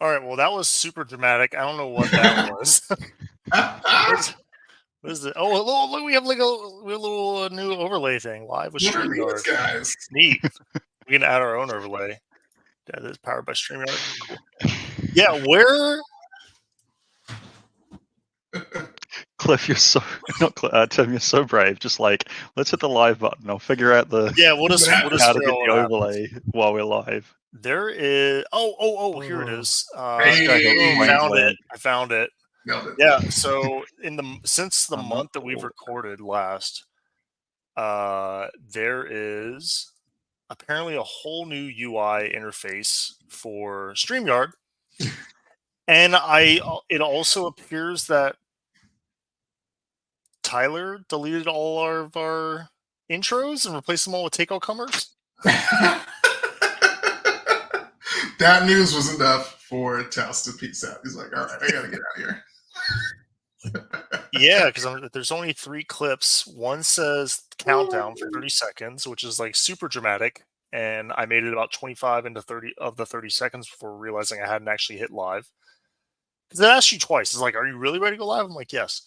All right. Well, that was super dramatic. I don't know what that was. What is it? Oh, look, we have like a little new overlay thing live with What are StreamYard. these guys? Neat. We can add our own overlay. That is powered by StreamYard. Cool. Yeah, where? Cliff, you're so not Tim. You're so brave. Just like let's hit the live button. I'll figure out the Yeah, we'll just how to get the what happens. overlay while we're live. There is. Oh! Here it is. Hey. I found it. Nailed it. Yeah. So since the I'm month not that we've cool. recorded last, there is apparently a whole new UI interface for StreamYard, and it also appears that Tyler deleted all of our intros and replaced them all with take all comers. That news was enough for Tess to peace out. He's like, all right, I gotta get out of here. Yeah, because there's only 3 clips. One says countdown for 30 seconds, which is like super dramatic. And I made it about 25 into 30 of the 30 seconds before realizing I hadn't actually hit live. Because it asks you twice. It's like, are you really ready to go live? I'm like, yes.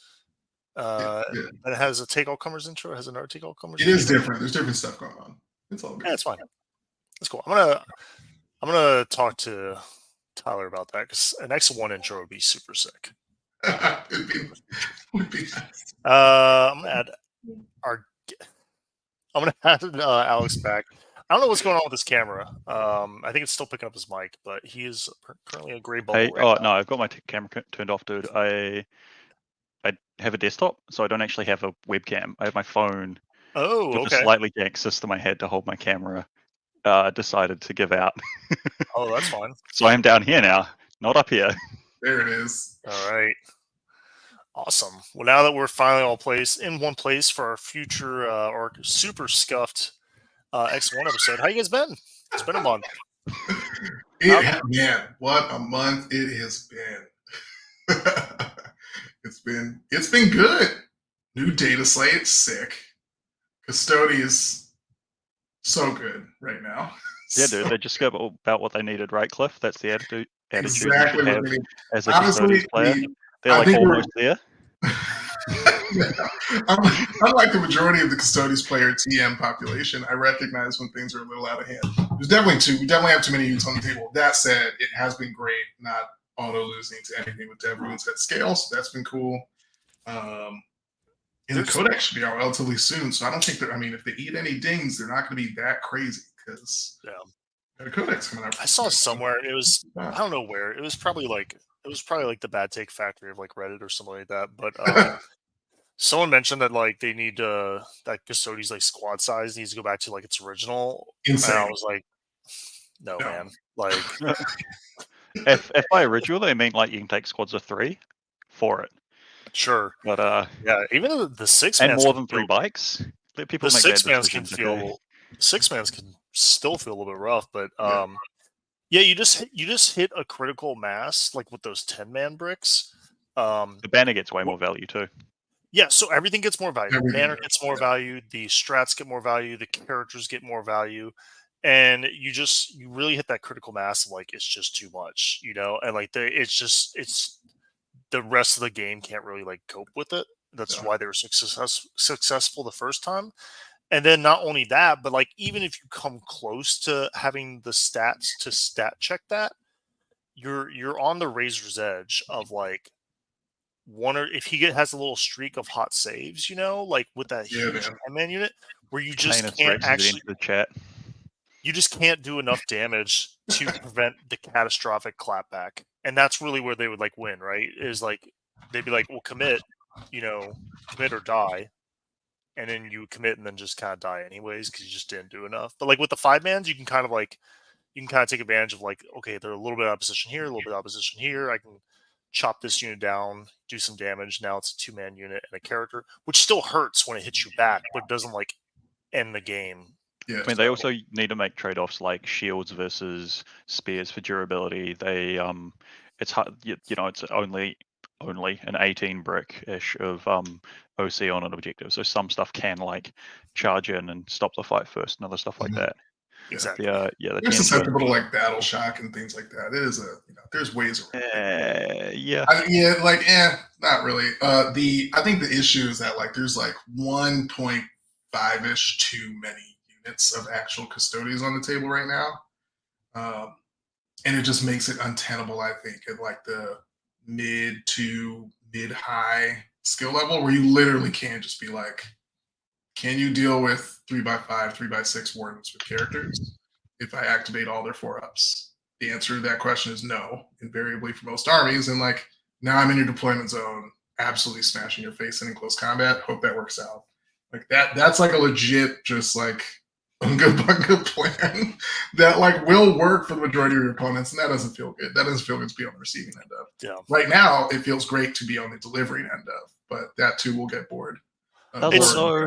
Yeah. And it has a take all comers intro. It has another take all comers. It is different. There's different stuff going on. It's all good. Yeah, it's fine. That's cool. I'm gonna talk to Tyler about that because an X1 intro would be super sick. would be nice. I'm gonna add Alex back. I don't know what's going on with this camera. I think it's still picking up his mic, but he is currently a gray bubble. No, I've got my camera turned off, dude. I have a desktop, so I don't actually have a webcam. I have my phone. Oh, with okay. a slightly jank system I had to hold my camera. Decided to give out. Oh, that's fine. So I am down here now, not up here. There it is. All right. Awesome. Well, now that we're finally all in one place for our future or super scuffed X1 episode, how you guys been? It's been a month. Man, what a month it has been. It's been good. New data slate, sick. Custody is so good right now. Yeah, dude, they just got about what they needed, right, Cliff? That's the attitude exactly you should have what as a custodies player. They're like almost there. Unlike the majority of the custodies player TM population, I recognize when things are a little out of hand. We definitely have too many units on the table. That said, it has been great not auto losing to anything with dev runes at scale, so that's been cool. And the codex should be out relatively soon, so I don't think if they eat any dings, they're not going to be that crazy because the codex coming out. I saw somewhere it was I don't know where it was probably like the Bad Take Factory of like Reddit or something like that, but someone mentioned that like they need that Custodies like squad size needs to go back to like its original. Insane. And I was like, no. Man, like if by original they mean like you can take squads of 3 for it. Sure, but yeah, even the 6 and more than 3 bikes. People the 6-mans can feel 6-mans can still feel a little bit rough, but yeah, you just hit a critical mass like with those 10-man bricks. The banner gets way more value too. Yeah, so everything gets more value. The banner gets more value. The strats get more value. The characters get more value, and you really hit that critical mass of like it's just too much, and like it's the rest of the game can't really like cope with it. That's why they were successful the first time. And then not only that, but like even if you come close to having the stats to stat check that, you're on the razor's edge of like if he has a little streak of hot saves, like with that huge 10-man unit where you just can't actually the chat. You just can't do enough damage to prevent the catastrophic clapback. And that's really where they would like win, right? Is like they'd be like, well, commit or die. And then you commit and then just kind of die anyways because you just didn't do enough. But like with the 5-mans, you can kind of take advantage of like, okay, they're a little bit out of position here, a little bit out of position here. I can chop this unit down, do some damage. Now it's a 2-man unit and a character, which still hurts when it hits you back, but it doesn't like end the game. Yeah, they also need to make trade-offs like shields versus spears for durability. They it's hard, it's only an 18 brick-ish of OC on an objective. So some stuff can like charge in and stop the fight first and other stuff like that. Exactly. The They're 10 susceptible to like battle shock and things like that. It is there's ways around it. yeah. Not really. I think the issue is that like there's like 1.5-ish too many units of actual custodians on the table right now. And it just makes it untenable, I think, at like the mid to mid high skill level where you literally can't just be like, can you deal with 3x5, 3x6 wardens with characters if I activate all their 4-ups? The answer to that question is no, invariably for most armies. And like, now I'm in your deployment zone, absolutely smashing your face in close combat. Hope that works out. Like that's like a legit, just like unga bunga plan that like will work for the majority of your opponents, and that doesn't feel good. That doesn't feel good to be on the receiving end of. Yeah. Right now, it feels great to be on the delivering end of, but that too will get bored. Does it though?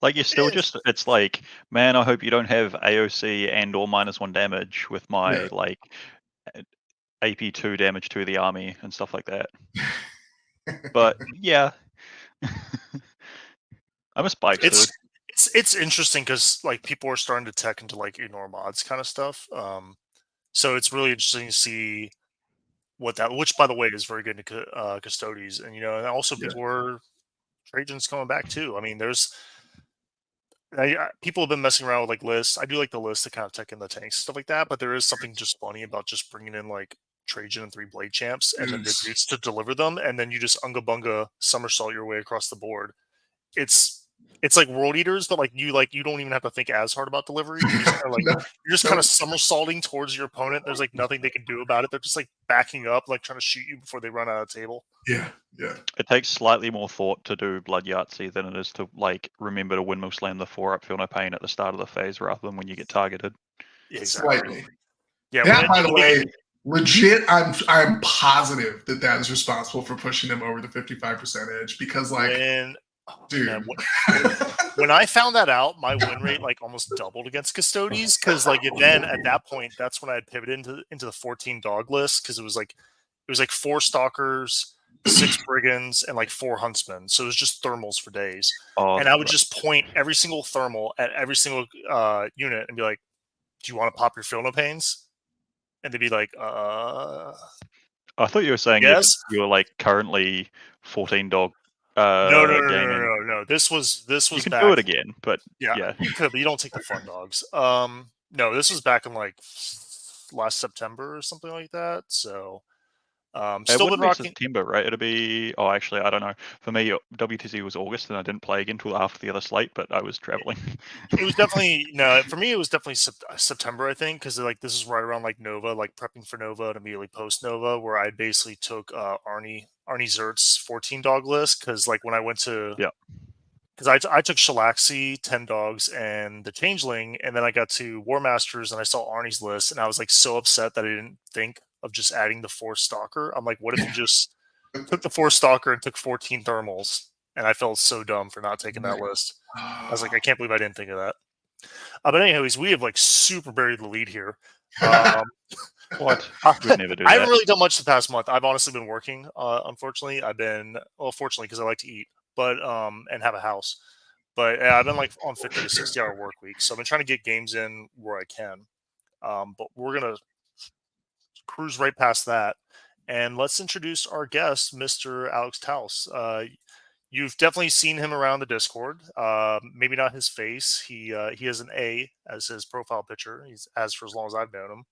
Like you're still just, it's like, man, I hope you don't have AOC and or -1 damage with my like AP2 damage to the army and stuff like that. But yeah. I'm a spike dude. It's interesting because like people are starting to tech into like ignore mods kind of stuff. So it's really interesting to see what that, which by the way is very good to custodies, and and also people are Trajan's coming back too. I mean, people have been messing around with like lists. I do like the list to kind of tech in the tanks stuff like that, but there is something just funny about just bringing in like Trajan and 3 blade champs and then midgets to deliver them, and then you just unga bunga somersault your way across the board. It's like World Eaters, but like you don't even have to think as hard about delivery. You just kind of like you're just kind of somersaulting towards your opponent. There's like nothing they can do about it. They're just like backing up, like trying to shoot you before they run out of table. Yeah. It takes slightly more thought to do Blood Yahtzee than it is to like remember to windmill slam the 4-up Feel No Pain at the start of the phase rather than when you get targeted. Exactly. Slightly. Yeah. That, by the way, legit, I'm positive that is responsible for pushing them over the 55% edge because like. When I found that out, my win rate like almost doubled against Custodies because like then at that point that's when I had pivoted into the 14 dog list because it was like 4 stalkers, 6 brigands, and like 4 huntsmen. So it was just thermals for days, and I would just point every single thermal at every single unit and be like, "Do you want to pop your Feel No Pains?" And they'd be like, I thought you were saying yes. You were like currently 14 dog. No. This was you can back. do it again, but yeah, you could, but you don't take the fun dogs. No, this was back in like last September or something like that. So, still been rocking September, right? It'll be. Oh, actually, I don't know. For me, WTC was August, and I didn't play again until after the other slate. But I was traveling. It was definitely for me. It was definitely September, I think, because like this is right around like Nova, like prepping for Nova and immediately post Nova, where I basically took Arnie Zert's 14 dog list because like when I went to because I took Shalaxi, 10 dogs, and the Changeling, and then I got to War Masters and I saw Arnie's list, and I was like so upset that I didn't think of just adding the 4 Stalker. I'm like, what if you just took the 4 Stalker and took 14 Thermals? And I felt so dumb for not taking that list. I was like, I can't believe I didn't think of that. But anyways, we have like super buried the lead here. What? We'd never do that. I haven't really done much the past month. I've honestly been working. Unfortunately, fortunately because I like to eat, but and have a house. But I've been like on 50 to 60-hour work weeks, so I've been trying to get games in where I can. But we're gonna cruise right past that, and let's introduce our guest, Mr. Alex Taus. You've definitely seen him around the Discord. Maybe not his face. He has an A as his profile picture. He's as for as long as I've known him.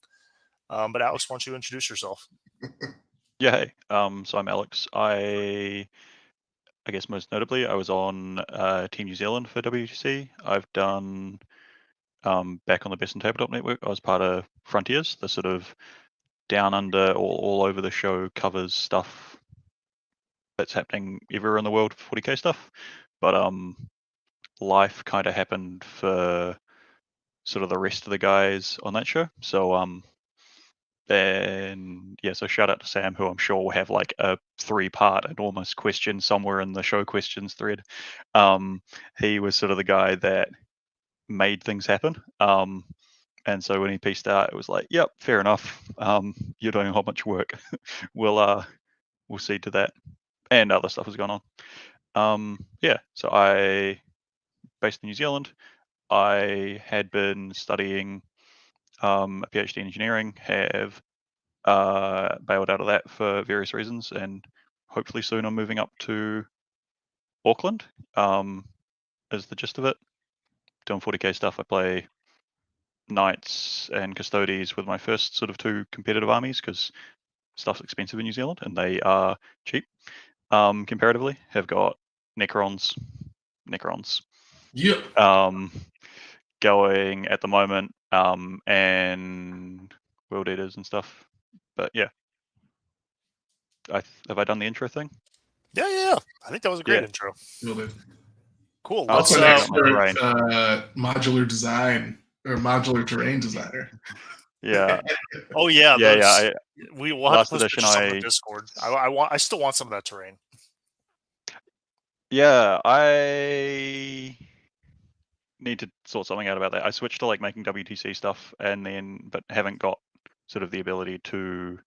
But Alex, why don't you introduce yourself? Yeah, hey. So I'm Alex. I guess most notably, I was on Team New Zealand for WTC. I've done back on the Best in Tabletop Network. I was part of Frontiers, the sort of down under, all over the show covers stuff that's happening everywhere in the world, 40k stuff. But life kind of happened for sort of the rest of the guys on that show. So so shout out to Sam, who I'm sure will have like a 3-part enormous question somewhere in the show questions thread. He was sort of the guy that made things happen. And so when he pieced out, it was like, yep, fair enough. You're doing a whole bunch of work. we'll see to that. And other stuff has gone on. So I based in New Zealand. I had been studying a PhD in engineering, have bailed out of that for various reasons, and hopefully soon I'm moving up to Auckland. Is the gist of it. Doing 40k stuff. I play knights and custodies with my first sort of 2 competitive armies because stuff's expensive in New Zealand and they are cheap comparatively. Have got Necrons, Yep. going at the moment, and World Eaters and stuff. But yeah, have I done the intro thing? Yeah. I think that was a great Yeah. intro. Really. Cool. Also, an Let's expert modular design or modular terrain designer. Yeah. oh yeah, Yeah. we will have Last to post edition, pictures on the Discord. I still want some of that terrain. Yeah, I need to sort something out about that. I switched to like making WTC stuff but haven't got sort of the ability to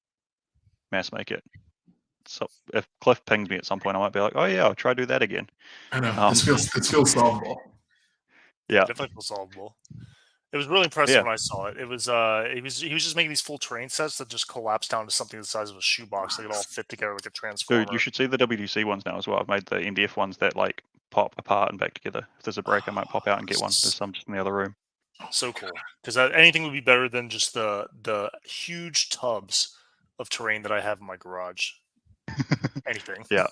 mass make it. So if Cliff pings me at some point, I might be like, oh yeah, I'll try to do that again. I know. This feels solvable. Yeah. Definitely feels solvable. It was really impressive when I saw it. It was he was just making these full terrain sets that just collapse down to something the size of a shoebox. They could all fit together like a transformer. Dude, you should see the WTC ones now as well. I've made the MDF ones that like pop apart and back together. If there's a break, I might pop out and get one. There's some just in the other room. So cool, because anything would be better than just the huge tubs of terrain that I have in my garage. Anything. Yeah.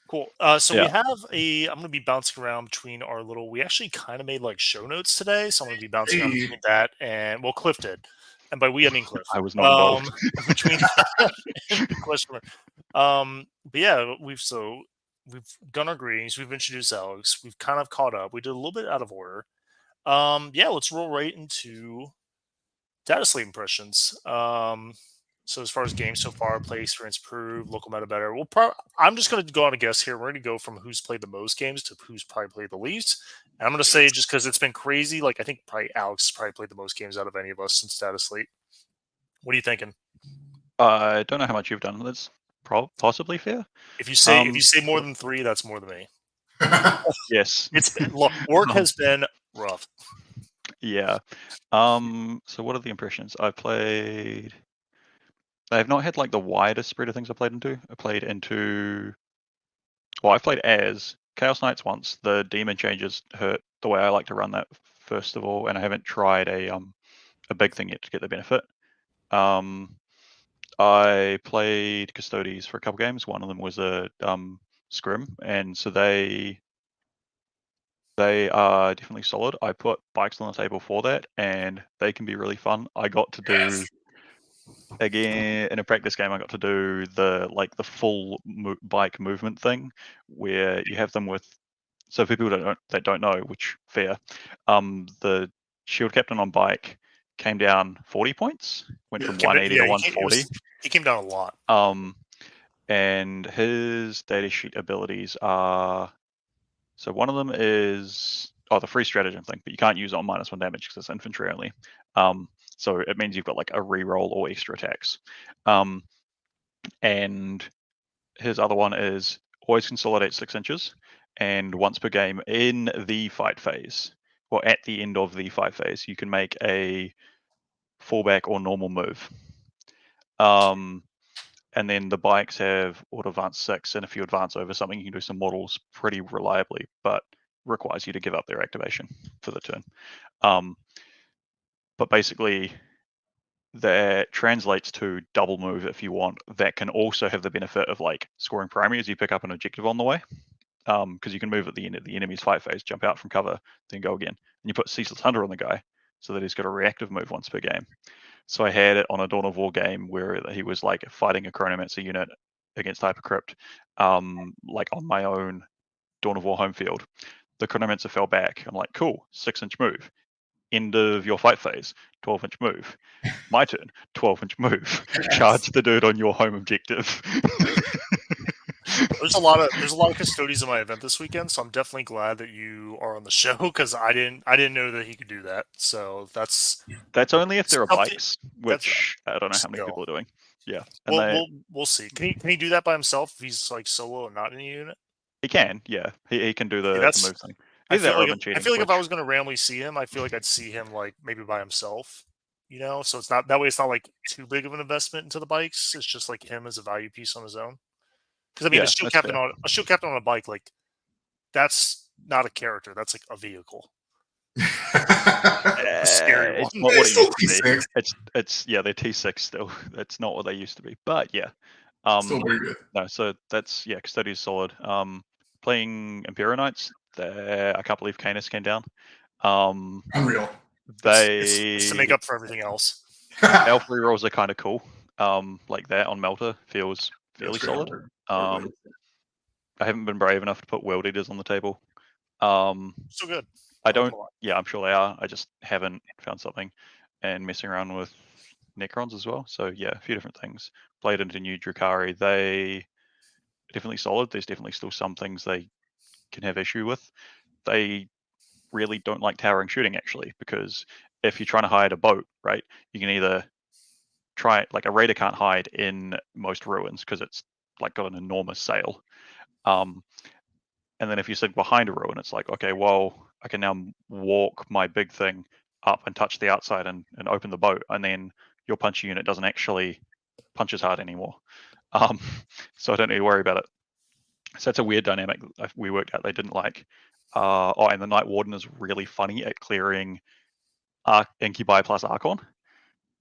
Cool. So we have I'm going to be bouncing around between our little. We actually kind of made like show notes today, so I'm going to be bouncing around between that and Cliff did, and by we I mean Cliff. I was not involved. Between the question mark. But yeah, we've done our greetings. We've introduced Alex. We've kind of caught up. We did a little bit out of order. Yeah, let's roll right into dataslate impressions. So as far as games so far, play experience improved, local meta better. I'm just going to go on a guess here. We're going to go from who's played the most games to who's probably played the least. And I'm going to say just because it's been crazy, like I think probably Alex has probably played the most games out of any of us since dataslate. What are you thinking? I don't know how much you've done. That's possibly fair. If you say more than 3, that's more than me. Yes. Work has been rough. Yeah. So what are the impressions? I've not had like the widest spread of things I played into. I've played as Chaos Knights once. The demon changes hurt the way I like to run that first of all, and I haven't tried a big thing yet to get the benefit. I played Custodies for a couple games. One of them was a scrim, and so they are definitely solid. I put bikes on the table for that, and they can be really fun. I got to do again in a practice game. I got to do the full bike movement thing, where you have them with. So for people that don't know, which fair, the shield captain on bike came down 40 points, went from 180 to 140. He came down a lot. And his data sheet abilities are. So one of them is the free stratagem thing, but you can't use it on -1 damage because it's infantry only. So it means you've got like a reroll or extra attacks. And his other one is always consolidate 6 inches, and once per game in the fight phase, or at the end of the fight phase, you can make a fallback or normal move. And then the bikes have auto advance 6, and if you advance over something, you can do some models pretty reliably, but requires you to give up their activation for the turn. But basically, that translates to double move if you want. That can also have the benefit of like scoring primary as you pick up an objective on the way, because you can move at the end of the enemy's fight phase, jump out from cover, then go again. And you put Ceaseless Hunter on the guy so that he's got a reactive move once per game. So I had it on a Dawn of War game where he was like fighting a Chronomancer unit against Hypercrypt, like on my own Dawn of War home field. The Chronomancer fell back. I'm like, cool, 6-inch move. End of your fight phase, 12-inch move. My turn, 12-inch move. Charge the dude on your home objective. There's a lot of custodians in my event this weekend, so I'm definitely glad that you are on the show because I didn't know that he could do that. So that's only if there are bikes, which I don't know how many people are doing. Yeah, and we'll see. Can he do that by himself if he's like solo and not in a unit? He can, yeah. He can do the move thing. I feel like if I was going to randomly see him, I feel like I'd see him like maybe by himself. you know. So it's not that way. It's not like too big of an investment into the bikes. It's just like him as a value piece on his own. Because I mean, Yeah, that's fair. a shield captain on a bike, like that's not a character. That's like a vehicle. A scary one. It's not what it still used to be. T6. It's yeah, they're T6 still. That's not what they used to be. But yeah. Still very good. No, so that's Custody is solid. Playing Imperial Knights, I can't believe Canis came down. Unreal. It's to make up for everything else. Elf rerolls are kind of cool. Like that on Melter feels fairly solid. I haven't been brave enough to put World Eaters on the table. So good. I don't. Yeah, I'm sure they are. I just haven't found something, and messing around with Necrons as well. So yeah, a few different things. Played into new Drukhari. They definitely solid. There's definitely still some things they can have issue with. They really don't like towering shooting actually, because if you're trying to hide a boat, right, you can either try like a raider can't hide in most ruins because it's like got an enormous sail. And then if you sit behind a ruin, it's like, okay, well, I can now walk my big thing up and touch the outside and open the boat, and then your punchy unit doesn't actually punch as hard anymore. So I don't need to worry about it. So that's a weird dynamic we worked out they didn't like. And the Night Warden is really funny at clearing Incubi plus Archon,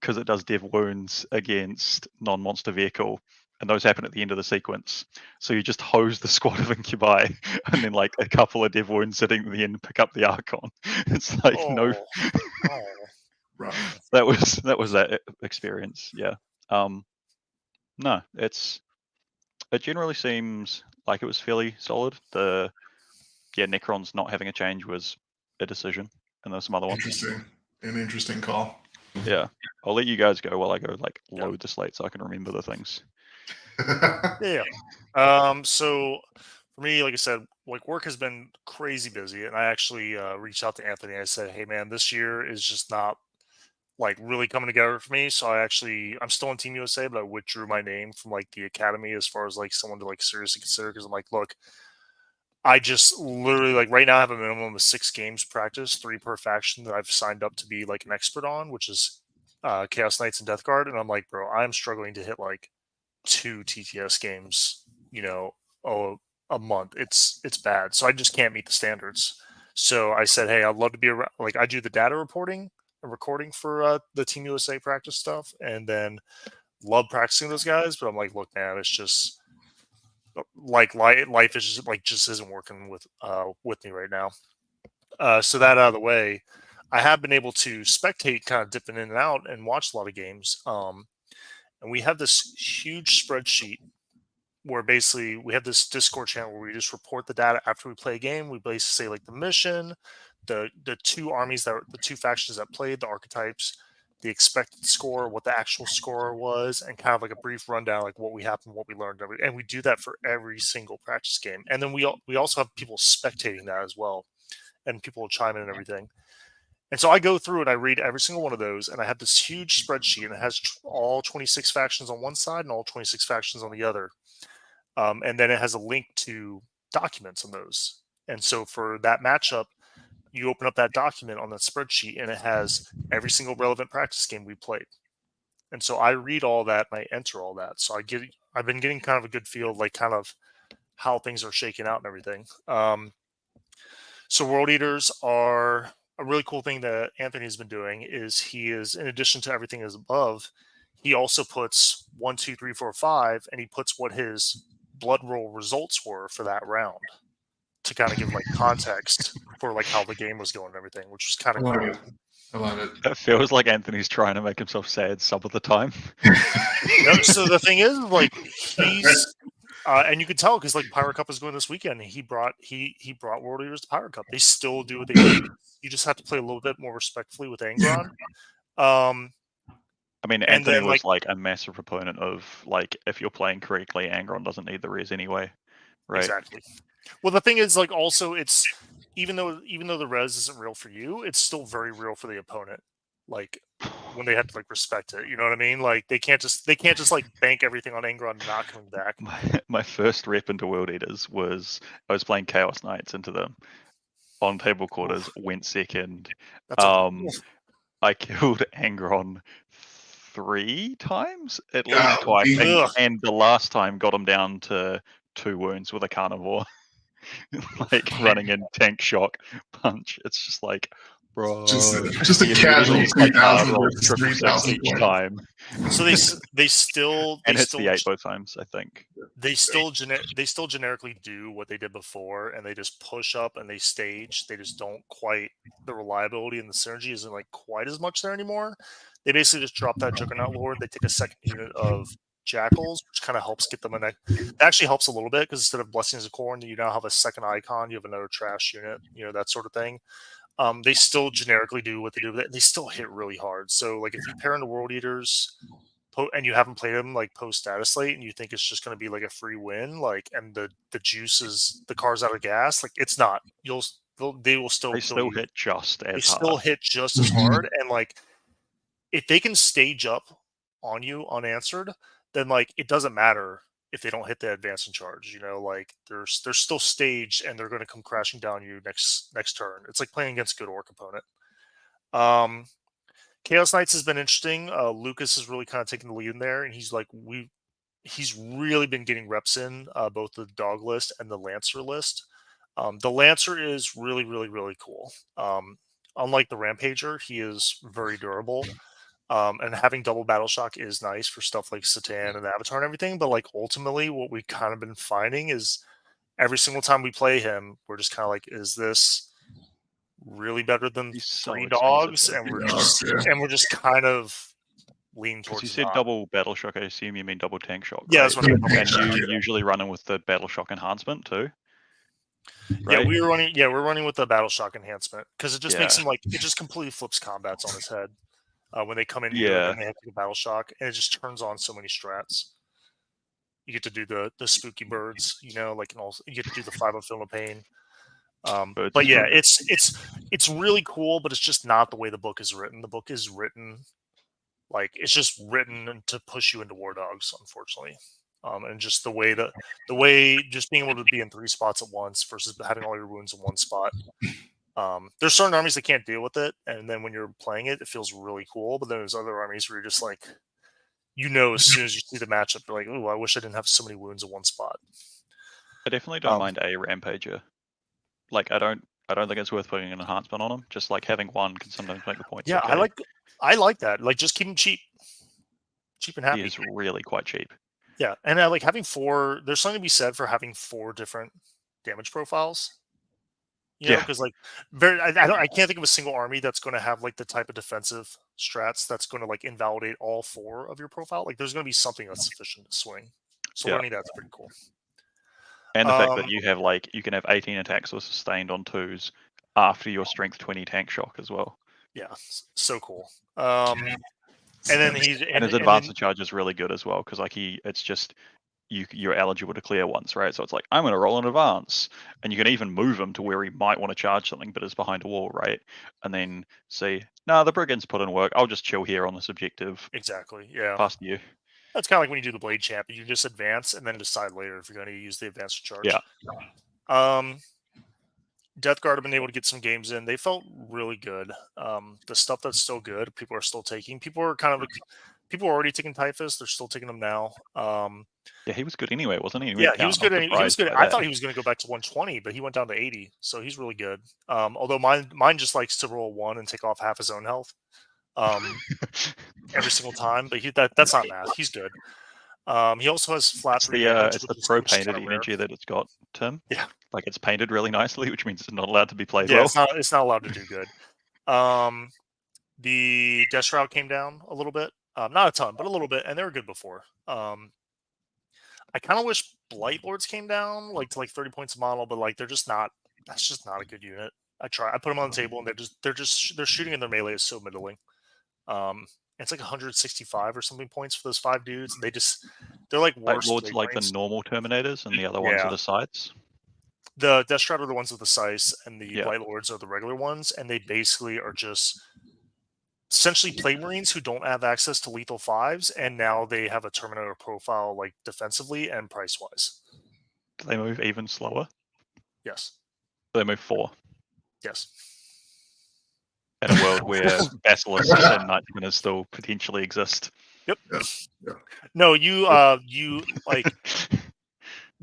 because it does dev wounds against non-monster vehicle, and those happen at the end of the sequence. So you just hose the squad of Incubi, and then like a couple of dev wounds sitting at the end pick up the Archon. It's like no. That was that experience. Yeah. No, it generally seems like it was fairly solid. Necrons not having a change was a decision, and there's some other ones. An interesting call. Yeah, I'll let you guys go while I go like load the slate so I can remember the things. Yeah. So for me, like I said, like work has been crazy busy, and I actually reached out to Anthony. I said, "Hey, man, this year is just not like really coming together for me." So I'm still on Team USA, but I withdrew my name from like the academy as far as like someone to like seriously consider, because I'm like, look, I just literally like right now I have a minimum of 6 games practice, 3 per faction that I've signed up to be like an expert on, which is Chaos Knights and Death Guard, and I'm like, bro, I'm struggling to hit like 2 TTS games, a month. It's bad. So I just can't meet the standards. So I said, hey, I'd love to be around. Like I do the data reporting and recording for the Team USA practice stuff, and then love practicing those guys. But I'm like, look, man, it's just like life is just like just isn't working with me right now. So that out of the way, I have been able to spectate, kind of dipping in and out, and watch a lot of games. And we have this huge spreadsheet where basically we have this Discord channel where we just report the data after we play a game. We basically say like the mission, the 2 armies the 2 factions that played, the archetypes, the expected score, what the actual score was, and kind of like a brief rundown, like what we happened, what we learned, and we do that for every single practice game. And then we also have people spectating that as well, and people will chime in and everything. And so I go through and I read every single one of those, and I have this huge spreadsheet, and it has all 26 factions on one side and all 26 factions on the other. And then it has a link to documents on those. And so for that matchup, you open up that document on that spreadsheet, and it has every single relevant practice game we played. And so I read all that and I enter all that. So I've been getting kind of a good feel of like kind of how things are shaking out and everything. So World Eaters are a really cool thing that Anthony has been doing. Is he is, in addition to everything as above, he also puts 1, 2, 3, 4, 5, and he puts what his blood roll results were for that round to kind of give like context for like how the game was going and everything, which was kind of cool. I love it. It feels like Anthony's trying to make himself sad some of the time. So the thing is, like, he's and you could tell because like Pirate Cup is going this weekend. He brought World Eaters to Pirate Cup. They still do what they do. You just have to play a little bit more respectfully with Angron. I mean, Anthony was like a massive proponent of like, if you're playing correctly, Angron doesn't need the res anyway, right? Exactly. Well, the thing is, like, also it's even though the res isn't real for you, it's still very real for the opponent. Like when they have to like respect it, you know what I mean? Like they can't just like bank everything on Angron not coming back. My first rep into World Eaters was I was playing Chaos Knights into them on table quarters, went second. I killed Angron 3 times, at least Golly. twice, Ugh. and the last time got him down to 2 wounds with a carnivore. Like running in tank shock punch. It's just like, bro. Just a he casual immediately hard 3,000 rolls versus 666 3,000 each point. time. So they still And hits the 8 both times, I think. they still generically do what they did before, and they just push up and they stage. They just don't quite, the reliability and the synergy isn't like quite as much there anymore. They basically just drop that Juggernaut Lord. They take a second unit of Jackals, which kind of helps get them in. That actually helps a little bit because instead of Blessings of Corn, you now have a second icon. You have another trash unit. That sort of thing. They still generically do what they do. They still hit really hard. So like if you pair into World Eaters and you haven't played them like post dataslate and you think it's just going to be like a free win, like, and the juice is, the car's out of gas, like it's not. They will still They kill still you. hit just They as still hard. hit just as hard, and like if they can stage up on you unanswered, then like it doesn't matter if they don't hit the advance and charge. Like they're still staged and they're going to come crashing down you next turn. It's like playing against a good orc opponent. Chaos Knights has been interesting. Lucas has really kind of taken the lead in there, and he's really been getting reps in both the dog list and the Lancer list. The Lancer is really, really, really cool. Unlike the Rampager, he is very durable. And having double battle shock is nice for stuff like Satan and Avatar and everything. But like ultimately, what we kind of been finding is every single time we play him, we're just kind of like, is this really better than He's so 3 expensive, dogs? though. And we're Yeah. just kind of lean Because you towards said not. double battle shock, I assume you mean double tank shock, Yeah, right? that's what I mean. And you usually running with the battle shock enhancement too, Yeah, right? we're running with the battle shock enhancement because it just makes Yeah. him like, it just completely flips combats on his head when they come in here Yeah. and they have to do battle shock, and it just turns on so many strats. You get to do the spooky birds, like, and also you get to do the 5 of Film of Pain. Birds But is yeah, good. it's really cool, but it's just not the way the book is written. The book is written like, it's just written to push you into war dogs, unfortunately. And just the way just being able to be in 3 spots at once versus having all your wounds in 1 spot. There's certain armies that can't deal with it, and then when you're playing it, it feels really cool. But then there's other armies where you're just like, as soon as you see the matchup, you're like, "Ooh, I wish I didn't have so many wounds in 1 spot." I definitely don't mind a Rampager. Like, I don't think it's worth putting an enhancement on him. Just like having one can sometimes make the points. Yeah, okay. I like that. Like, just keep him cheap and happy. He is really quite cheap. Yeah, and I like having 4. There's something to be said for having 4 different damage profiles. Yeah. Because like I can't think of a single army that's going to have like the type of defensive strats that's going to like invalidate all 4 of your profile. Like there's going to be something that's sufficient to swing. So Yeah. learning that's pretty cool. And the fact that you have you can have 18 attacks or sustained on 2s after your strength 20 tank shock as well. Yeah, so cool. And then his advanced charge is really good as well because like it's just you're eligible to clear once, right? So it's like, I'm going to roll in advance, and you can even move him to where he might want to charge something, but is behind a wall, right? And then say, nah, the brigands put in work. I'll just chill here on this objective. Exactly. Yeah. Past you. That's kind of like when you do the blade champ. You just advance and then decide later if you're going to use the advanced charge. Yeah. Death Guard have been able to get some games in. They felt really good. The stuff that's still good, people are still taking. People are already taking Typhus. They're still taking them now. Yeah, he was good anyway, wasn't he? He was good. He was good. I thought he was going to go back to 120, but he went down to 80, so he's really good. Although mine just likes to roll 1 and take off half his own health every single time. But that's not math. He's good. He also has flat 3 damage. It's the pro painted energy that it's got, Tim. Yeah, like it's painted really nicely, which means it's not allowed to be played well. It's not allowed to do good. The Death Shroud came down a little bit, not a ton, but a little bit, and they were good before. I kind of wish Blight Lords came down to 30 points a model, but like they're just not. That's just not a good unit. I put them on the table, and they're shooting in their melee is so middling. It's like 165 or something points for those 5 dudes, and they're like worse. Lords like the normal Terminators, and the other ones are the Scythes. The Death Shroud are the ones with the Scythe, and the Blight Lords are the regular ones, and they basically are just essentially Plague Marines who don't have access to lethal 5s, and now they have a Terminator profile like defensively and price wise. Do they move even slower? Yes. They move 4. Yes. in a world where Basilisks and Nightwinners still potentially exist. Yep. Yeah. No, you like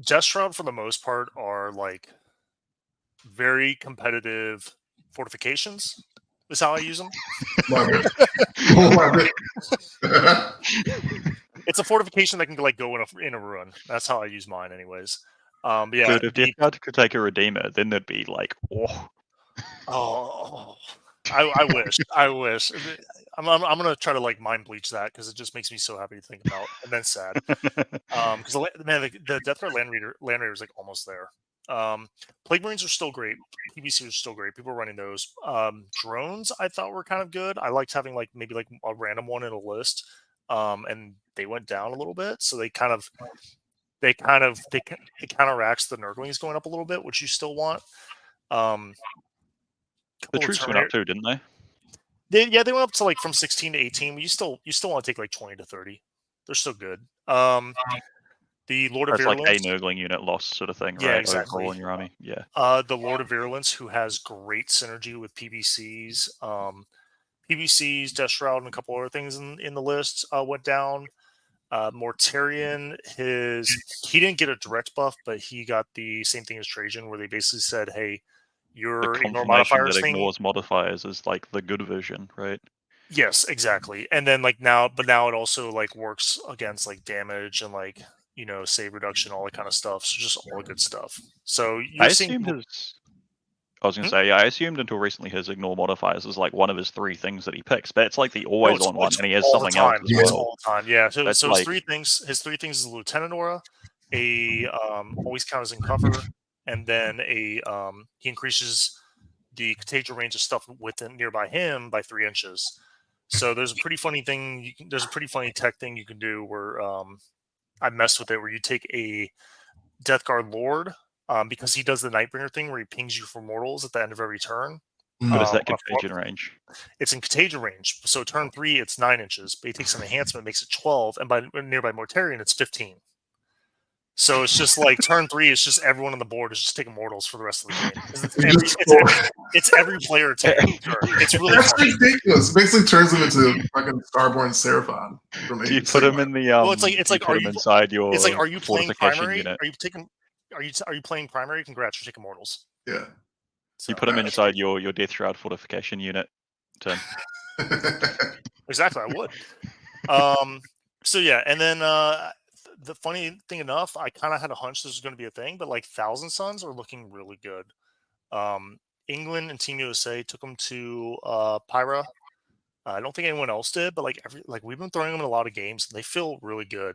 Death Shroud for the most part are like very competitive fortifications. Is how I use them. Love it. Love it. It's a fortification that can like go in a ruin. That's how I use mine, anyways. But yeah, Dude, if Death Guard could take a Redeemer, then they'd be like, oh, I wish. I wish. I'm gonna try to like mind bleach that because it just makes me so happy to think about, and then sad. Because man, the Death Guard Land Raider is like almost there. Plague Marines are still great. PBC are still great. People are running those. Drones I thought were kind of good. I liked having like maybe like a random one in a list. And they went down a little bit, so it counteracts the Nurglings going up a little bit, which you still want. the troops went up too, didn't they? They went up to like from 16 to 18. But you still want to take like 20 to 30. They're still good. The Lord of Virulence, like a Virulence, Nurgling unit lost sort of thing, yeah, right? exactly. Overall in your army, yeah. The Lord of Virulence, who has great synergy with PBCs. PBCs, Death Shroud, and a couple other things in the list went down. Mortarion, he didn't get a direct buff, but he got the same thing as Trajan, where they basically said, "Hey, your ignore modifiers that thing ignores modifiers is like the good version, right?" Yes, exactly. And then like now it also like works against like damage and like save reduction, all that kind of stuff. So just all the good stuff. So you're seeing. I was going to say, I assumed until recently his ignore modifiers is like one of his 3 things that he picks, but it's like the always on one, and he has something else as well. All the time, yeah. So his like, 3 things. His 3 things is a Lieutenant Aura, a always count as in cover, and then he increases the contagion range of stuff within nearby him by 3 inches. So there's a pretty funny thing. There's a pretty funny tech thing you can do where I messed with it, where you take a Death Guard Lord. Because he does the Nightbringer thing where he pings you for mortals at the end of every turn. But is that contagion range? It's in contagion range. So turn 3, it's 9 inches, but he takes an enhancement, makes it 12, and by nearby Mortarion, it's 15. So it's just like turn 3, it's just everyone on the board is just taking mortals for the rest of the game. It's every player taking turn. It's really That's ridiculous. It basically turns them into fucking Starborn Seraphon. Do you put them in the well, it's like are you inside your? It's like, are you playing primary? Unit? Are you playing primary? Congrats, you're taking mortals. Yeah. So, you put them inside your Death Shroud fortification unit. Exactly, I would. So yeah, and then the funny thing enough, I kind of had a hunch this was going to be a thing, but like Thousand Sons are looking really good. England and Team USA took them to Pyra. I don't think anyone else did, but like we've been throwing them in a lot of games, and they feel really good.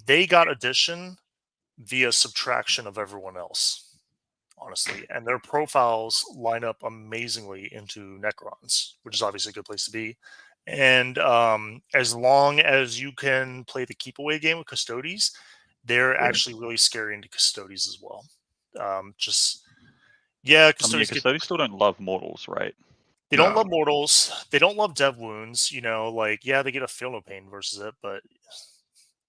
They got addition via subtraction of everyone else, honestly, and their profiles line up amazingly into Necrons, which is obviously a good place to be. And as long as you can play the keep away game with Custodes, they're actually really scary into Custodes as well. Custodes still don't love mortals, right? They don't love mortals. They don't love dev wounds. They get a feel no pain versus it, but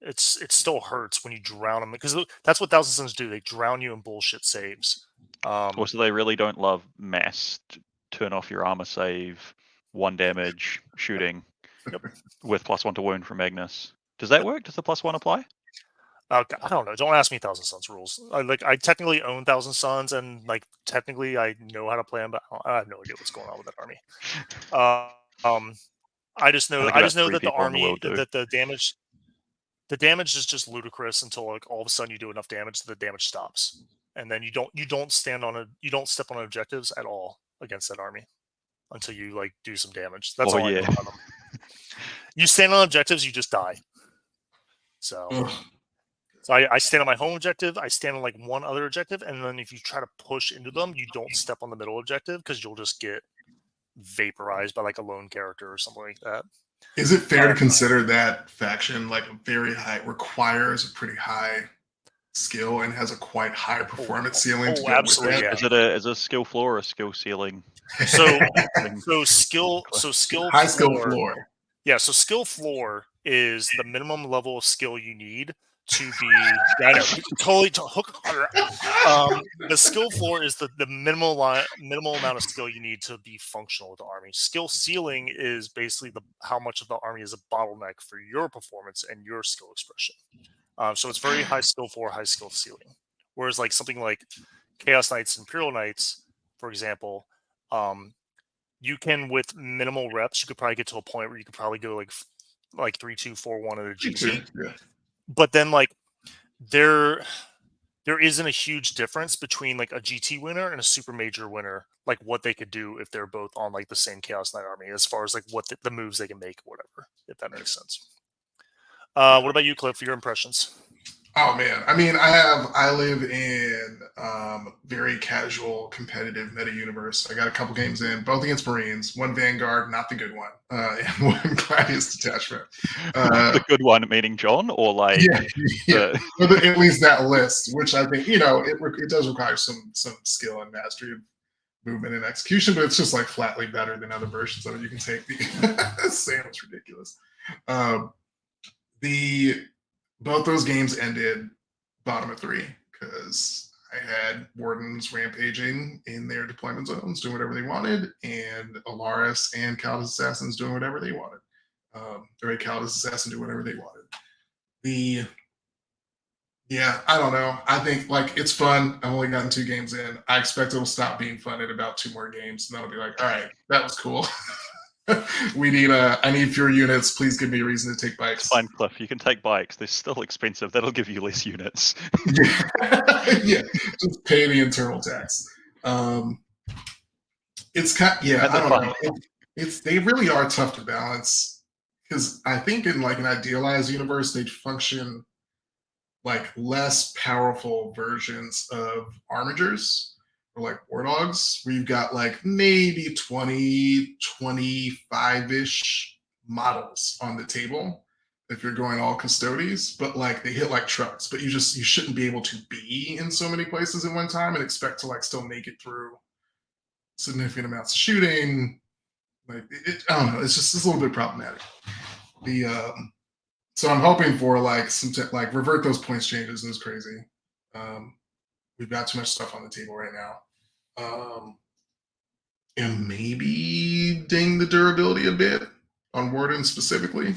it still hurts when you drown them, because that's what Thousand Sons do. They drown you in bullshit saves. Also, they really don't love mass turn off your armor save, 1 damage shooting with +1 to wound from Magnus. Does that work? Does the +1 apply? I don't know. Don't ask me Thousand Sons rules. I technically own Thousand Sons, and like technically I know how to play them, but I have no idea what's going on with that army. I just know that the army that the damage is just ludicrous until like all of a sudden you do enough damage that the damage stops, and then you don't step on objectives at all against that army until you like do some damage. That's all I know about them. You stand on objectives, you just die. So I stand on my home objective, I stand on like one other objective, and then if you try to push into them, you don't step on the middle objective because you'll just get vaporized by like a lone character or something like that. Is it fair to consider that faction like a very high, requires a pretty high skill and has a quite high performance ceiling? Absolutely. Yeah. Is it a skill floor or a skill ceiling? So skill high skill floor. Yeah, so skill floor is the minimum level of skill you need to be. I know, totally hook. The skill floor is the minimal amount of skill you need to be functional with the army. Skill ceiling is basically how much of the army is a bottleneck for your performance and your skill expression. So it's very high skill floor, high skill ceiling. Whereas like something like Chaos Knights, Imperial Knights, for example, you can with minimal reps, you could probably get to a point where you could probably go like 3-2-4-1 at a GT. Yeah. But then like there isn't a huge difference between like a GT winner and a super major winner, like what they could do if they're both on like the same Chaos Knight army, as far as like what the moves they can make, or whatever, if that makes sense. What about you, Cliff? Your impressions? Oh man, I mean, I live in very casual competitive meta universe. I got a couple games in, both against Marines, one Vanguard, not the good one, and one Gladius detachment. The good one meaning John, or like yeah. At least that list, which I think it does require some skill and mastery of movement and execution, but it's just like flatly better than other versions of it. You can take the Sam, it's ridiculous. Both those games ended bottom of 3 because I had Wardens rampaging in their deployment zones, doing whatever they wanted, and Alaris and Kaldis Assassins doing whatever they wanted. Or Kaldis Assassin do whatever they wanted. I don't know. I think like it's fun. I've only gotten 2 games in. I expect it'll stop being fun in about 2 more games, and then I'll be like, all right, that was cool. I need fewer units. Please give me a reason to take bikes. It's fine, Cliff. You can take bikes. They're still expensive. That'll give you less units. Yeah, just pay the internal tax. It's kind. Yeah, I don't know. They really are tough to balance because I think in like an idealized universe they'd function like less powerful versions of armigers or like war dogs, where you've got like maybe 20, 25-ish models on the table if you're going all custodies, but like they hit like trucks, but you shouldn't be able to be in so many places at one time and expect to like still make it through significant amounts of shooting. Like I don't know, it's a little bit problematic. So I'm hoping for like like revert those points changes. It was crazy. We've got too much stuff on the table right now. And maybe ding the durability a bit on Warden specifically.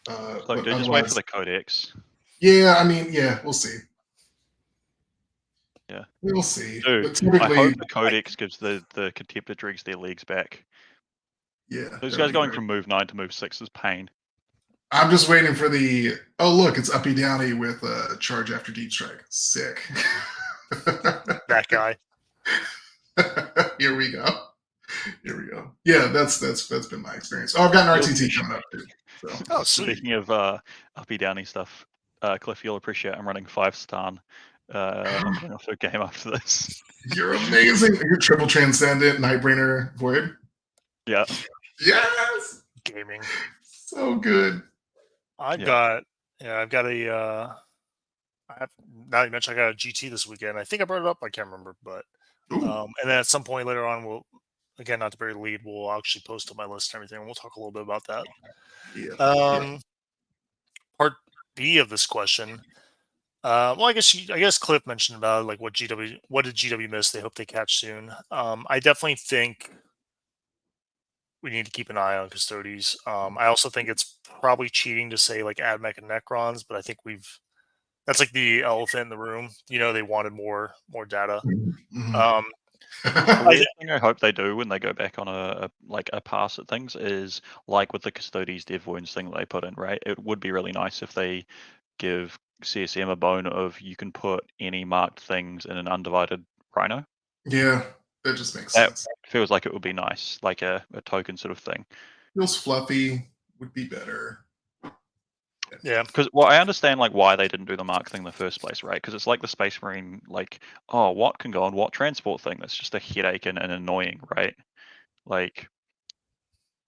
Look, dude, just wait for the codex. Yeah, I mean, yeah, we'll see. Yeah, we'll see. Dude, but typically, I hope the codex gives the Contemptor Dregs their legs back. Yeah, those guys going from move 9 to move 6 is pain. I'm just waiting for look, it's uppy downy with charge after deep strike. Sick. That guy. Here we go. Yeah, that's been my experience. Oh, I've got an RTT coming up too. So. Oh, sweet. Speaking of uppy downy stuff, Cliff, you'll appreciate I'm running 5 stun. I'm going off a game after this. You're amazing. You're triple transcendent, Nightbringer, Void. Yeah. Yes. Gaming. So good. I've got a. Now you mentioned I got a GT this weekend. I think I brought it up. I can't remember, but and then at some point later on, we'll again not to bury the lead. We'll actually post up my list and everything, and we'll talk a little bit about that. Yeah. Part B of this question. Well, I guess Cliff mentioned about like what did GW miss? They hope they catch soon. I definitely think we need to keep an eye on Custodes. I also think it's probably cheating to say like AdMech and Necrons, but I think that's like the elephant in the room. They wanted more data. Mm-hmm. The weird thing I hope they do when they go back on a pass at things is like with the Custodes Dev Wounds thing that they put in, right? It would be really nice if they give CSM a bone of you can put any marked things in an undivided Rhino. Yeah, that just makes sense. Feels like it would be nice, like a token sort of thing. Feels fluffy, would be better. Yeah, because I understand like why they didn't do the mark thing in the first place, right? Because it's like the Space Marine, like, oh, what can go on what transport thing? That's just a headache and annoying, right? Like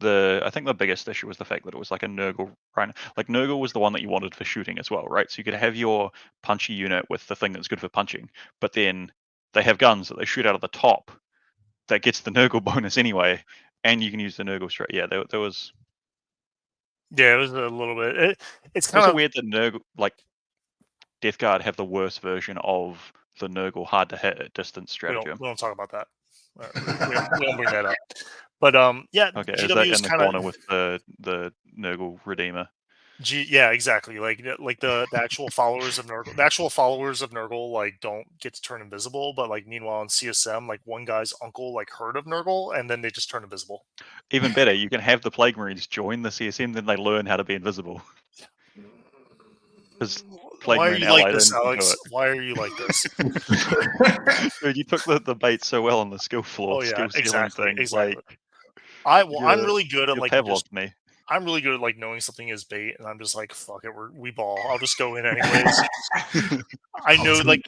I think the biggest issue was the fact that it was like a Nurgle Rhino. Like Nurgle was the one that you wanted for shooting as well, right? So you could have your punchy unit with the thing that's good for punching, but then they have guns that they shoot out of the top that gets the Nurgle bonus anyway, and you can use the Nurgle straight. Yeah, there was. Yeah, it was a little bit. It's kind of weird that Nurgle, like, Death Guard have the worst version of the Nurgle hard to hit at distance We stratagem. don't talk about that. We don't bring that up. But yeah, Okay, GW is that is in the kind corner of with the Nurgle Redeemer? yeah, exactly. Like the actual followers of Nurgle, like don't get to turn invisible, but like meanwhile in CSM, like one guy's uncle like heard of Nurgle and then they just turn invisible. Even better, you can have the Plague Marines join the CSM, then they learn how to be invisible. Because Plague Why are Marine you like Ally this, didn't do Alex? it. Why are you like this? Dude, you took the bait so well on the skill floor, Oh yeah, skill ceiling exactly, thing. exactly. Like I'm really good at you like Pavloved me. I'm really good at like knowing something is bait, and I'm just like, fuck it, we ball. I'll just go in anyways. I know, like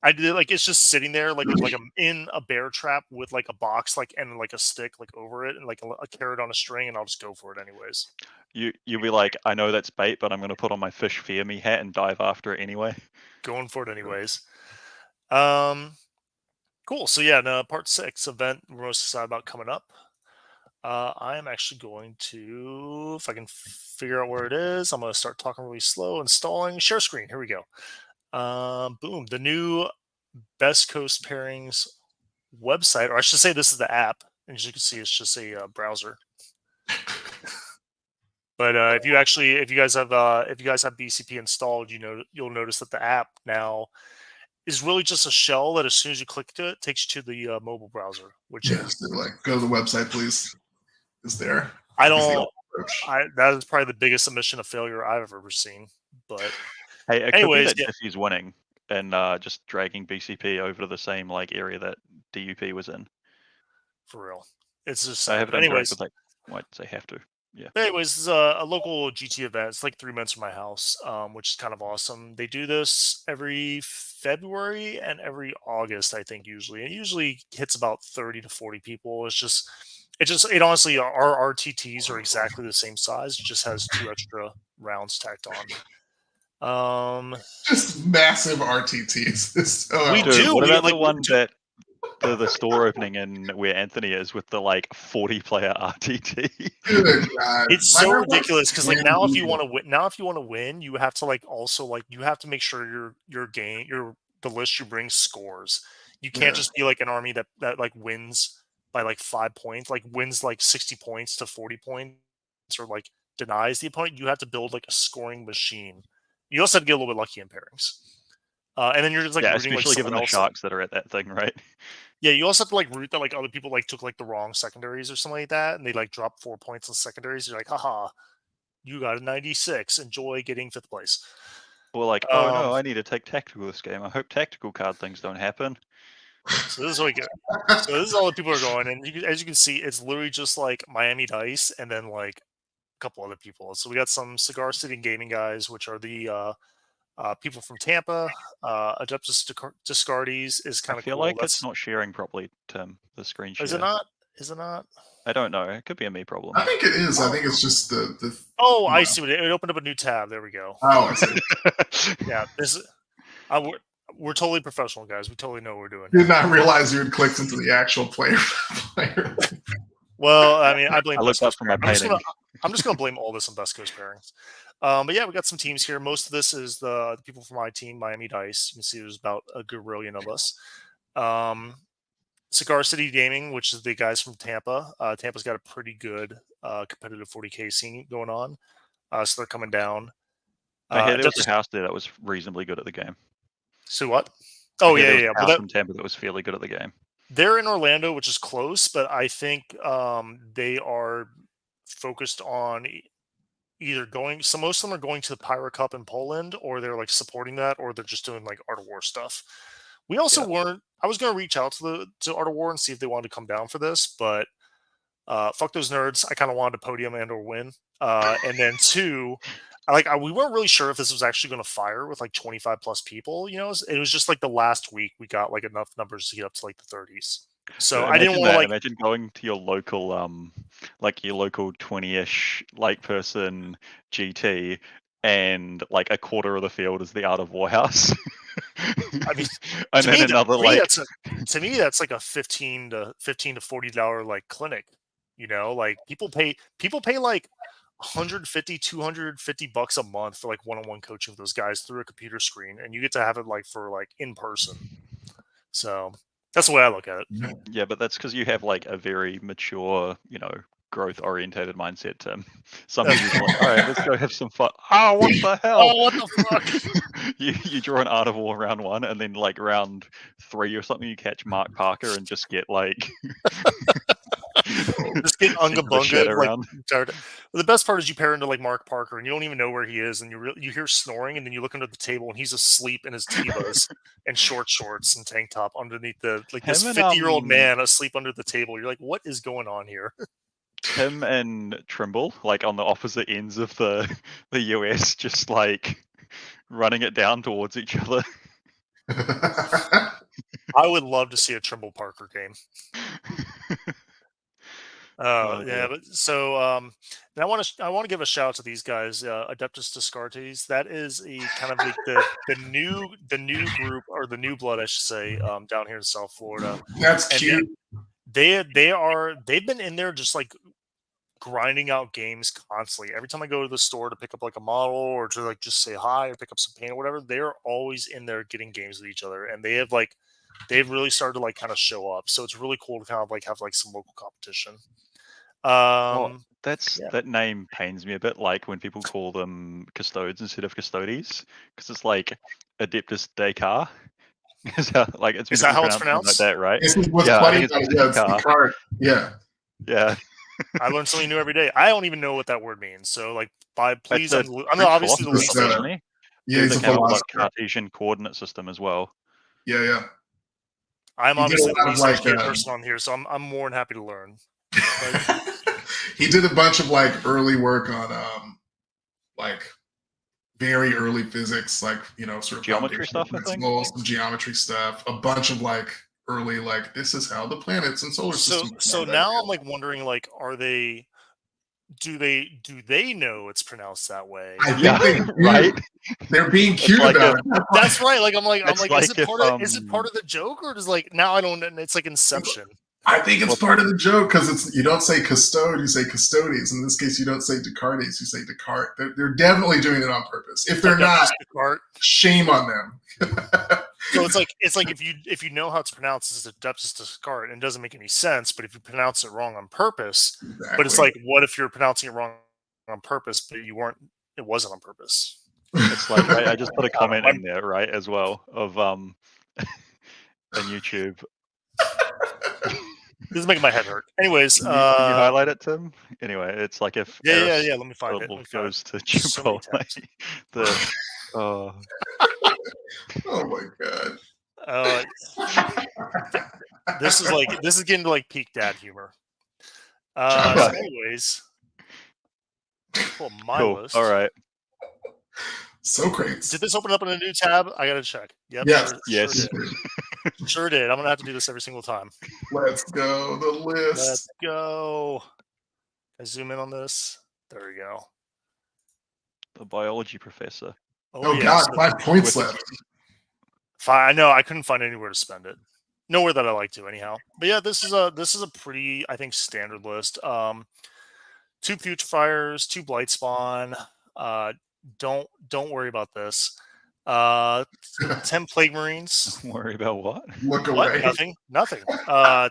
I did, like it's just sitting there, like with like in a bear trap with like a box, like and like a stick, like over it, and like a carrot on a string, and I'll just go for it anyways. You'll be like, I know that's bait, but I'm going to put on my fish fear me hat and dive after it anyway. Going for it anyways. Cool. So yeah, no, part 6 event we're most excited about coming up. I am actually going to, if I can figure out where it is, I'm going to start talking really slow, installing share screen. Here we go. Boom. The new Best Coast Pairings website, or I should say this is the app. And as you can see, it's just a browser. But if you guys have BCP installed, you'll notice that the app now is really just a shell that as soon as you click to it, takes you to the mobile browser. Which yes, like go to the website, please. Is there? That is probably the biggest admission of failure I've ever seen. But hey, it anyways, could be that Jiffy's winning and just dragging BCP over to the same like area that DUP was in. For real, it's just. I haven't anyways, interacted with I'd say have to. Yeah. Anyways, this is a local GT event. It's like 3 minutes from my house, which is kind of awesome. They do this every February and every August, I think, usually. It usually hits about 30 to 40 people. It honestly, our RTTs are exactly the same size. It just has 2 extra rounds tacked on. Just massive RTTs. We do. What about like, the one that the store opening in where Anthony is with the like 40 player RTT? Good God. It's so ridiculous because like now if you want to win, you have to like also like you have to make sure the list you bring scores. You can't just be like an army that like wins by like 5 points, like wins like 60 points to 40 points, or like denies the opponent. You have to build like a scoring machine. You also have to get a little bit lucky in pairings. And then you're just like rooting, especially like, given the sharks that are at that thing, right? Yeah, you also have to like root that like other people like took like the wrong secondaries or something like that, and they like drop 4 points on secondaries. You're like, haha, you got a 96. Enjoy getting 5th place. Or like, oh no, I need to take tactical this game. I hope tactical card things don't happen. So this is really good. So this is all the people are going, and as you can see, it's literally just like Miami Dice and then like a couple other people. So we got some Cigar City and Gaming guys, which are the people from Tampa. Adeptus Discardes is kind of cool. I feel like it's not sharing properly, Tim, the screen share. Is it not? Is it not? I don't know. It could be a me problem. I think it is. I think it's just the Oh, I see. It opened up a new tab. There we go. Oh, I see. Yeah, we're totally professional, guys. We totally know what we're doing. Did not realize you had clicked into the actual player. Well, I mean, I blame. I looked up from my painting. I'm just gonna blame all this on Best Coast pairings. But yeah, we got some teams here. Most of this is the people from my team, Miami Dice. You can see there's about a gazillion of us. Cigar City Gaming, which is the guys from Tampa. Tampa's got a pretty good competitive 40K scene going on. So they're coming down. I heard there was a house there that was reasonably good at the game. So what? Oh, yeah. Well, from Tampa that was fairly good at the game. They're in Orlando, which is close, but I think they are focused on either going. So most of them are going to the Pyro Cup in Poland, or they're like supporting that, or they're just doing like Art of War stuff. We also weren't. I was going to reach out to Art of War and see if they wanted to come down for this, but fuck those nerds. I kind of wanted to podium and or win. And then 2, we weren't really sure if this was actually going to fire with like 25 plus people. You know, it was just like the last week we got like enough numbers to get up to like the 30s. So I didn't want to like imagine going to your local like your local 20-ish like person GT and like a quarter of the field is the Art of War house. I mean, and then another like to me that's like a $15 to $40 like clinic. You know, like people pay like 150, $250 a month for like one-on-one coaching with those guys through a computer screen, and you get to have it like for like in person. So that's the way I look at it. Yeah, but that's because you have like a very mature, growth orientated mindset, Tim. Some people just like, all right, let's go have some fun. Oh, what the hell? Oh, what the fuck? you draw an art of war round 1, and then like round 3 or something, you catch Mark Parker and just get like just get unga bunga. around. The best part is you pair into like Mark Parker, and you don't even know where he is, and you hear snoring, and then you look under the table, and he's asleep in his Tevas and shorts and tank top underneath this 50-year-old man asleep under the table. You're like, what is going on here? Him and Trimble, like on the opposite ends of the US, just like running it down towards each other. I would love to see a Trimble Parker game. Yeah, but so and I want to give a shout out to these guys, Adeptus Descartes. That is a kind of like the new group, or the new blood, I should say, down here in South Florida. That's cute. They've been in there just like grinding out games constantly. Every time I go to the store to pick up like a model, or to like just say hi or pick up some paint or whatever, they're always in there getting games with each other, and they've really started to like kind of show up. So it's really cool to kind of like have like some local competition. That name pains me a bit, like when people call them custodes instead of custodies, because it's like Adeptus Descartes. Is that how it's pronounced? Like that, right? This is what's funny about it. Yeah, it's Descartes. Yeah. I learn something new every day. I don't even know what that word means. So, like, please, I'm obviously the least. Yeah, it's a philosopher. Cartesian coordinate system as well. Yeah. I'm obviously the least educated person on here, so I'm more than happy to learn. He did a bunch of like early work on like very early physics, like sort of geometry stuff, I think. Some geometry stuff, a bunch of like early, like, this is how the planets and solar systems. So now I'm like wondering, like, do they know it's pronounced that way? I think they do. Right? They're being cute like about it. That's right. Like I'm like, is it part of the joke, or does like now I don't? It's like Inception. I think it's part of the joke, because you don't say custode, you say custodies. In this case, you don't say Descartes, you say Descartes. They're definitely doing it on purpose. If they're not, shame on them. So it's like if you know how it's pronounced, it's Adeptus Descartes, and it doesn't make any sense. But if you pronounce it wrong on purpose, but it's like, what if you're pronouncing it wrong on purpose, but it wasn't on purpose? It's like I just put a comment in there, right, as well, of on YouTube. This is making my head hurt. Anyways, can you highlight it, Tim? Anyway, it's like if yeah. Let me find it. Goes to Chipotle. Oh my god. This is getting to like peak dad humor. So anyways, pull my list. All right. Socrates. Did this open up in a new tab? I gotta check. Yep. Yes. Sure did. I'm gonna have to do this every single time. Let's go. The list. Let's go. I zoom in on this. There we go. The biology professor. Oh god, 5 points left. I know. I couldn't find anywhere to spend it. Nowhere that I like to, anyhow. But yeah, this is a pretty, I think, standard list. 2 Putrefires, 2 Blightspawn. Don't worry about this. 10 Plague Marines. Don't worry about what? Look away. Nothing.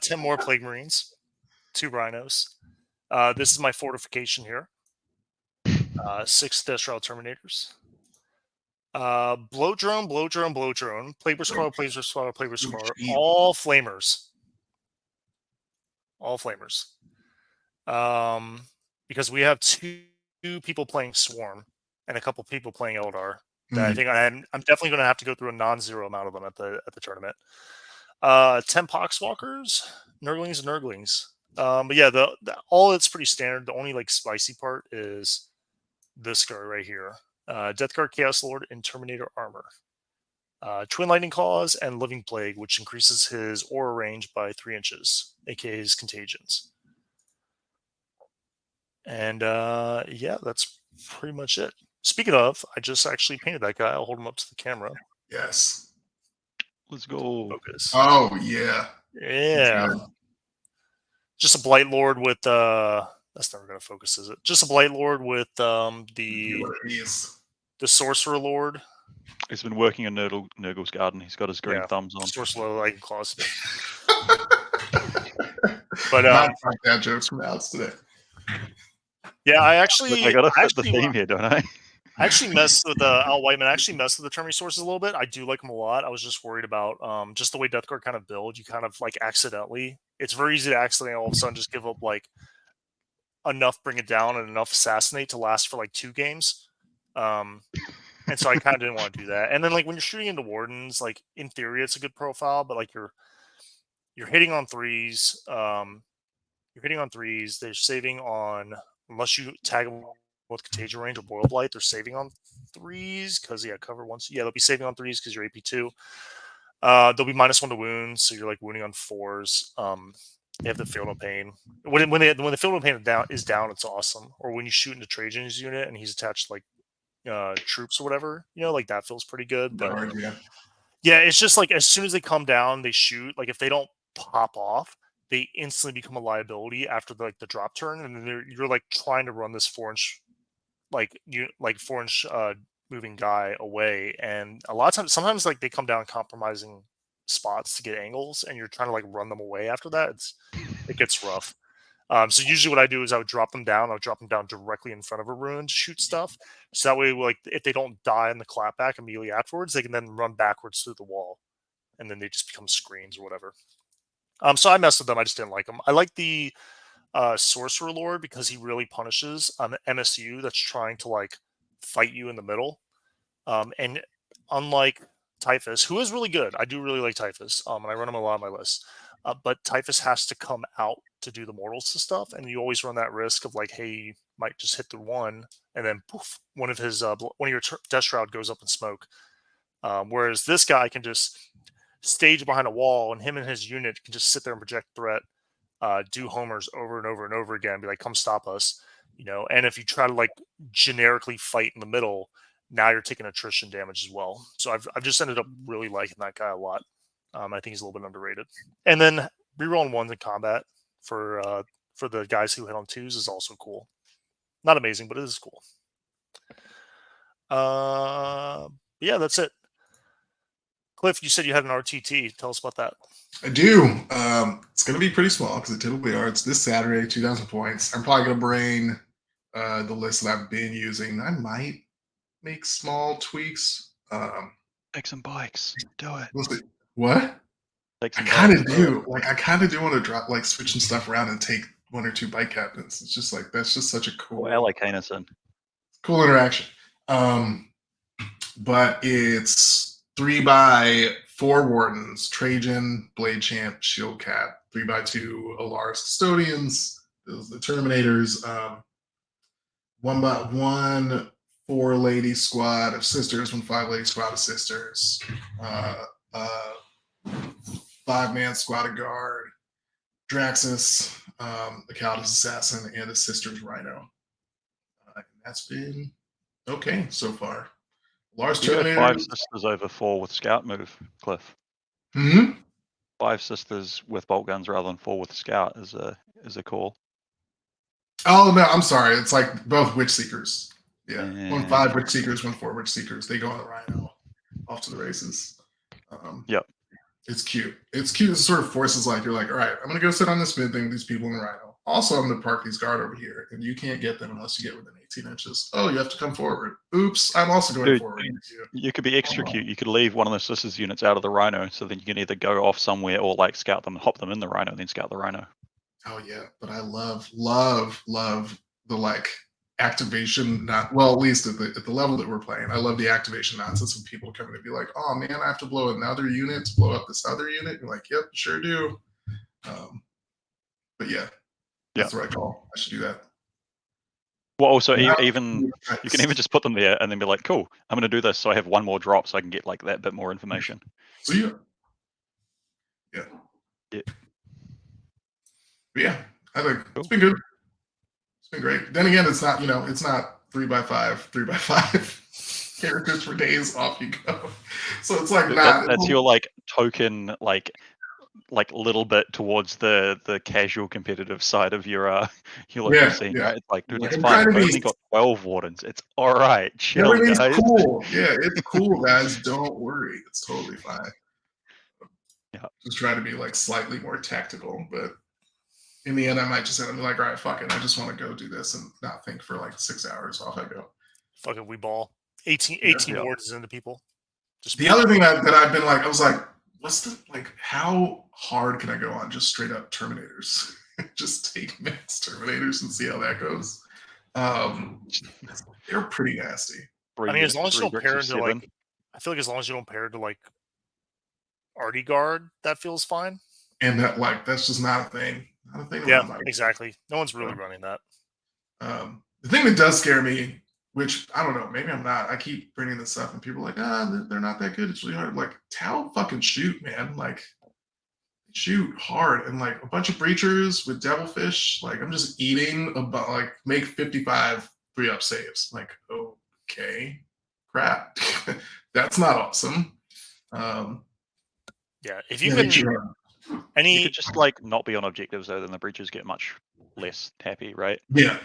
10 more Plague Marines. 2 Rhinos. This is my fortification here. 6 Death Shroud Terminators. Blow drone. Plague Squad. All flamers. Because we have 2 people playing Swarm and a couple people playing Eldar. I think I'm definitely going to have to go through a non-zero amount of them at the tournament. 10 Poxwalkers, Nurglings. But yeah, all it's pretty standard. The only like spicy part is this guy right here. Death Guard, Chaos Lord, and Terminator armor. Twin Lightning Claws and Living Plague, which increases his aura range by 3 inches, aka his contagions. And yeah, that's pretty much it. Speaking of, I just actually painted that guy. I'll hold him up to the camera. Yes. Let's go. Focus. Oh yeah. Yeah. Just a Blight Lord with That's never going to focus, is it? Just a Blight Lord with the Sorcerer Lord. He's been working in Nurgle's garden. He's got his green thumbs on. Sorcerer Lord, like claws. But not that jokes from Alex today. Yeah, I gotta fit the theme here, don't I? I actually messed with Al Whiteman. I actually messed with the turn resources a little bit. I do like them a lot. I was just worried about just the way Death Guard kind of build. You kind of like accidentally. It's very easy to accidentally all of a sudden just give up like enough bring it down and enough assassinate to last for like 2 games. And so I kind of didn't want to do that. And then like when you're shooting into Wardens, like in theory it's a good profile, but like you're hitting on 3s. You're hitting on 3s. They're saving on, unless you tag them with Contagion Range or Boil Blight, they're saving on 3s because cover once. Yeah, they'll be saving on 3s because you're AP2. They'll be -1 to wounds, so you're like wounding on 4s. They have the Feel No Pain. When the Feel No Pain is down, it's awesome. Or when you shoot into Trajan's unit and he's attached like troops or whatever, like that feels pretty good. But yeah, it's just like as soon as they come down, they shoot. Like if they don't pop off, they instantly become a liability after the drop turn, and then you're like trying to run this 4-inch, like 4-inch moving guy away, and a lot of times, sometimes like they come down compromising spots to get angles, and you're trying to like run them away after that. It gets rough. So usually what I do is I would drop them down. I would drop them down directly in front of a ruin to shoot stuff. So that way, like if they don't die in the clapback immediately afterwards, they can then run backwards through the wall, and then they just become screens or whatever. So I messed with them. I just didn't like them. I like the Sorcerer Lord because he really punishes an MSU that's trying to like fight you in the middle. And unlike Typhus, who is really good, I do really like Typhus, and I run him a lot on my list. But Typhus has to come out to do the mortals and stuff, and you always run that risk of like, hey, you might just hit the one, and then poof, one of your Death Shroud goes up in smoke. Whereas this guy can just stage behind a wall, and him and his unit can just sit there and project threat, do homers over and over and over again, be like, come stop us, and if you try to like generically fight in the middle, now you're taking attrition damage as well. So I've just ended up really liking that guy a lot. I think he's a little bit underrated. And then rerolling 1s in combat for the guys who hit on 2s is also cool. Not amazing, but it is cool. Yeah, that's it. Cliff, you said you had an RTT. Tell us about that. I do. It's going to be pretty small because it typically are. It's this Saturday, 2,000 points. I'm probably going to bring the list that I've been using. I might make small tweaks. Take some bikes. Do it. We'll see. What? I kind of do. Like, I kind of do want to drop, like, switch some stuff around and take 1 or 2 bike captains. It's just like, that's just such a cool. I like Hanison. Cool interaction. But it's 3x4 Wardens, Trajan, Blade Champ, Shield Cat, 3x2 Alaris Custodians, the Terminators, 1x1 4-lady squad of sisters, 1 5-lady squad of sisters, 5-man squad of guard, Draxus, the Caldus Assassin, and the Sisters Rhino. That's been okay so far. Lars Terminator. 5 sisters over 4 with scout move, Cliff. 5 sisters with bolt guns rather than 4 with scout is a call. Oh no, I'm sorry. It's like both Witch Seekers. Yeah, 1 5 Witch Seekers, 1 4 Witch Seekers. They go on the Rhino, off to the races. Yep. It's cute. It's cute. It sort of forces like, you're like, all right, I'm gonna go sit on this mid thing with these people in the Rhino. Also, I'm gonna park these guard over here, and you can't get them unless you get within 18 inches. Oh, you have to come forward. Oops, I'm also going forward. You could be extra cute. You could leave one of the sisters units out of the Rhino, so then you can either go off somewhere or like scout them and hop them in the Rhino, and then scout the Rhino. Oh yeah, but I love the like activation. Not well, at least at the level that we're playing. I love the activation nonsense of people coming to be like, oh man, I have to blow another unit to blow up this other unit. You're like, yep, sure do. But yeah, that's the right call. I should do that. Well, also even you can even just put them there and then be like, cool, I'm going to do this, so I have 1 more drop, so I can get like that bit more information. So yeah. But yeah, I think it's been good. It's been great. Then again, it's not, it's not 3x5 characters for days. Off you go. So it's like that's your like token, like like little bit towards the casual competitive side of your local scene, right? It's like, dude, Like, it's I'm fine. trying to We've be. only got 12 wardens. It's all right. Chill, Everything's guys. cool. Yeah, it's cool, guys. Don't worry. It's totally fine. Yeah. Just try to be like slightly more tactical, but in the end, I might just end up like, all right, fuck it. I just want to go do this and not think for like 6 hours. Off I go. Fuck it, we ball. 18 Yeah. wards into people. Just The other thing that I've been like, I was like, what's the like? How hard can I go on just straight up Terminators? Just take max Terminators and see how that goes. They're pretty nasty. I mean, as long as you don't bricks pair of into 7. like, I feel like as long as you don't pair to like Artie Guard, that feels fine. And that like that's just not a thing. Not a thing. Yeah, around my exactly. No one's really So, running that. the thing that does scare me, which I don't know, maybe I'm not. I keep bringing this up, and people are like, they're not that good. It's really hard. Like, Tau fucking shoot, man. Like, shoot hard, and like a bunch of breachers with devilfish. Like, I'm just eating about like make 55 3-up saves. Like, okay, crap, that's not awesome. Yeah, if you yeah, can, sure. You could just like not be on objectives though, then the breaches get much less happy, right? Yeah.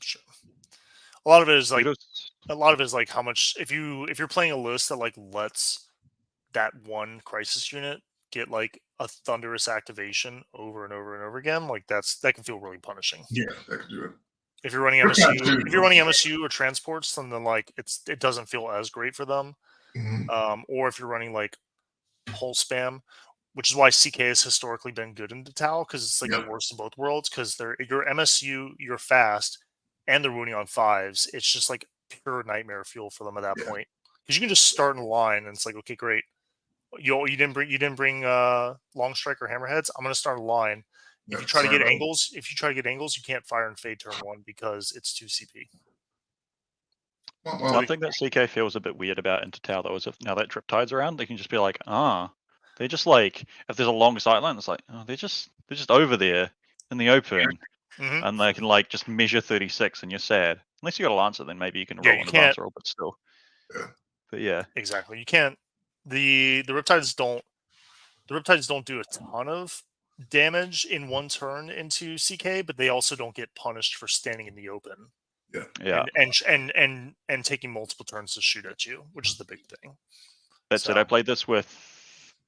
Sure. A lot of it is like Kudos. how much if you're playing a list that like lets that one crisis unit get like a thunderous activation over and over and over again, like that can feel really punishing. Yeah, that could do it. If you're running MSU or transports, then like it doesn't feel as great for them. Mhm. Or if you're running like whole spam, which is why CK has historically been good in Tau, because it's like the worst of both worlds, because your MSU, you're fast, and they're wounding on 5s. It's just like pure nightmare fuel for them at that point. Because you can just start in line and it's like, okay, great. You didn't bring long strike or hammerheads. I'm gonna start a line. If you try to get angles, you can't fire and fade turn 1 because it's 2 CP. One thing that CK feels a bit weird about into Tau though is if now that Drip Tide's around, they can just be like, they're just like, if there's a long sightline, it's like, they're just over there in the open, and they can like just measure 36, and you're sad. Unless you got a Lancer, then maybe you can roll an advance roll, but still. But yeah, exactly. You can't. The Riptides don't do a ton of damage in one turn into CK, but they also don't get punished for standing in the open. Yeah. And taking multiple turns to shoot at you, which is the big thing. That's it. I played this with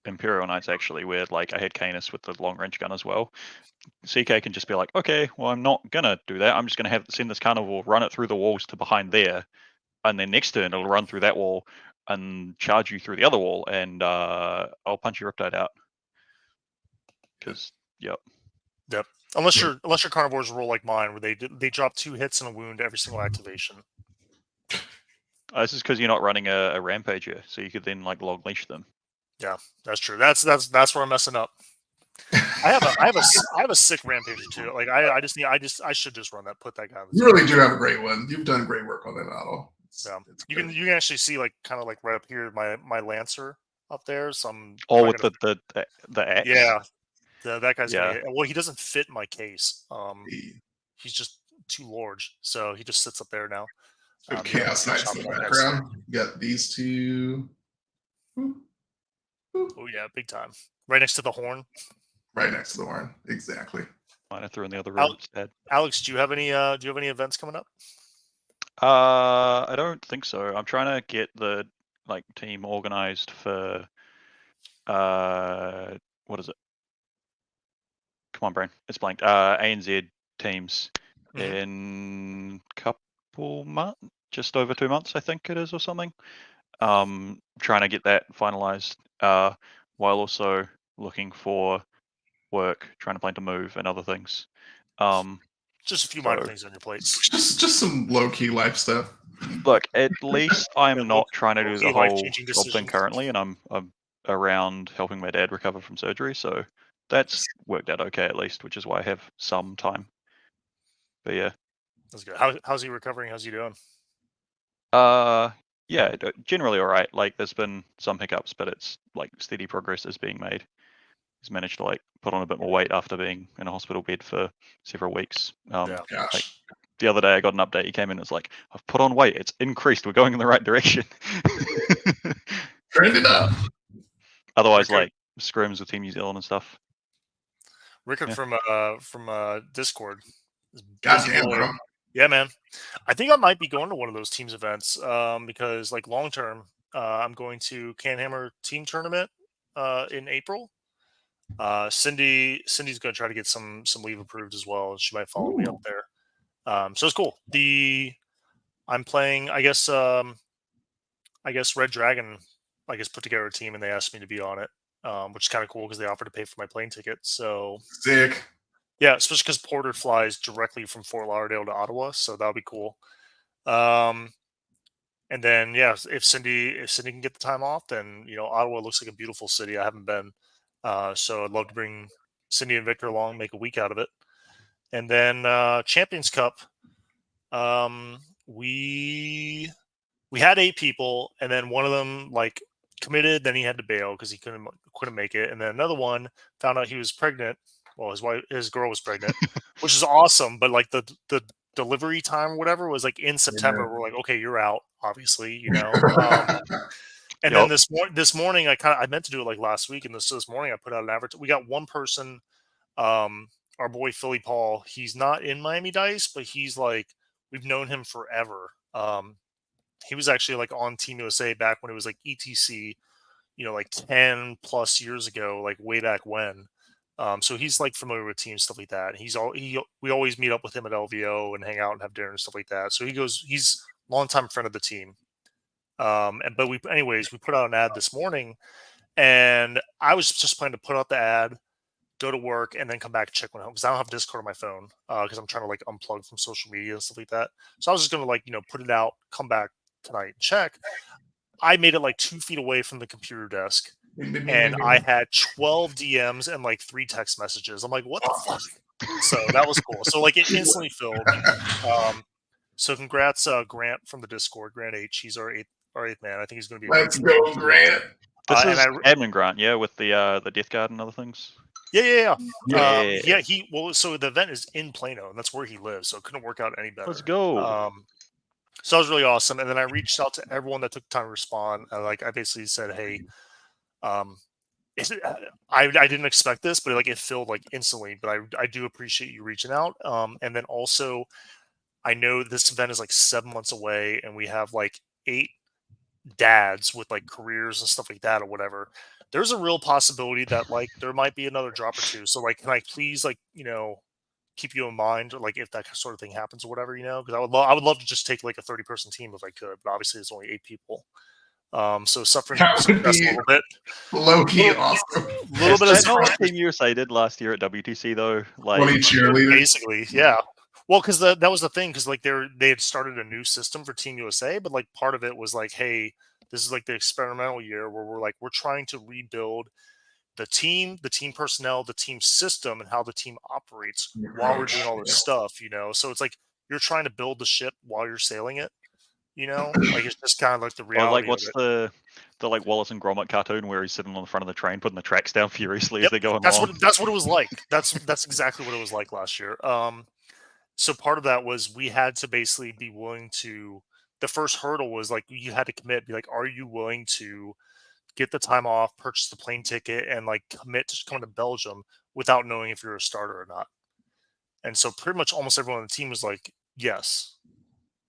Imperial Knights actually, where like I had Canis with the long range gun as well. CK can just be like, okay, well I'm not gonna do that. I'm just gonna send this carnivore, run it through the walls to behind there, and then next turn it'll run through that wall and charge you through the other wall, and I'll punch your Riptide out. Because Yep. Unless your carnivores roll like mine, where they drop 2 hits and a wound every single activation. This is because you're not running a rampager, so you could then like log leash them. Yeah, that's true. That's where I'm messing up. I have a sick rampager too. Like I should just run that. Put that guy on the You really do have a great one. You've done great work on that model. Yeah, you can actually see like kind of like right up here my Lancer up there. Some with the axe. Yeah, that guy's well, he doesn't fit my case. He's just too large, so he just sits up there now. Chaos Knights in the background. You got these two. Oh yeah, big time. Right next to the horn. Right next to the horn, exactly. Mine I threw in the other room instead. Alex, do you have any events coming up? I don't think so. I'm trying to get the like team organized for what is it? Come on, brain. It's blanked. ANZ teams in couple months, just over 2 months, I think it is, or something. Trying to get that finalized, while also looking for work, trying to plan to move and other things. Just a few minor things on your plate. Just some low key life stuff. Look, at least I'm not trying to do the whole job thing currently, and I'm around helping my dad recover from surgery, so that's worked out okay at least, which is why I have some time. But yeah, that's good. How's he recovering? How's he doing? Yeah, generally all right. Like there's been some hiccups, but it's like steady progress is being made. He's managed to like put on a bit more weight after being in a hospital bed for several weeks. Like the other day I got an update. He came in and was like, I've put on weight. It's increased. We're going in the right direction. Trend it up. Otherwise, like scrims with Team New Zealand and stuff. Rickard Yeah. from Discord. Goddamn, bro. Yeah, man. I think I might be going to one of those teams events because, like, long term, I'm going to Canhammer Team Tournament in April. Cindy's going to try to get some leave approved as well. She might follow me up Ooh. there. So it's cool. I'm playing. I guess Red Dragon. I guess put together a team and they asked me to be on it, which is kind of cool because they offered to pay for my plane ticket. So Sick. yeah, especially because Porter flies directly from Fort Lauderdale to Ottawa, so that'll be cool. Um, and then yeah, if Cindy can get the time off, then Ottawa looks like a beautiful city. I haven't been, so I'd love to bring Cindy and Victor along, make a week out of it. And then Champions Cup, um, we had 8 people, and then one of them like committed, then he had to bail because he couldn't make it, and then another one found out he was pregnant. Well, his girl was pregnant, which is awesome, but like the delivery time or whatever was like in September. We're like, okay, you're out, obviously, And then Yep. this morning, I meant to do it like last week, and this morning I put out an advert. We got one person, our boy Philly Paul. He's not in Miami Dice, but he's like we've known him forever. He was actually like on Team USA back when it was like ETC, like 10 plus years ago, like way back when. So he's like familiar with team stuff like that. We always meet up with him at LVO and hang out and have dinner and stuff like that. So he's a longtime friend of the team. But we put out an ad this morning, and I was just planning to put out the ad, go to work, and then come back and check when home because I don't have Discord on my phone because I'm trying to like unplug from social media and stuff like that. So I was just gonna like put it out, come back tonight and check. I made it like 2 feet away from the computer desk, and I had 12 DMs and like 3 text messages. I'm like, what the fuck? So that was cool. So like it instantly filled. So congrats, Grant from the Discord, Grant H. He's our eighth man. I think he's going to be. Let's go, Grant. This is admin Grant, yeah, with the Death Guard and other things. Yeah. So the event is in Plano, and that's where he lives. So it couldn't work out any better. Let's go. So that was really awesome. And then I reached out to everyone that took time to respond. I basically said, hey, I didn't expect this, but it filled like instantly. But I do appreciate you reaching out. And then also, I know this event is like 7 months away, and we have like 8 dads with like careers and stuff like that or whatever. There's a real possibility that like there might be another drop or two. So like, can I please keep you in mind, or like if that sort of thing happens or whatever, because I would love to just take like a 30-person team if I could, but obviously it's only 8 people. So suffering a little bit. Low key awesome. A little bit of what Team USA did last year at WTC though. Like basically, yeah. Well, because that was the thing, because like they had started a new system for Team USA, but like part of it was like, hey, this is like the experimental year where we're trying to rebuild the team personnel, the team system, and how the team operates while we're doing all this stuff, So it's like you're trying to build the ship while you're sailing it, Like it's just kind of like the reality. Like what's the like Wallace and Gromit cartoon where he's sitting on the front of the train putting the tracks down furiously as they're going along? That's what it was like. That's exactly what it was like last year. So part of that was we had to basically be willing to. The first hurdle was like you had to commit. Be like, are you willing to get the time off, purchase the plane ticket, and like commit to coming to Belgium without knowing if you're a starter or not? And so pretty much almost everyone on the team was like, yes.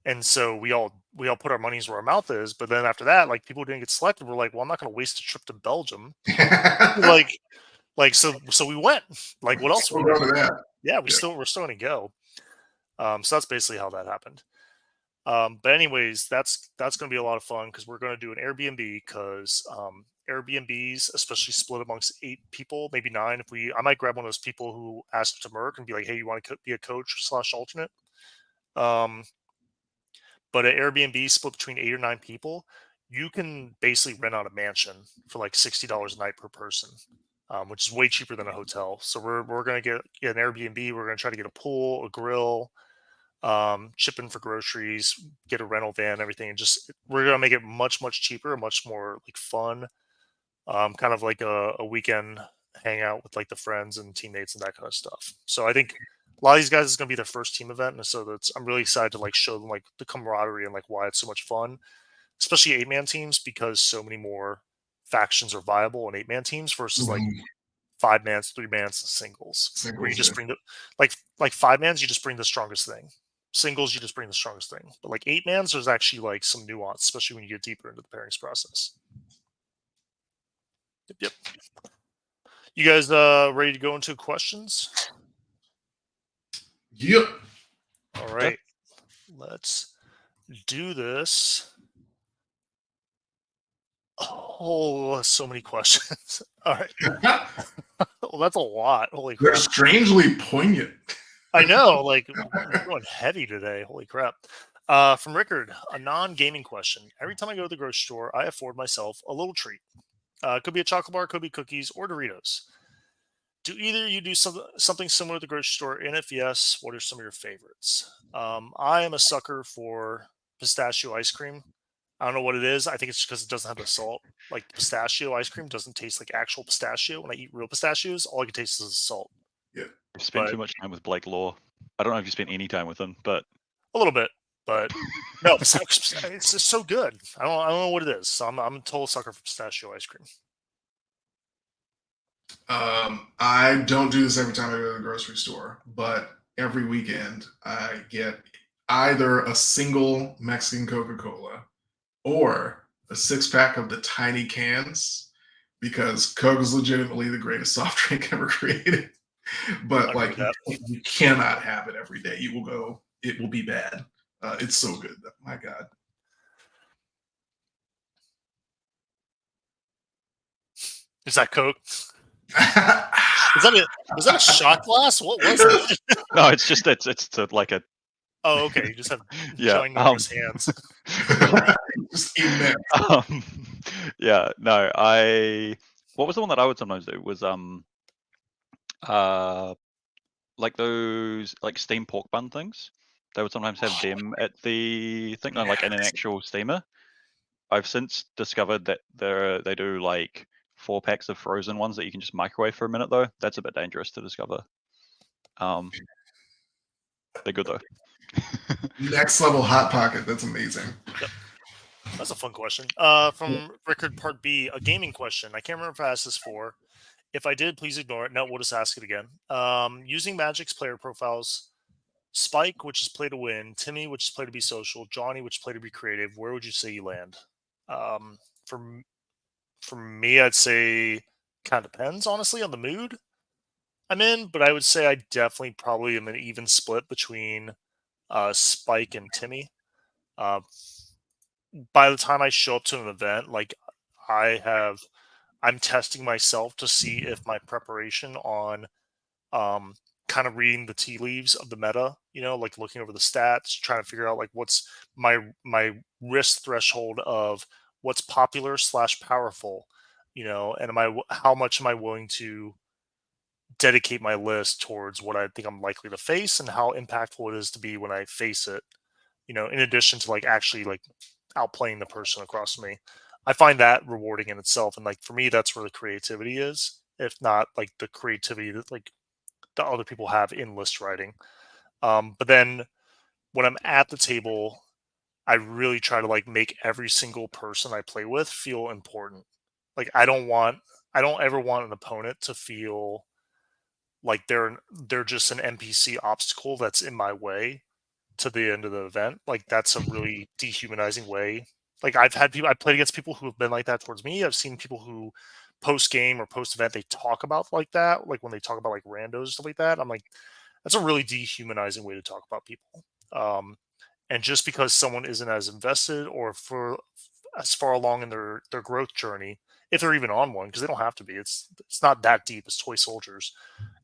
And so we all put our monies where our mouth is. But then after that, like people didn't get selected. We're like, well, I'm not going to waste a trip to Belgium. So we went. Like, what else? We're still going to go. So that's basically how that happened. But anyways, that's going to be a lot of fun because we're going to do an Airbnb because Airbnbs, especially split amongst 8 people, maybe 9. I might grab one of those people who asked to Merc and be like, hey, you want to be a coach / alternate? But an Airbnb split between 8 or 9 people, you can basically rent out a mansion for like $60 a night per person, which is way cheaper than a hotel. So we're going to get an Airbnb. We're going to try to get a pool, a grill, chip in for groceries, get a rental van, everything. And just we're going to make it much, much cheaper, much more like fun, kind of like a weekend hangout with like the friends and teammates and that kind of stuff. So I think a lot of these guys is going to be their first team event, and so I'm really excited to like show them like the camaraderie and like why it's so much fun, especially 8-man teams, because so many more factions are viable in 8-man teams versus like Mhm. 5-mans, 3-mans, singles. Where you Singles, just yeah. bring the like 5-mans, you just bring the strongest thing. Singles, you just bring the strongest thing. But like 8-mans, there's actually like some nuance, especially when you get deeper into the pairings process. Yep. You guys ready to go into questions? Yep. All right. Let's do this. Oh, so many questions. All right. Well, that's a lot. Holy They're crap. strangely poignant. I know, like we're going heavy today. Holy crap. From Rickard, a non-gaming question. Every time I go to the grocery store, I afford myself a little treat. Could be a chocolate bar, could be cookies or Doritos. Do either you do something similar at the grocery store? And if yes, what are some of your favorites? I am a sucker for pistachio ice cream. I don't know what it is. I think it's because it doesn't have the salt. Like pistachio ice cream doesn't taste like actual pistachio. When I eat real pistachios, all I can taste is the salt. Yeah. I've spent But too much time with Blake Law. I don't know if you spent any time with him, but a little bit. But no, it's just so good. I don't know what it is. So I'm a total sucker for pistachio ice cream. I don't do this every time I go to the grocery store, but every weekend I get either a single Mexican Coca-Cola or a 6-pack of the tiny cans because Coke is legitimately the greatest soft drink ever created. I But agree like with that. you cannot have it every day. It will be bad. It's so good. My God. Is that Coke? Was that a shot glass? What was that? no, it's just it's to like a Oh, okay. You just have yeah. ginormous hands. Just immense. Yeah, no, what was the one that I would sometimes do was like those like steamed pork bun things. They would sometimes have them at the thing, like in an Yes. actual steamer. I've since discovered that they do like 4-packs of frozen ones that you can just microwave for a minute though. That's a bit dangerous to discover. They're good though. Next level hot pocket. That's amazing. Yep. That's a fun question. From Rickard Part B, a gaming question. I can't remember if I asked this for. If I did, please ignore it. No, we'll just ask it again. Using Magic's player profiles, Spike, which is play to win, Timmy, which is play to be social, Johnny, which is play to be creative, where would you say you land? For me, I'd say kind of depends, honestly, on the mood I'm in, but I would say I definitely probably am an even split between Spike and Timmy. Uh, by the time I show up to an event, like I have, I'm testing myself to see if my preparation on um, kind of reading the tea leaves of the meta, like looking over the stats, trying to figure out like what's my risk threshold of what's popular slash powerful, and how much am I willing to dedicate my list towards what I think I'm likely to face and how impactful it is to be when I face it, in addition to like actually like outplaying the person across from me. I find that rewarding in itself. And like for me, that's where the creativity is, if not like the creativity that like the other people have in list writing. But then when I'm at the table, I really try to like make every single person I play with feel important. Like I don't ever want an opponent to feel like they're just an NPC obstacle that's in my way to the end of the event. Like that's a really dehumanizing way. Like I've played against people who have been like that towards me. I've seen people who post game or post event they talk about like that. Like when they talk about like randos stuff like that, I'm like, that's a really dehumanizing way to talk about people. And just because someone isn't as invested or for as far along in their growth journey, if they're even on one, because they don't have to be. It's not that deep as toy soldiers.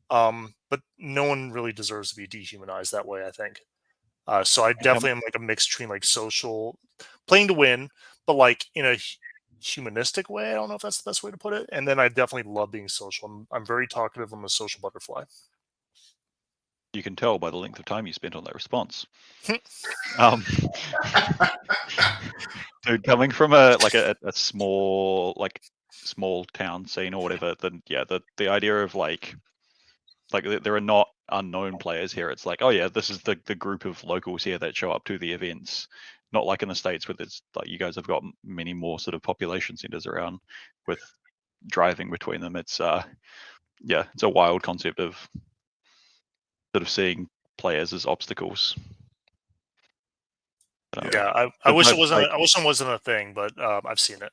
But no one really deserves to be dehumanized that way, I think. So I And how, definitely am like a mix between like social, playing to win, but like in a humanistic way. I don't know if that's the best way to put it. And then I definitely love being social. I'm very talkative. I'm a social butterfly. you can tell by the length of time you spent on that response. um, Dude, coming from a small small town scene or whatever, then yeah, the idea of like there are not unknown players here. It's like, oh yeah, this is the group of locals here that show up to the events. Not like in the States where there's like you guys have got many more sort of population centers around with driving between them. It's it's a wild concept of sort of seeing players as obstacles. I wish it wasn't. I wish it wasn't a thing, but I've seen it.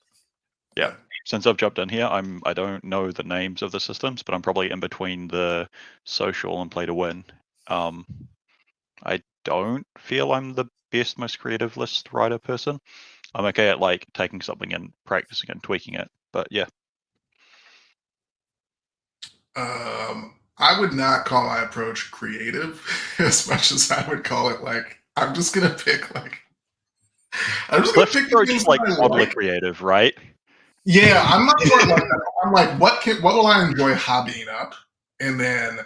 Yeah, since I've jumped in here, I don't know the names of the systems, but I'm probably in between the social and play to win. I don't feel I'm the best, most creative list writer person. I'm okay at like taking something and practicing and tweaking it, but yeah. I would not call my approach creative as much as I would call it like I'm just gonna pick like I'm just gonna Cliff's pick approach is like oddly creative, right? Yeah, I'm not sure like that. I'm like, what will I enjoy hobbying up? And then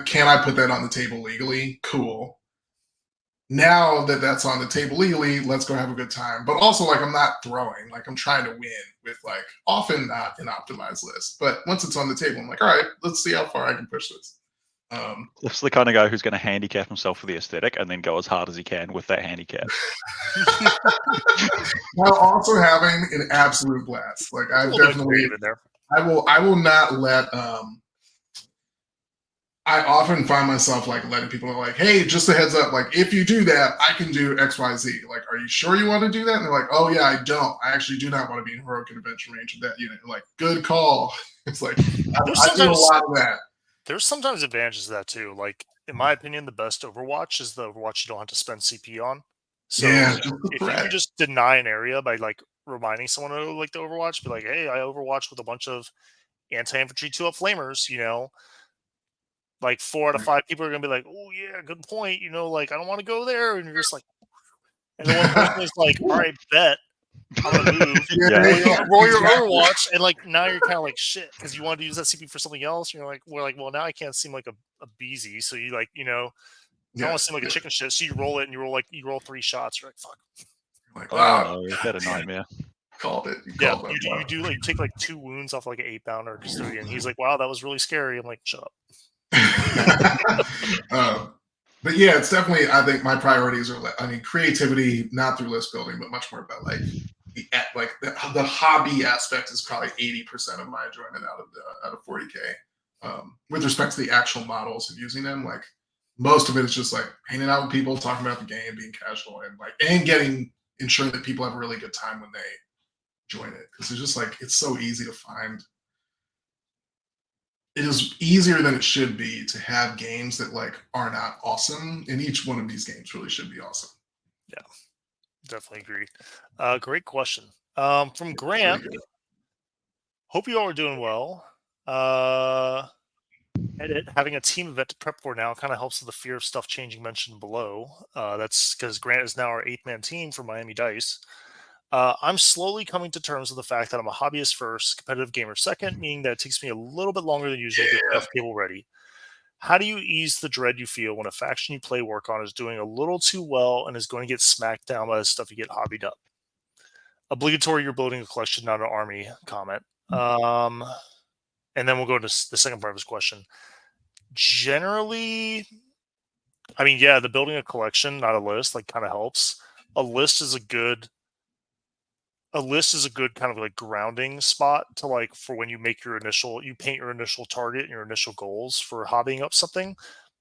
can I put that on the table legally? Cool. Now that that's on the table legally, let's go have a good time. But also, like, I'm not throwing. Like, I'm trying to win with, like, often not an optimized list. But once it's on the table, I'm like, all right, let's see how far I can push this. Cliff's the kind of guy who's going to handicap himself for the aesthetic and then go as hard as he can with that handicap. While also having an absolute blast. Like, I've definitely, I will not let, I often find myself like letting people know, like, hey, just a heads up, like if you do that, I can do X, Y, Z. Like, are you sure you want to do that? And they're like, oh yeah, I don't. I actually do not want to be in heroic intervention range of that unit. Like, good call. It's like I do a lot of that. There's sometimes advantages to that too. Like in my opinion, the best Overwatch is the Overwatch you don't have to spend CP on. So if you can just deny an area by like reminding someone to like the Overwatch, be like, hey, I Overwatch with a bunch of anti-infantry 2-up flamers, you know. Like 4 out of 5 people are gonna be like, "Oh yeah, good point." You know, like I don't want to go there, and you're just like, and then one person is like, "All right, bet I'm gonna move." Roll your Overwatch, and like now you're kind of like shit because you wanted to use that CP for something else. And you're like, well, now I can't seem like a beezy. So you like, you know, I don't want to seem like a chicken shit. So you roll it, and you roll 3 shots. You're like, fuck. Like, wow, is that a nightmare? Called it. You do like take like 2 wounds off like an 8-pounder or custodian. He's like, wow, that was really scary. I'm like, shut up. But yeah, it's definitely, I think my priorities are, I mean, creativity, not through list building, but much more about like the hobby aspect is probably 80% of my enjoyment out of 40K. With respect to the actual models of using them, like most of it is just like hanging out with people, talking about the game, being casual, and ensuring that people have a really good time when they join it. Because it's just like, it's so easy to find. It is easier than it should be to have games that like are not awesome, and each one of these games really should be awesome. Yeah, definitely agree. Great question from Grant. Hope you all are doing well. Having a team event to prep for now kind of helps with the fear of stuff changing mentioned below. That's because Grant is now our 8-man team for Miami Dice. I'm slowly coming to terms with the fact that I'm a hobbyist first, competitive gamer second, meaning that it takes me a little bit longer than usual to get stuff table ready. How do you ease the dread you feel when a faction you play work on is doing a little too well and is going to get smacked down by the stuff you get hobbied up? Obligatory, you're building a collection, not an army comment. And then we'll go to the second part of his question. Generally, I mean, yeah, the building a collection, not a list, like kind of helps. A list is a good kind of like grounding spot to like for when you paint your initial target and your initial goals for hobbying up something.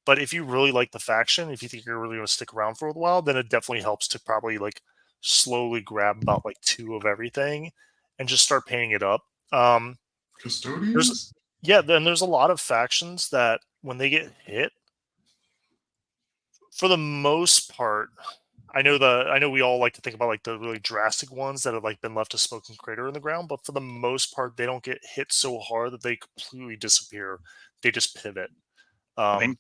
But if you really like the faction, if you think you're really going to stick around for a while, then it definitely helps to probably like slowly grab about like 2 of everything and just start painting it up. Custodians? Then there's a lot of factions that when they get hit, for the most part, I know we all like to think about like the really drastic ones that have like been left a smoking crater in the ground, but for the most part, they don't get hit so hard that they completely disappear. They just pivot. I mean,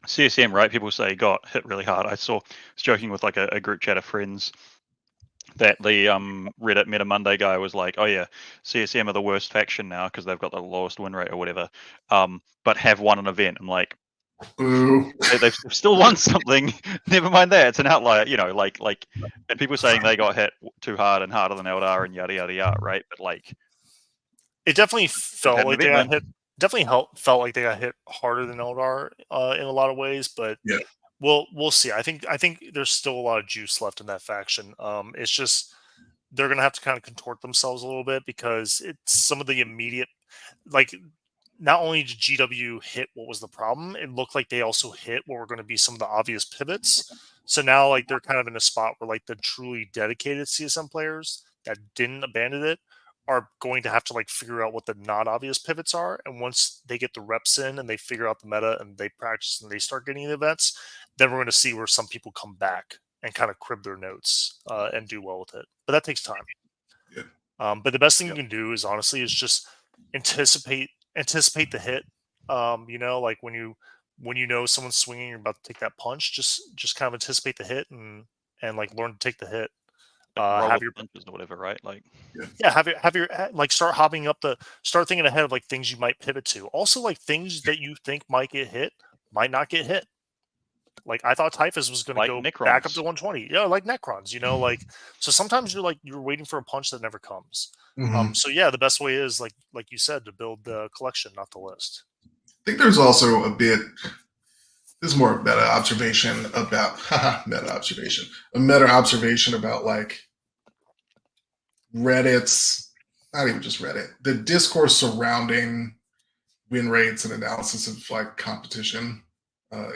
CSM, right? People say got hit really hard. I was joking with like a group chat of friends that the Reddit Meta Monday guy was like, oh yeah, CSM are the worst faction now because they've got the lowest win rate or whatever, but have won an event. I'm like, they've still won something. Never mind that, it's an outlier, you know. Like, and people saying they got hit too hard and harder than Eldar and yada yada yada, right? But like, it definitely felt like they got hit definitely felt like they got hit harder than Eldar in a lot of ways, but Yeah. we'll see. I think there's still a lot of juice left in that faction. It's just they're gonna have to kind of contort themselves a little bit because it's some of the immediate, like, not only did GW hit what was the problem, it looked like they also hit what were going to be some of the obvious pivots. So now, like, they're kind of in a spot where, like, the truly dedicated CSM players that didn't abandon it are going to have to, like, figure out what the not obvious pivots are. And once they get the reps in and they figure out the meta and they practice and they start getting the events, then we're going to see where some people come back and kind of crib their notes and do well with it. But that takes time. Yeah. But the best thing Yep. you can do is honestly is just anticipate the hit. Like when you know someone's swinging, you're about to take that punch. Just kind of anticipate the hit and like learn to take the hit. Like roll Have with your punches or whatever, right? Like, yeah, have your like start thinking ahead of like things you might pivot to. Also, like things that you think might get hit might not get hit. Like I thought Typhus was going to like go back up to Necrons. 120. Yeah, like Necrons. Like so sometimes you're waiting for a punch that never comes. Mhm. So yeah, the best way is like you said to build the collection, not the list. I think there's also a bit. This is more of meta observation about meta observation. A meta observation about like Reddit's, not even just Reddit, the discourse surrounding win rates and analysis of like competition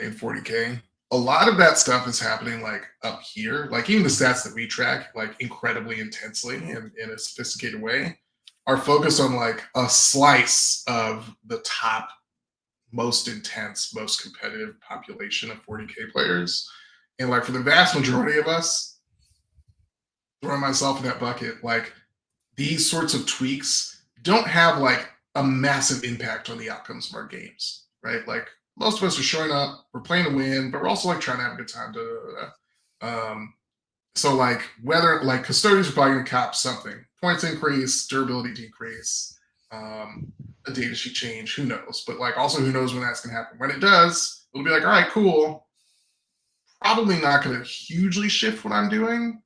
in 40K. A lot of that stuff is happening like up here. Like even the stats that we track like incredibly intensely in a sophisticated way are focused on like a slice of the top most intense, most competitive population of 40K players. And like for the vast majority of us, throwing myself in that bucket, like these sorts of tweaks don't have like a massive impact on the outcomes of our games, right? Like most of us are showing up, we're playing to win, but we're also like trying to have a good time. So like whether like custodians are probably going to cop something, points increase, durability decrease, a data sheet change, who knows? But like also who knows when that's going to happen? When it does, it'll be like, all right, cool. Probably not going to hugely shift what I'm doing.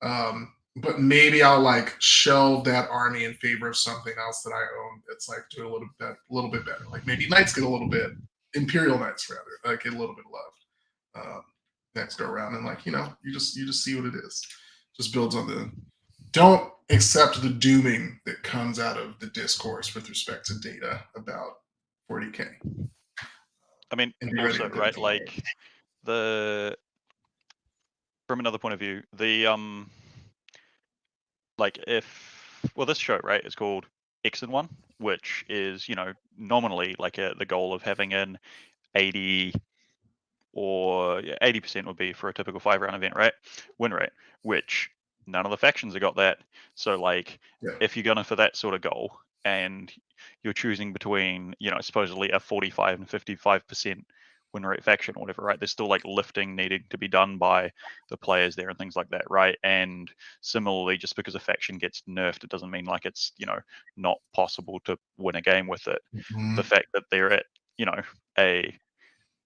But maybe I'll like shelve that army in favor of something else that I own that's like doing a little bit better. Like maybe Knights get a little bit, Imperial Knights rather, like get a little bit of love next go around, and like you just see what it is. Just builds on the. Don't accept the dooming that comes out of the discourse with respect to data about 40K. I mean, also, right? Like from another point of view, like this show, right, is called X and One, which is nominally like the goal of having an 80 or 80% would be for a typical 5-round event, right? Win rate, which none of the factions have got that. So like if you're going for that sort of goal and you're choosing between, supposedly a 45 and 55% win rate faction or whatever, right? There's still like lifting needing to be done by the players there and things like that, right? And similarly, just because a faction gets nerfed, it doesn't mean like it's, not possible to win a game with it. Mm-hmm. The fact that they're at,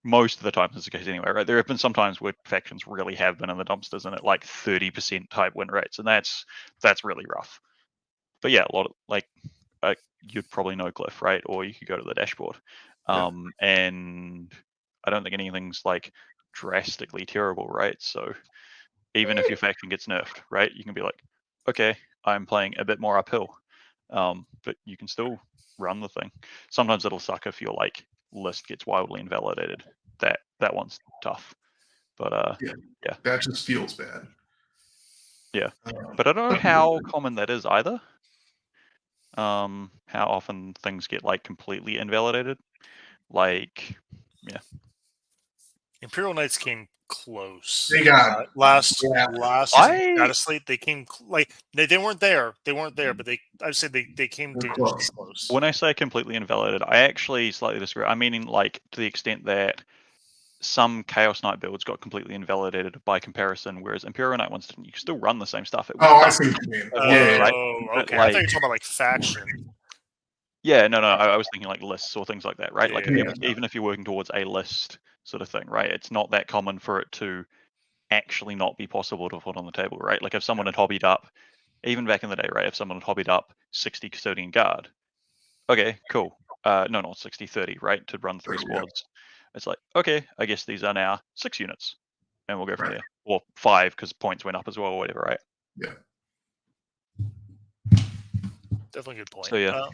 most of the time is the case anyway, right? There have been some times where factions really have been in the dumpsters and at like 30% type win rates, and that's really rough. But yeah, a lot of like you'd probably know Cliff, right? Or you could go to the dashboard. And I don't think anything's like drastically terrible, right? So even if your faction gets nerfed, right, you can be like, okay, I'm playing a bit more uphill. But you can still run the thing. Sometimes it'll suck if your like list gets wildly invalidated. That one's tough. But yeah. That just feels bad. Yeah. But I don't know how common that is either. How often things get like completely invalidated. Like, yeah. Imperial Knights came close. They got last dataslate. They came like they weren't there. They weren't there, but I'd say they came dangerously close. When I say completely invalidated, I actually slightly disagree. I mean, like to the extent that some Chaos Knight builds got completely invalidated by comparison, whereas Imperial Knight ones didn't. You can still run the same stuff. I see what you mean. Right? Okay. I thought you were talking about like faction. Yeah, no, I was thinking like lists or things like that, right? Like even if you're working towards a list sort of thing, right? It's not that common for it to actually not be possible to put on the table, right? Like if someone had hobbied up, even back in the day, right? If someone had hobbied up 60 Custodian Guard, okay, cool. No, not 60, 30, right? To run 3 squads. It's like, okay, I guess these are now 6 units, and we'll go from there. Or 5 because points went up as well, or whatever, right? Yeah. Definitely a good point. So yeah.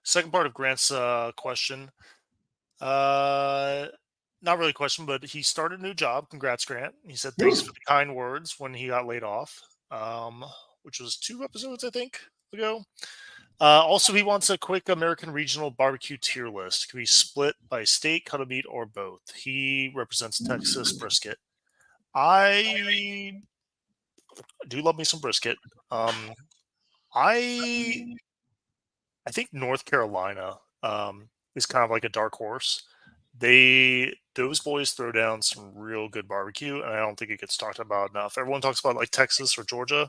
Second part of Grant's question. Not really a question, but he started a new job. Congrats, Grant. He said thanks for the kind words when he got laid off, which was 2 episodes, I think, ago. Also, he wants a quick American regional barbecue tier list. Can be split by state, cut of meat, or both. He represents Texas brisket. I do love me some brisket. I think North Carolina is kind of like a dark horse. Those boys throw down some real good barbecue, and I don't think it gets talked about enough. Everyone talks about like Texas or Georgia.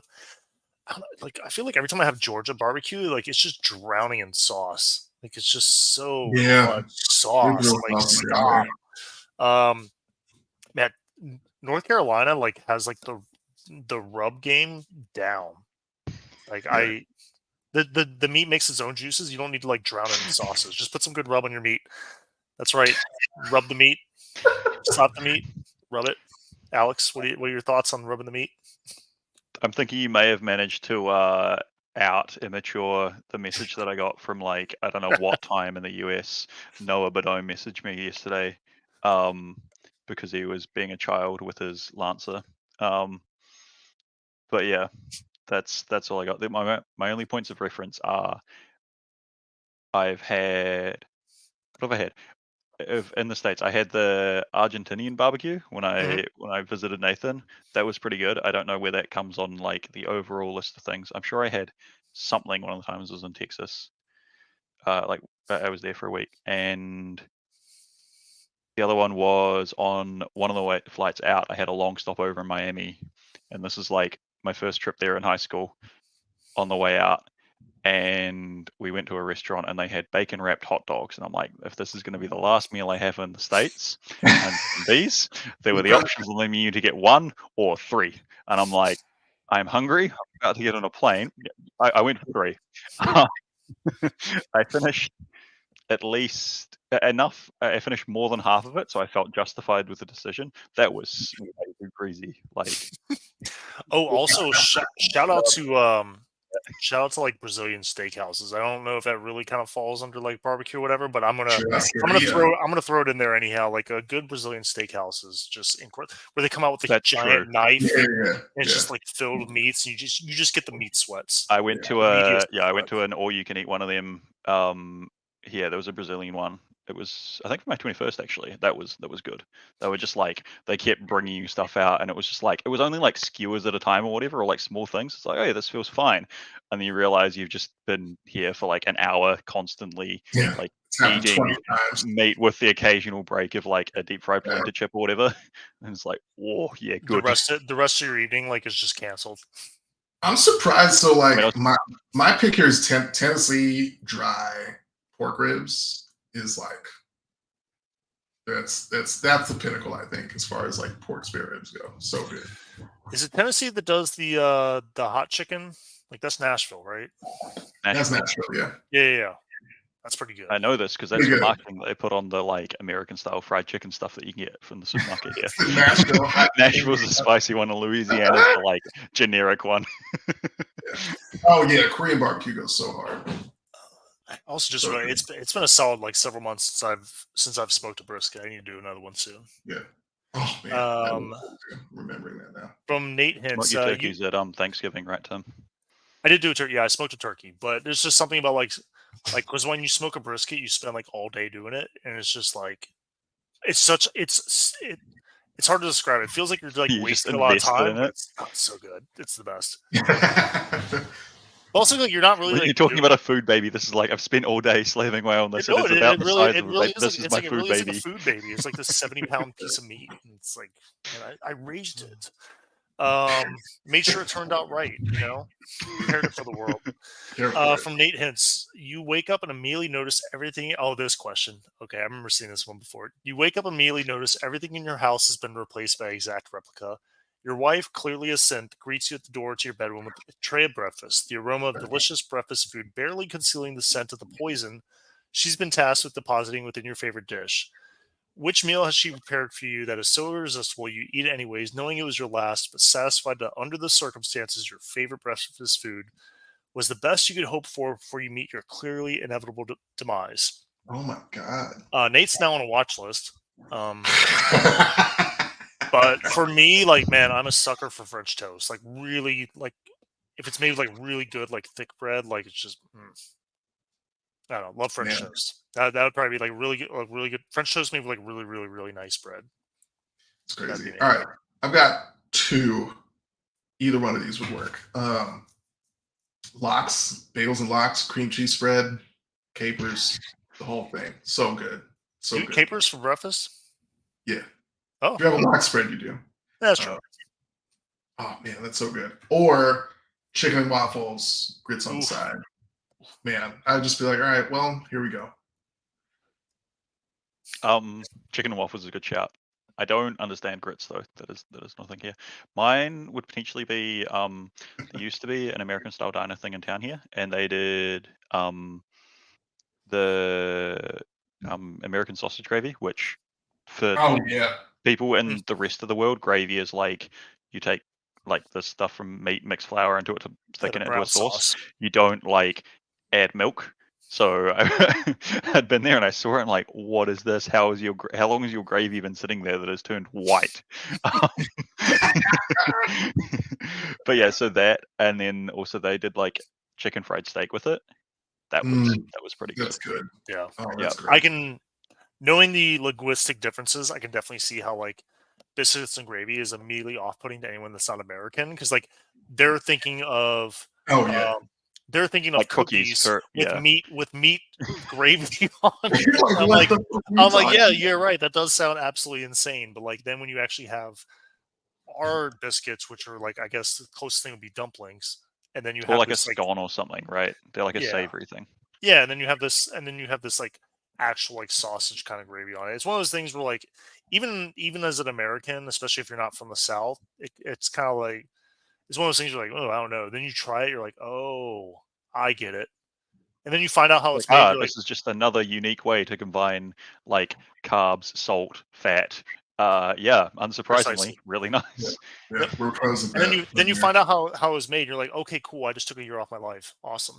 I feel like every time I have Georgia barbecue, like it's just drowning in sauce. Like it's just so much sauce. Like stop. Man, North Carolina like has like the rub game down. Like the meat makes its own juices. You don't need to like drown it in sauces. Just put some good rub on your meat. That's right. Rub the meat. Slap the meat. Rub it. Alex, what are your thoughts on rubbing the meat? I'm thinking you may have managed to out immature the message that I got from like I don't know what time in the US. Noah Badone messaged me yesterday because he was being a child with his Lancer. But yeah, that's all I got. My only points of reference are what have I had? In the States, I had the Argentinian barbecue when I visited Nathan. That was pretty good. I don't know where that comes on like the overall list of things. I'm sure I had something one of the times I was in Texas. Like I was there for a week, and the other one was on one of the flights out. I had a long stopover in Miami, and this is like my first trip there in high school. On the way out, and we went to a restaurant and they had bacon wrapped hot dogs, and I'm like, if this is going to be the last meal I have in the States, and these, there were the options on the menu to get 1 or 3, and I'm like, I'm hungry, I'm about to get on a plane. I went for 3. I finished at least enough. I finished more than half of it, so I felt justified with the decision. That was way too crazy. Like, also shout out to like Brazilian steakhouses. I don't know if that really kind of falls under like barbecue or whatever, but I'm gonna throw it in there anyhow. Like a good Brazilian steakhouse is just incredible, where they come out with a giant knife and it's just like filled with meats. And you just get the meat sweats. I went to an all you can eat one of them. There was a Brazilian one. It was, I think, for my 21st actually. That was good. They were just like, they kept bringing you stuff out, and it was just like, it was only like skewers at a time or whatever, or like small things. It's like, oh yeah, this feels fine, and then you realize you've just been here for like an hour constantly, like eating meat with the occasional break of like a deep fried polenta chip or whatever, and it's like, oh yeah, good. The rest of your evening like is just canceled. I'm surprised. So like my pick here is Tennessee dry pork ribs is like that's the pinnacle, I think, as far as like pork spare ribs go. So good. Is it Tennessee that does the hot chicken? Like that's Nashville, right? That's Nashville, yeah. Yeah. That's pretty good. I know this because that's the marketing that they put on the like American style fried chicken stuff that you can get from the supermarket here. Nashville's a spicy one, and Louisiana's the like generic one. Oh yeah, Korean barbecue goes so hard. Also, just it's been a solid like several months since I've smoked a brisket. I need to do another one soon. Yeah. Oh man, remembering that now. From Nate Hintz, smoked your turkeys at Thanksgiving, right, Tim? I did do a turkey. Yeah, I smoked a turkey, but there's just something about like because when you smoke a brisket, you spend like all day doing it, and it's just like it's hard to describe. It feels like you're like wasting a lot of time. But it's so good. It's the best. Also, like, you're not really. When you're talking about a food baby, this is like I've spent all day slaving away on this. It's about the size of like, this is my food baby. It's like a food baby. It's like this 70-pound piece of meat. And it's like, man, I raised it. Made sure it turned out right. You know, prepared it for the world. From Nate Hintz, you wake up and immediately notice everything. Oh, this question. Okay, I remember seeing this one before. You wake up and immediately notice everything in your house has been replaced by an exact replica. Your wife, clearly a scent, greets you at the door to your bedroom with a tray of breakfast, the aroma of delicious breakfast food barely concealing the scent of the poison She's been tasked with depositing within your favorite dish. Which meal has she prepared for you that is so irresistible you eat it anyways, knowing it was your last, but satisfied that under the circumstances, your favorite breakfast food was the best you could hope for before you meet your clearly inevitable demise? Oh my god. Nate's now on a watch list. But for me, like, man, I'm a sucker for French toast. Like, really, like, if it's made with like really good, like thick bread, like it's just, I don't know, love French toast. That would probably be like really good French toast made with like really, really, really nice bread. It's crazy. All right, I've got two. Either one of these would work. Lox, bagels and lox, cream cheese spread, capers, the whole thing. So good. So good. Capers for breakfast? Yeah. Oh. If you have a lox spread, you do. That's true. Oh man, that's so good. Or chicken and waffles, grits on the side. Man, I'd just be like, all right, well, here we go. Chicken and waffles is a good shout. I don't understand grits though. That is nothing here. Mine would potentially be there used to be an American style diner thing in town here, and they did the American sausage gravy, which for people in the rest of the world, gravy is like you take like this stuff from meat, mix flour into it to thicken it into a sauce. You don't like add milk. So I'd been there and I saw it and like, what is this? How long has your gravy been sitting there that has turned white? But yeah, so that, and then also they did like chicken fried steak with it. That was pretty good. That's good. Yeah. Oh, that's great. I can, knowing the linguistic differences, I can definitely see how like biscuits and gravy is immediately off-putting to anyone that's not American, because like they're thinking of they're thinking like of cookies with meat gravy on it. I'm like, yeah, you're right. That does sound absolutely insane. But like then when you actually have our biscuits, which are like, I guess the closest thing would be dumplings, and then you have like this, a scone or something, right? They're like a savory thing. Yeah, and then you have this, like actual like sausage kind of gravy on it. It's one of those things where like even as an American, especially if you're not from the South, it's kind of like it's one of those things you're like, oh, I don't know. Then you try it, you're like, oh, I get it. And then you find out how it's made. This is just another unique way to combine like carbs, salt, fat. Unsurprisingly, precisely. Really nice. Yeah, we're pros at and then you find out how it was made. You're like, okay, cool. I just took a year off my life. Awesome.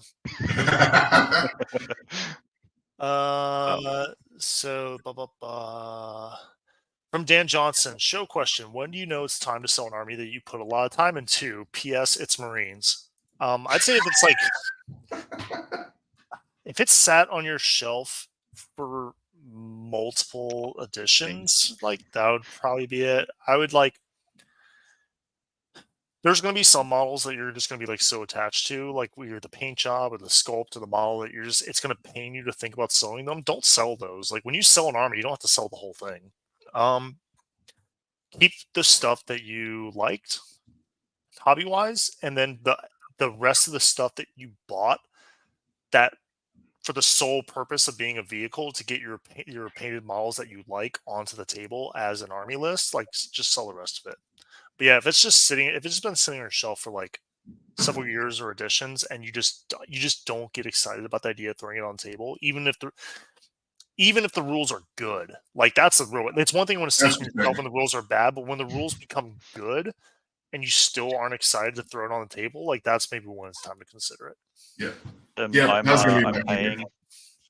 So from Dan Johnson, show question: when do you know it's time to sell an army that you put a lot of time into? P.S. It's Marines. I'd say if it's like if it's sat on your shelf for multiple editions, like that would probably be it. I would like. There's going to be some models that you're just going to be like so attached to, like either the paint job or the sculpt or the model that you're just, it's going to pain you to think about selling them. Don't sell those. Like when you sell an army, you don't have to sell the whole thing. Keep the stuff that you liked hobby wise, and then the rest of the stuff that you bought that for the sole purpose of being a vehicle to get your painted models that you like onto the table as an army list, like just sell the rest of it. But yeah, if it's just been sitting on your shelf for like several years or editions, and you just don't get excited about the idea of throwing it on the table, even if the rules are good, like that's the real. It's one thing when when the rules are bad, but when the rules become good and you still aren't excited to throw it on the table, like that's maybe when it's time to consider it. I'm paying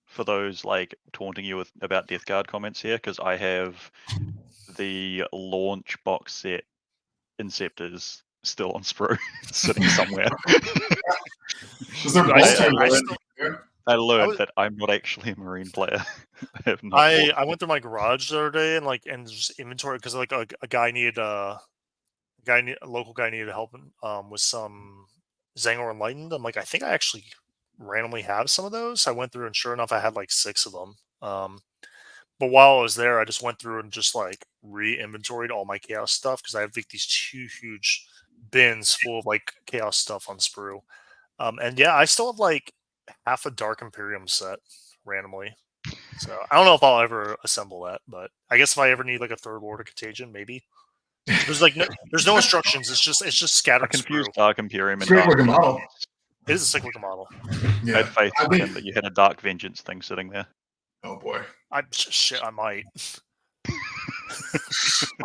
for those like taunting you about Death Guard comments here, because I have the launch box set Inceptors still on sprue sitting somewhere. I learned that I'm not actually a Marine player. I went through my garage the other day and just inventory, because like a local guy needed help with some Zangor Enlightened. I'm like, I think I actually randomly have some of those. I went through and sure enough, I had like 6 of them. But while I was there, I just went through and just like re-inventoried all my chaos stuff, because I have like these 2 huge bins full of like chaos stuff on sprue. And yeah, I still have like half a Dark Imperium set randomly. So I don't know if I'll ever assemble that, but I guess if I ever need like a third Lord of Contagion, maybe. There's like there's no instructions. It's just scattered. I confused Dark Imperium and Dark model. It is a cyclical model. I Yeah, had faith I think. that you had a Dark Vengeance thing sitting there. Oh boy. I might.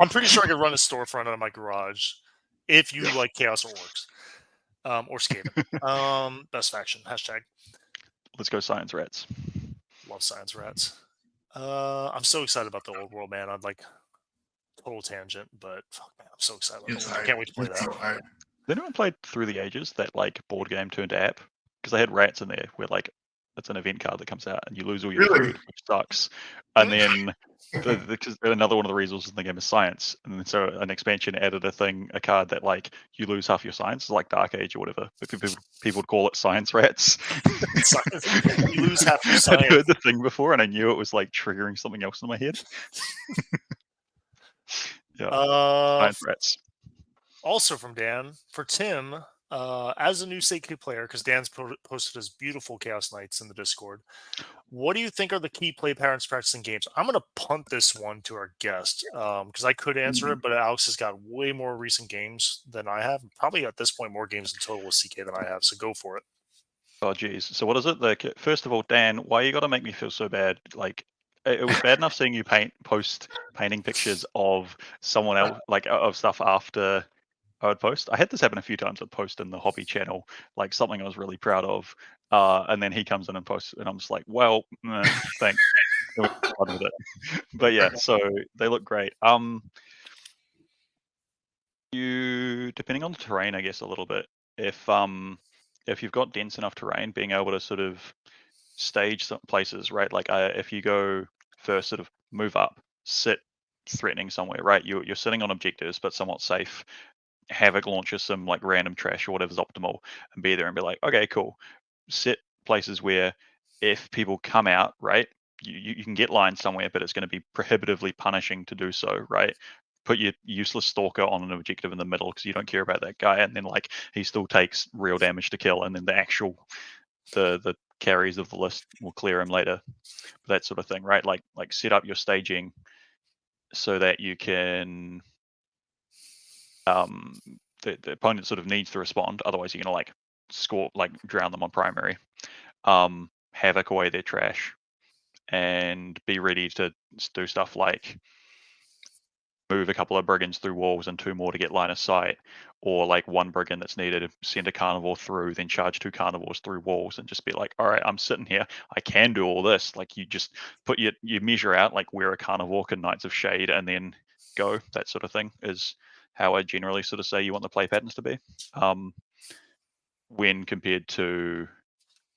I'm pretty sure I could run a storefront out of my garage if you like Chaos or Orcs, or Skaven. Best faction hashtag. Let's go Science Rats. Love Science Rats. I'm so excited about the old world, man. I'm like total tangent, but fuck, man, I'm so excited about It's the old world. I hype. can't wait to play It's that. so hype. Has anyone played Through the Ages, that like board game turned app? Because they had rats in there where like it's an event card that comes out and you lose all your Really? food, which sucks. And then because another one of the resources in the game is science, and then so an expansion added a card that like you lose half your science, like Dark Age or whatever. But people would call it Science Rats. You lose half your I'd science. heard the thing before, and I knew it was like triggering something else in my head. Yeah, Science Rats. Also from Dan, for Tim, as a new CK player, because Dan's posted his beautiful Chaos Knights in the Discord, what do you think are the key play patterns practicing games? I'm going to punt this one to our guest because I could answer it, but Alex has got way more recent games than I have. Probably at this point more games in total with CK than I have, so go for it. Oh geez. So what is it? Like, first of all, Dan, why you got to make me feel so bad? Like, it was bad enough seeing you post painting pictures of someone else, like of stuff after I would post. I had this happen a few times. I'd post in the hobby channel, like something I was really proud of, and then he comes in and posts, and I'm just like, well, thanks. It was fun with it. But yeah, so they look great. You depending on the terrain, I guess a little bit. If you've got dense enough terrain, being able to sort of stage some places, right? Like if you go first, sort of move up, sit threatening somewhere, right? You're sitting on objectives, but somewhat safe. Havoc launches some like random trash or whatever's optimal, and be there and be like, okay, cool. Sit places where if people come out, right, you can get lines somewhere, but it's going to be prohibitively punishing to do so, right? Put your useless stalker on an objective in the middle because you don't care about that guy, and then like he still takes real damage to kill, and then the carries of the list will clear him later. That sort of thing, right? Like set up your staging so that you can the opponent sort of needs to respond, otherwise you're gonna like score, like drown them on primary. Havoc away their trash, and be ready to do stuff like move a couple of brigands through walls and 2 more to get line of sight, or like 1 brigand that's needed, send a carnivore through, then charge 2 carnivores through walls, and just be like, all right, I'm sitting here, I can do all this. Like you just put you measure out like where a carnivore can Knights of Shade, and then go. That sort of thing is how I generally sort of say you want the play patterns to be. When compared to,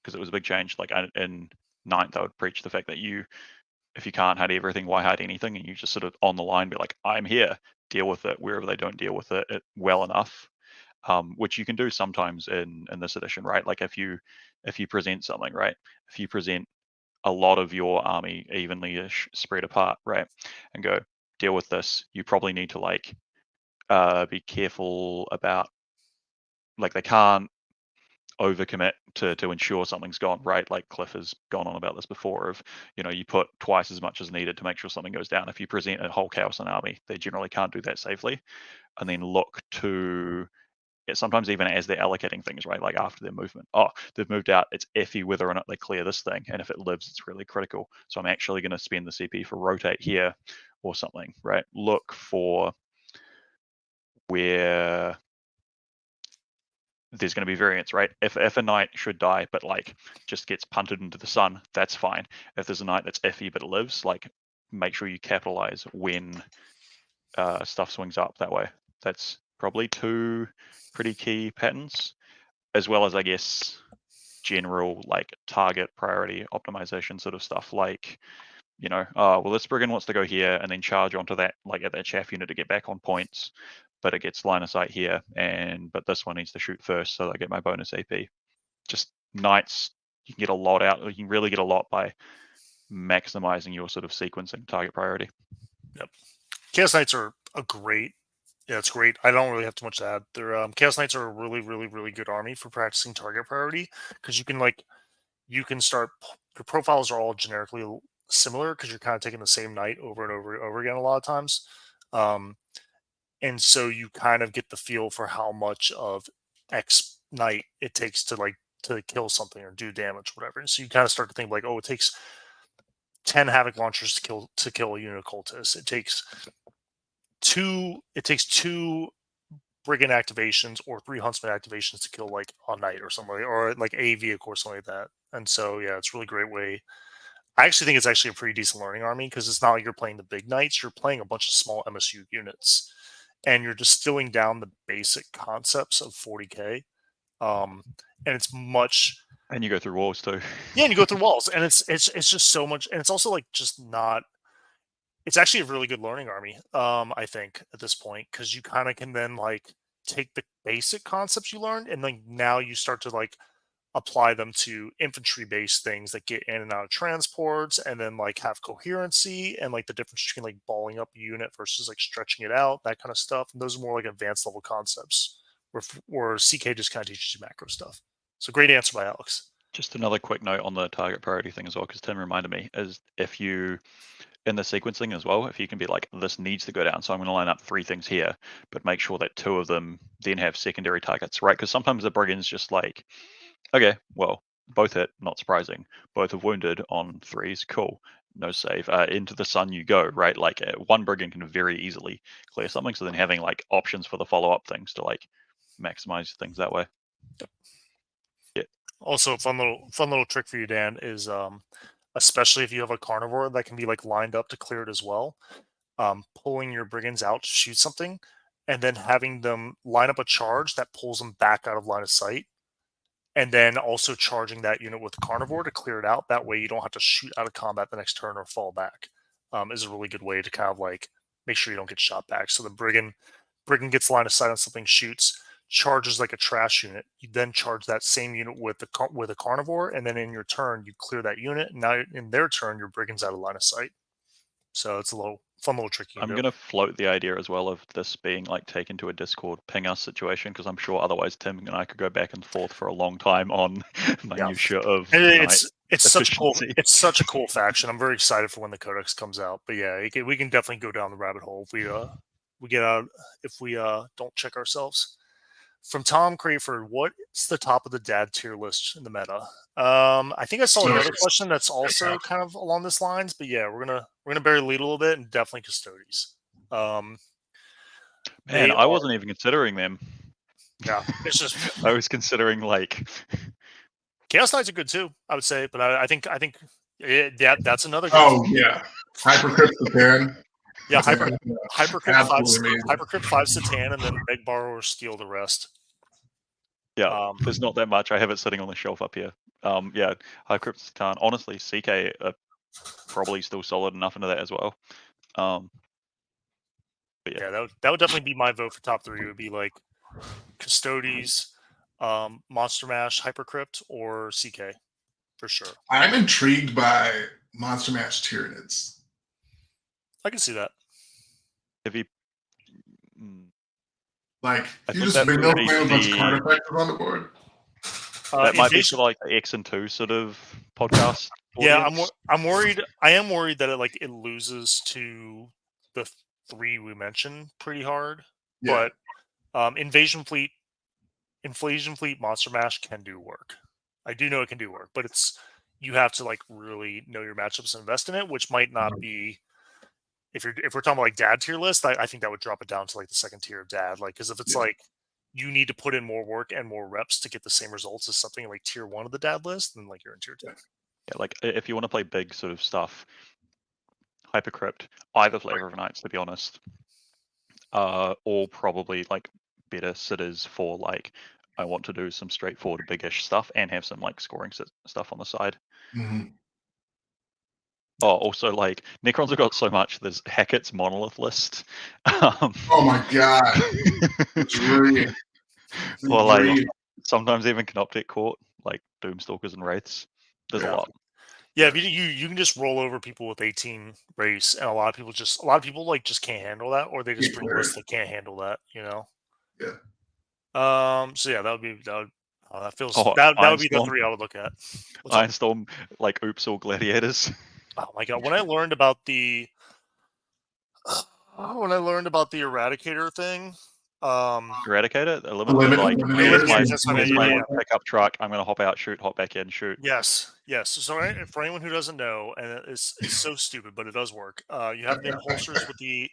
because it was a big change, like in ninth, I would preach the fact that if you can't hide everything, why hide anything? And you just sort of on the line be like, I'm here, deal with it wherever they don't deal with it well enough, which you can do sometimes in this edition, right? Like if you present something, right? If you present a lot of your army evenly spread apart, right, and go deal with this, you probably need to like be careful about, like they can't overcommit to ensure something's gone right. Like Cliff has gone on about this before of, you put twice as much as needed to make sure something goes down. If you present a whole Chaos and army, they generally can't do that safely, and then look to sometimes even as they're allocating things, right? Like after their movement, oh, they've moved out, it's iffy whether or not they clear this thing, and if it lives, it's really critical. So I'm actually going to spend the CP for rotate here or something, right? Look for where there's going to be variance, right? If a knight should die but like just gets punted into the sun, that's fine. If there's a knight that's iffy but lives, like make sure you capitalize when stuff swings up that way. That's probably 2 pretty key patterns, as well as I guess general like target priority optimization sort of stuff, like well, this brigand wants to go here and then charge onto that, like at that chaff unit to get back on points, but it gets line of sight here, but this one needs to shoot first, so I get my bonus AP. Just knights, you can get a lot out. You can really get a lot by maximizing your sort of sequencing target priority. Yep. Chaos Knights are a great. Yeah, it's great. I don't really have too much to add. They're Chaos Knights are a really, really, really good army for practicing target priority because you can start. Your profiles are all generically similar because you're kind of taking the same knight over and over and over again a lot of times. And so you kind of get the feel for how much of X knight it takes to like to kill something or do damage, whatever. And so you kind of start to think like, oh, it takes 10 havoc launchers to kill a unit of cultists. It takes two brigand activations or 3 huntsman activations to kill like a knight or something, or like a vehicle or something like that. And so yeah, it's a really great way. I actually think it's actually a pretty decent learning army because it's not like you're playing the big knights, you're playing a bunch of small MSU units, and you're distilling down the basic concepts of 40k. And it's much. And you go through walls too. Yeah, and you go through walls, and it's just so much, and it's also like just not. It's actually a really good learning army, I think, at this point, because you kind of can then like take the basic concepts you learned, and then now you start to like apply them to infantry based things that get in and out of transports, and then like have coherency and like the difference between like balling up a unit versus like stretching it out, that kind of stuff. And those are more like advanced level concepts where CK just kind of teaches you macro stuff. So great answer by Alex. Just another quick note on the target priority thing as well, because Tim reminded me, is if you, in the sequencing as well, if you can be like, this needs to go down, so I'm going to line up 3 things here, but make sure that 2 of them then have secondary targets, right? Because sometimes the brigand's just like, okay, well, both hit, not surprising. Both have wounded on 3s, cool. No save. Into the sun you go, right? Like one brigand can very easily clear something, so then having like options for the follow-up things to like maximize things that way. Yep. Yeah. Also, fun little trick for you, Dan, is especially if you have a carnivore that can be like lined up to clear it as well. Pulling your brigands out to shoot something, and then having them line up a charge that pulls them back out of line of sight, and then also charging that unit with the carnivore to clear it out. That way, you don't have to shoot out of combat the next turn or fall back. Is a really good way to kind of like make sure you don't get shot back. So the brigand gets line of sight on something, shoots, charges like a trash unit. You then charge that same unit with a carnivore, and then in your turn you clear that unit. And now in their turn, your brigand's out of line of sight. So it's a fun little trick you can I'm do. going to float the idea as well of this being like taken to a Discord ping us situation, because I'm sure otherwise Tim and I could go back and forth for a long time on minutia of It's such a cool faction. I'm very excited for when the codex comes out. But yeah, we can definitely go down the rabbit hole if we don't check ourselves. From Tom Crayford, what's the top of the dad tier list in the meta? I think I saw another question that's also kind of along this lines, but yeah, we're gonna bury the lead a little bit, and definitely Custodes. Man, I wasn't even considering them. Yeah, it's just I was considering like Chaos Knights are good too, I would say, but I think that's another. Good yeah, Hypercrypt Satan. Yeah, Hypercrypt 5 Satan, and then Beg Borrower steal the rest. Yeah, there's not that much. I have it sitting on the shelf up here. Yeah, Hypercrypt Satan. Honestly, CK are probably still solid enough into that as well. But yeah, that would definitely be my vote for top 3. It would be like Custodes, Monster Mash, Hypercrypt, or CK for sure. I'm intrigued by Monster Mash Tyranids. I can see that. If you like, you just big no a bunch of card effects on the board. That might be for like the X and 2 sort of podcast. Yeah, I'm worried. I am worried that it loses to the 3 we mentioned pretty hard. Yeah. But Invasion Fleet, Monster Mash can do work. I do know it can do work, but you have to like really know your matchups and invest in it, which might not be. If we're talking about like dad tier list, I think that would drop it down to like the second tier of dad. Like, because if it's like you need to put in more work and more reps to get the same results as something like tier 1 of the dad list, then like you're in tier 2. Yeah, like if you want to play big sort of stuff, Hypercrypt, either flavor of Knights, to be honest, or probably like better sitters for like I want to do some straightforward big-ish stuff and have some like scoring stuff on the side. Mm-hmm. Oh, also like Necrons have got so much. There's Hackett's monolith list. Oh my god! It's really. Or like sometimes even Canoptic Court, like Doomstalkers and Wraiths. There's a lot. Yeah, you can just roll over people with 18 race, and a lot of people like just can't handle that, or they just bring lists that can't handle that. You know. Yeah. So yeah, that would be that feels that would be the 3 I would look at. Ironstorm, like oops, all gladiators. Oh my god! When I learned about the Eradicator thing, Eradicate it, eliminate, like, here's my pickup truck, I'm gonna hop out, shoot, hop back in, shoot. Yes. So for anyone who doesn't know, and it's so stupid, but it does work. You have the impulsors with the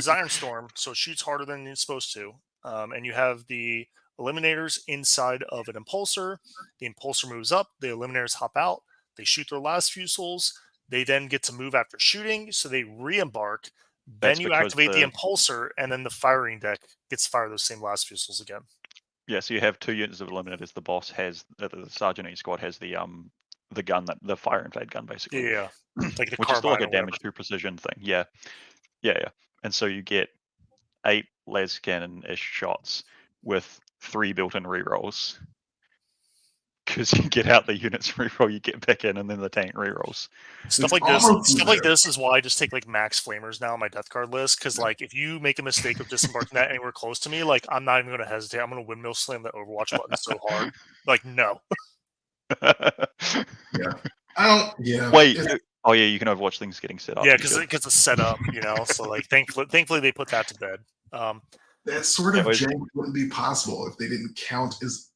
Iron Storm, so it shoots harder than it's supposed to, and you have the eliminators inside of an impulsor. The impulsor moves up, the eliminators hop out, they shoot their last fusiles. They then get to move after shooting, so they re-embark. Then That's you because activate the impulsor, and then the firing deck gets to fire those same last fusiles again. Yeah, so you have 2 units of eliminators. The boss has the sergeant each squad has the gun, that the fire and fade gun, basically. Yeah, like the which is still like a carbine or whatever. damage through precision thing. Yeah. And so you get 8 las cannon-ish shots with 3 built-in rerolls. Because you get out the units reroll, you get back in, and then the tank rerolls. Stuff like this is why I just take like max flamers now on my death card list. Because like if you make a mistake of disembarking that anywhere close to me, like I'm not even going to hesitate. I'm going to windmill slam the Overwatch button so hard. Like no. Yeah. I don't. Yeah. Wait. Oh yeah, you can Overwatch things getting set up. Yeah, because it's set up, you know. So like thankfully they put that to bed. That sort of jank wouldn't be possible if they didn't count as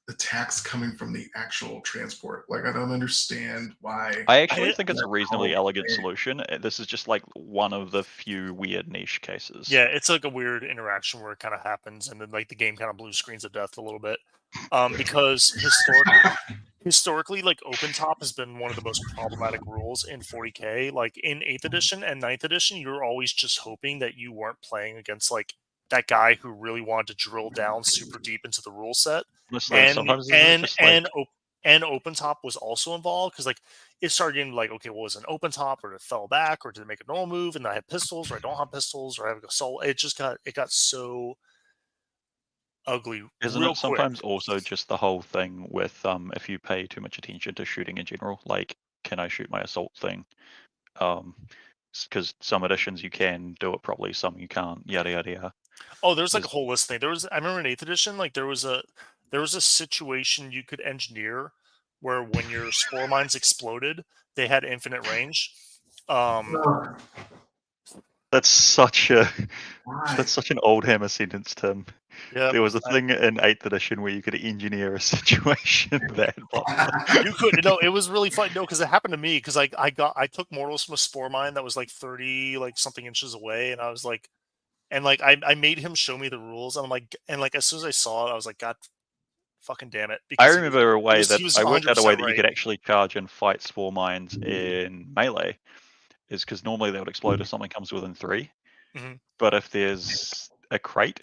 attacks coming from the actual transport. Like I don't understand why. I actually think it's a reasonably elegant solution. This is just like one of the few weird niche cases. Yeah, it's like a weird interaction where it kind of happens, and then like the game kind of blue screens to death a little bit. Because historically, like open top has been one of the most problematic rules in 40k. Like in 8th edition and 9th edition, you're always just hoping that you weren't playing against like that guy who really wanted to drill down super deep into the rule set. And open top was also involved because like it started getting like, okay, well, was it an open top or it fell back or did it make a normal move and I have pistols or I don't have pistols or I have a soul? It got so ugly. Isn't it sometimes also just the whole thing with if you pay too much attention to shooting in general, like can I shoot my assault thing? Because some editions you can do it properly, some you can't. Yada yada yada. Oh, there's like a whole list thing. I remember in 8th edition, like there was a situation you could engineer where when your spore mines exploded, they had infinite range. That's such an old hammer sentence, Tim. Yeah, there was a thing in 8th edition where you could engineer a situation that you could. No, it was really fun. No, because it happened to me. Because I took mortals from a spore mine that was like 30 like something inches away, and I was like, and like I made him show me the rules. And I'm like, and like as soon as I saw it, I was like, God, fucking damn it! I remember I worked out a way that right. you could actually charge and fight spore mines in melee. Is because normally they would explode if something comes within 3. Mm-hmm. But if there's a crate,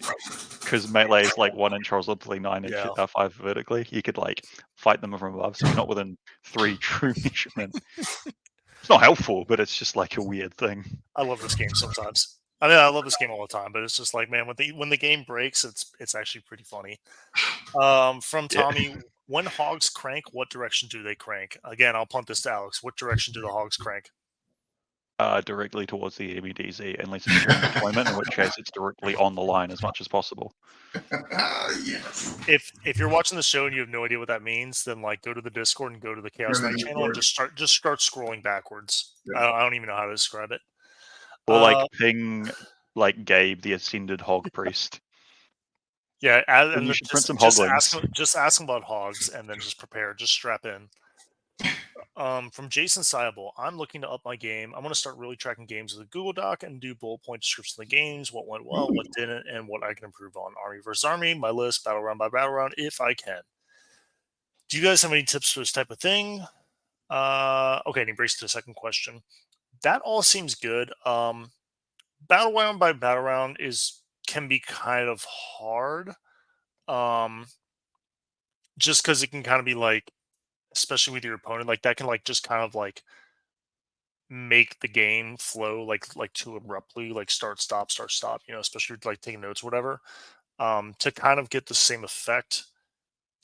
because melee is like 1 inch horizontally, 9 inch, 5 vertically, you could like fight them from above, so you're not within 3 true measurement. It's not helpful, but it's just like a weird thing. I love this game sometimes. I mean, I love this game all the time, but it's just like, man, when the game breaks, it's actually pretty funny. From Tommy, when hogs crank, what direction do they crank? Again, I'll punt this to Alex. What direction do the hogs crank? Directly towards the MEDZ, unless it's during deployment, in which case it's directly on the line as much as possible. Yes. If you're watching the show and you have no idea what that means, then like go to the Discord and go to the Chaos Knight channel and just start scrolling backwards. Yeah. I don't even know how to describe it. Or like ping like Gabe, the ascended hog priest. Yeah, and just ask him about hogs and then just prepare, just strap in. From Jason Seibel, I'm looking to up my game. I want to start really tracking games with a Google Doc and do bullet point descriptions of the games, what went well, what didn't, and what I can improve on. Army versus Army, my list, battle round by battle round, if I can. Do you guys have any tips for this type of thing? Okay, and he breaks to the second question. That all seems good. Battle round by battle round can be kind of hard. Just because it can kind of be like, especially with your opponent, like that can like just kind of like make the game flow like too abruptly, like start stop, you know, especially like taking notes or whatever. To kind of get the same effect,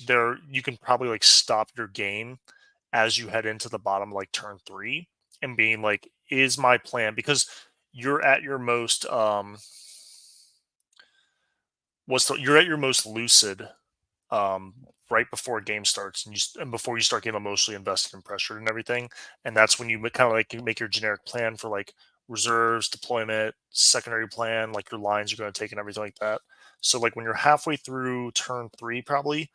there you can probably like stop your game as you head into the bottom like turn 3 and being like, is my plan, because you're at your most you're at your most lucid right before a game starts and before you start getting emotionally invested and pressured and everything. And that's when you kind of like make your generic plan for like reserves, deployment, secondary plan, like your lines you're going to take and everything like that. So like when you're halfway through turn 3, probably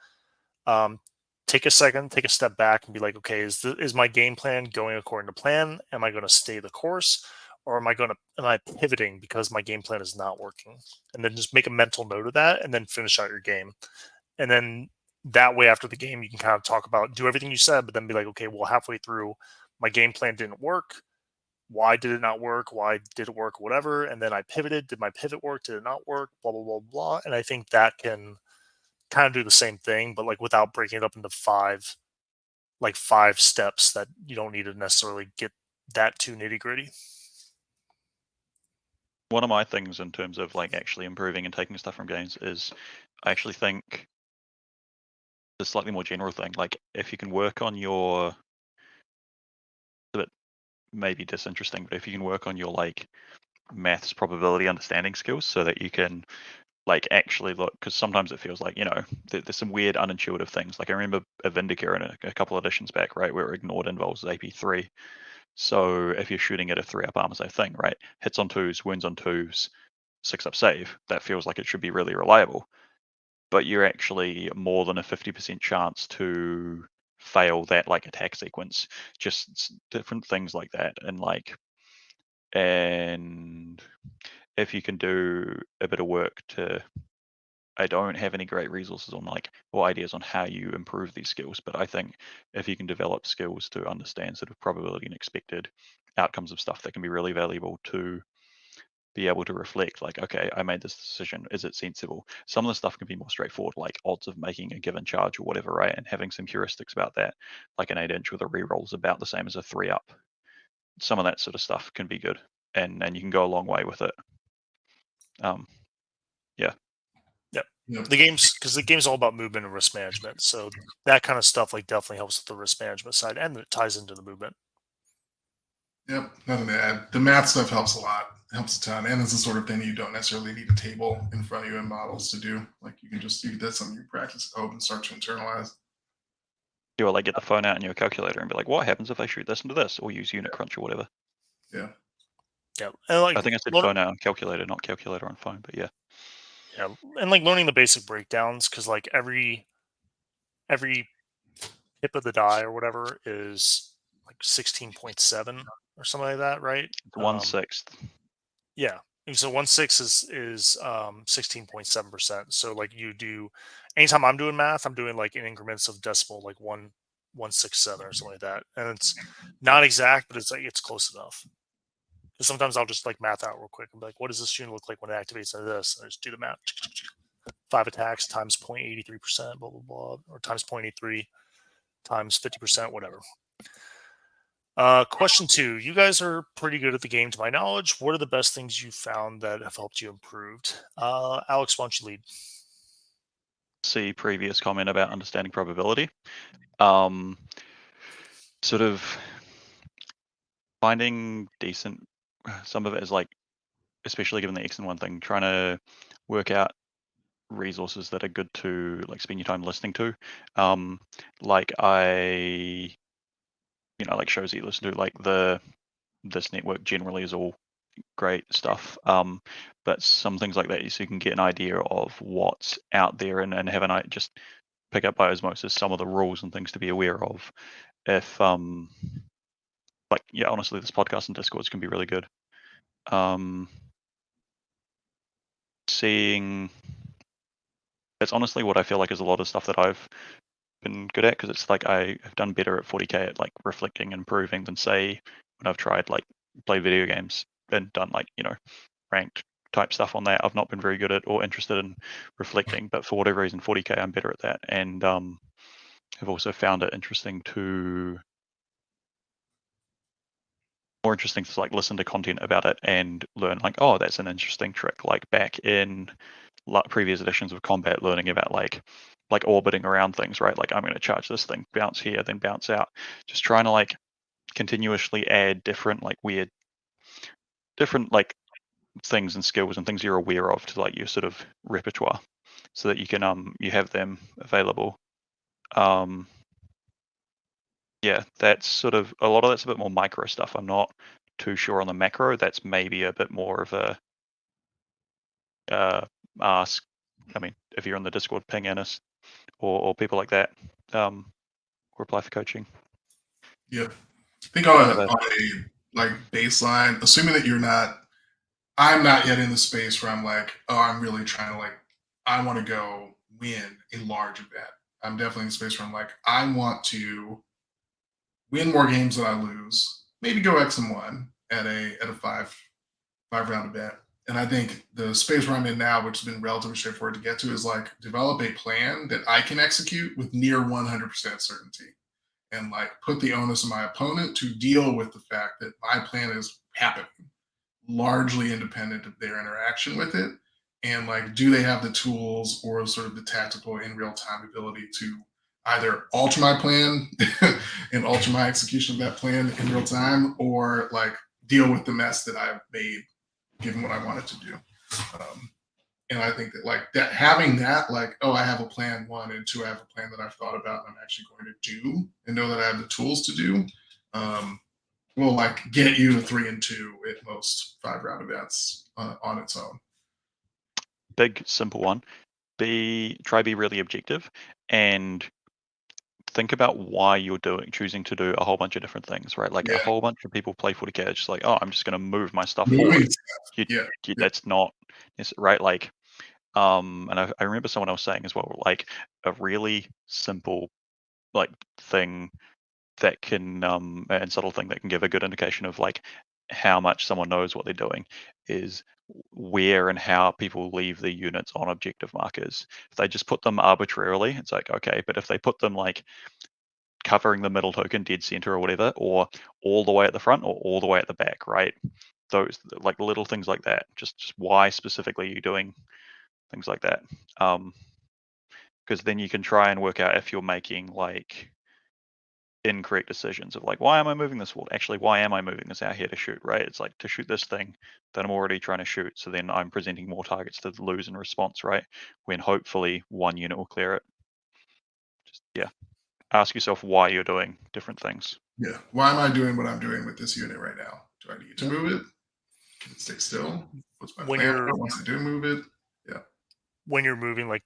um, take a second, take a step back, and be like, okay, is my game plan going according to plan? Am I going to stay the course, or am I pivoting because my game plan is not working? And then just make a mental note of that, and then finish out your game. And then that way, after the game, you can kind of talk about do everything you said, but then be like, okay, well, halfway through, my game plan didn't work. Why did it not work? Why did it work? Whatever. And then I pivoted. Did my pivot work? Did it not work? Blah blah blah blah. And I think that can kind of do the same thing, but like without breaking it up into five steps that you don't need to necessarily get that too nitty gritty. One of my things in terms of like actually improving and taking stuff from games is I actually think the slightly more general thing, like if you can work on your, a bit maybe disinteresting, but if you can work on your like maths probability understanding skills so that you can like actually look, because sometimes it feels like, there's some weird unintuitive things. Like I remember a Vindicator in a couple editions back, right, where ignored involves AP3. So if you're shooting at a 3-up armor thing, right, hits on 2s, wounds on 2s, 6-up save, that feels like it should be really reliable. But you're actually more than a 50% chance to fail that like attack sequence. Just different things like that. And if you can do a bit of work to, I don't have any great resources on like or ideas on how you improve these skills, but I think if you can develop skills to understand sort of probability and expected outcomes of stuff, that can be really valuable to be able to reflect like, okay, I made this decision, is it sensible? Some of the stuff can be more straightforward, like odds of making a given charge or whatever, right? And having some heuristics about that, like an 8-inch with a reroll is about the same as a 3-up. Some of that sort of stuff can be good, and you can go a long way with it. Yeah. Yep. Yep. The game's all about movement and risk management. So that kind of stuff like definitely helps with the risk management side, and it ties into the movement. Yep, nothing to add. The math stuff helps a lot, helps a ton, and it's the sort of thing you don't necessarily need a table in front of you and models to do. Like that's something you practice at home and start to internalize. You like get the phone out and your calculator and be like, what happens if I shoot this into this, or use unit crunch or whatever. Yeah. Yeah, and like I think I said phone out on calculator, not calculator on phone, but yeah. yeah, and like learning the basic breakdowns, because like every tip of the die or whatever is like 16.7 or something like that, right? It's 1/6. Yeah. And so 1/6 is 16.7%. So like you do anytime I'm doing math, I'm doing like in increments of decimal, like 167 or something like that. And it's not exact, but it's like it's close enough. Because sometimes I'll just like math out real quick and be like, what does this unit look like when it activates into this? And I just do the math. 5 attacks times 0.83%, blah blah blah, or times 0.83 times 50%, whatever. Question 2. You guys are pretty good at the game, to my knowledge. What are the best things you found that have helped you improved? Alex, why don't you lead? See previous comment about understanding probability. Sort of finding decent, some of it is like, especially given the X and 1 thing, trying to work out resources that are good to like spend your time listening to. Like like shows that you listen to, like this network generally is all great stuff. But some things like that, so you can get an idea of what's out there and have an idea, just pick up by osmosis some of the rules and things to be aware of. If honestly, this podcast and Discords can be really good. Seeing, it's honestly what I feel like is a lot of stuff that I've been good at, because it's like I have done better at 40k at like reflecting and improving than say when I've tried like play video games and done like ranked type stuff on that. I've not been very good at or interested in reflecting, but for whatever reason 40k I'm better at that, and have also found it more interesting to like listen to content about it and learn like, oh, that's an interesting trick. Like back in previous editions of combat, learning about like orbiting around things, right? Like I'm going to charge this thing, bounce here, then bounce out. Just trying to like continuously add different like things and skills and things you're aware of to like your sort of repertoire, so that you can you have them available. Yeah, that's sort of a lot of that's a bit more micro stuff. I'm not too sure on the macro. That's maybe a bit more of a ask I mean, if you're on the Discord, ping Ennis or people like that. Reply for coaching. Yeah, I think on a like baseline, assuming that I'm not yet in the space where I'm like, oh, I'm really trying to I want to go win a large event. I'm definitely in the space where I'm like, I want to win more games than I lose. Maybe go X&1 at a five round event. And I think the space where I'm in now, which has been relatively straightforward to get to, is like develop a plan that I can execute with near 100% certainty, and like put the onus on my opponent to deal with the fact that my plan is happening, largely independent of their interaction with it. And like, do they have the tools or sort of the tactical in real time ability to either alter my plan and alter my execution of that plan in real time, or like deal with the mess that I've made given what I wanted to do. And I think that like that, having that, like, oh, I have a plan, one, and two, I have a plan that I've thought about and I'm actually going to do and know that I have the tools to do, will like get you to 3-2 at most 5 round events on its own. Big simple one. Try be really objective and think about why you're choosing to do a whole bunch of different things, right? Like a whole bunch of people play 40k, it's just like, oh, I'm just going to move my stuff forward. That's not right. Like, and I remember someone else saying as well, like a really simple like thing that can and subtle thing that can give a good indication of like how much someone knows what they're doing is where and how people leave the units on objective markers. If they just put them arbitrarily, it's like okay, but if they put them like covering the middle token dead center or whatever, or all the way at the front or all the way at the back, right? Those like little things like that. Just why specifically are you doing things like that? Because then you can try and work out if you're making like incorrect decisions of like, why am I moving this forward? Actually, why am I moving this out here to shoot, right? It's like to shoot this thing that I'm already trying to shoot. So then I'm presenting more targets to lose in response, right? When hopefully one unit will clear it. Just, yeah. Ask yourself why you're doing different things. Yeah. Why am I doing what I'm doing with this unit right now? Do I need to move it? Can it stay still? What's my plan once I do move it? Yeah. When you're moving, like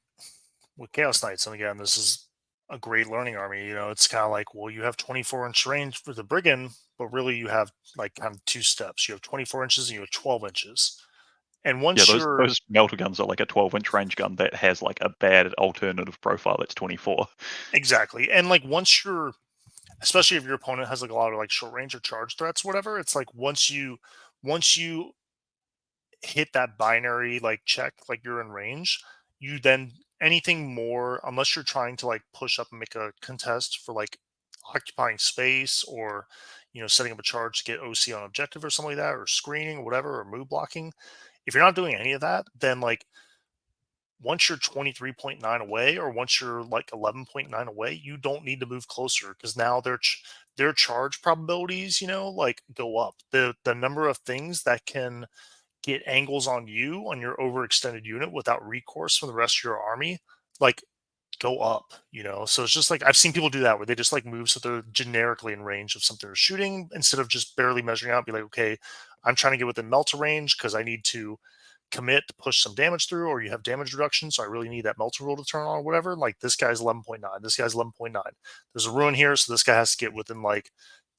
with Chaos Knights, and again, this is a great learning army. You know, it's kind of like, well, you have 24-inch range for the Brigand, but really you have like kind of two steps. You have 24 inches and you have 12 inches. And once those melter guns are like a 12-inch range gun that has like a bad alternative profile that's 24. Exactly. And like once you're, especially if your opponent has like a lot of like short range or charge threats, whatever, it's like once you hit that binary like check, like you're in range, you then anything more, unless you're trying to like push up and make a contest for like occupying space or setting up a charge to get OC on objective or something like that, or screening or whatever, or move blocking. If you're not doing any of that, then like once you're 23.9 away or once you're like 11.9 away, you don't need to move closer because now their charge probabilities, like go up. The number of things that can get angles on you on your overextended unit without recourse from the rest of your army, like go up, So it's just like I've seen people do that where they just like move so they're generically in range of something they're shooting instead of just barely measuring out. Be like, okay, I'm trying to get within melter range because I need to commit to push some damage through, or you have damage reduction, so I really need that melter rule to turn on or whatever. Like this guy's 11.9, this guy's 11.9. There's a ruin here, so this guy has to get within like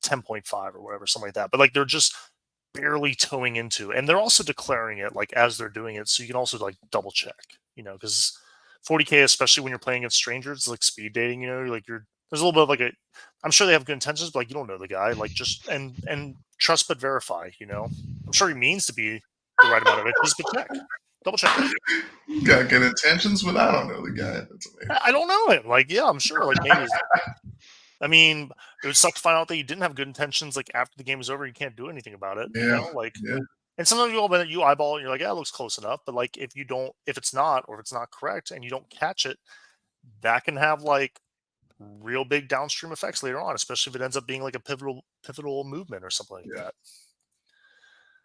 10.5 or whatever, something like that. But like they're just barely towing into, and they're also declaring it like as they're doing it, so you can also like double check, because 40k, especially when you're playing against strangers, it's like speed dating. Like there's a little bit of like I'm sure they have good intentions, but like you don't know the guy, like just and trust but verify. I'm sure he means to be the right amount of inches, but double check it. Got good intentions, but I don't know the guy. That's amazing. I don't know him. Like, yeah, I'm sure. Like maybe. I mean, it would suck to find out that you didn't have good intentions. Like after the game is over, you can't do anything about it. Like, and sometimes you eyeball it, and you're like, yeah, it looks close enough. But like, if it's not, or if it's not correct, and you don't catch it, that can have like real big downstream effects later on, especially if it ends up being like a pivotal movement or something like that.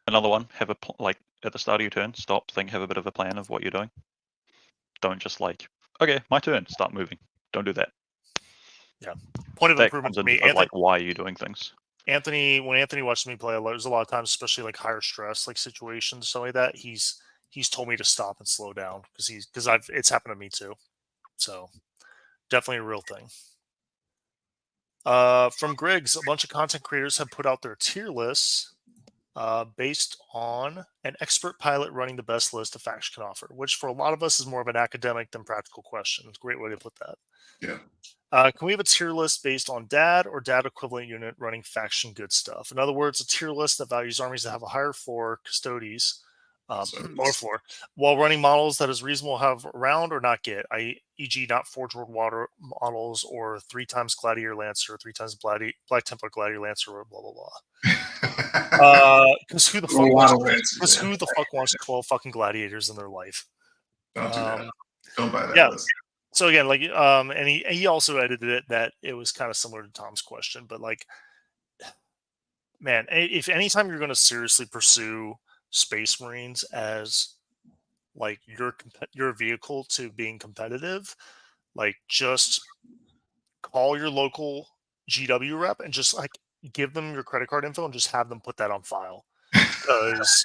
Another one, have like at the start of your turn, stop, think, have a bit of a plan of what you're doing. Don't just like, okay, my turn, start moving. Don't do that. Yeah. Point of improvement for me. Like, why are you doing things? When Anthony watches me play, there's a lot of times, especially like higher stress, like situations, stuff like that. He's he's told me to stop and slow down because it's happened to me too. So definitely a real thing. From Griggs, a bunch of content creators have put out their tier lists based on an expert pilot running the best list a faction can offer, which for a lot of us is more of an academic than practical question. It's a great way to put that. Yeah. Can we have a tier list based on DAD or DAD equivalent unit running faction good stuff? In other words, a tier list that values armies that have a higher floor custodes, lower floor, while running models that is reasonable to have around or not get, e.g. not Forge World Water models or 3 times Gladiator Lancer, 3 times Black Templar Gladiator Lancer, or blah, blah, blah. Because who the fuck wants 12 fucking gladiators in their life? Don't do that. Don't buy that list. So again, like, and he also edited it that it was kind of similar to Tom's question, but like, man, if anytime you're going to seriously pursue Space Marines as like your vehicle to being competitive, like just call your local GW rep and just like give them your credit card info and just have them put that on file, because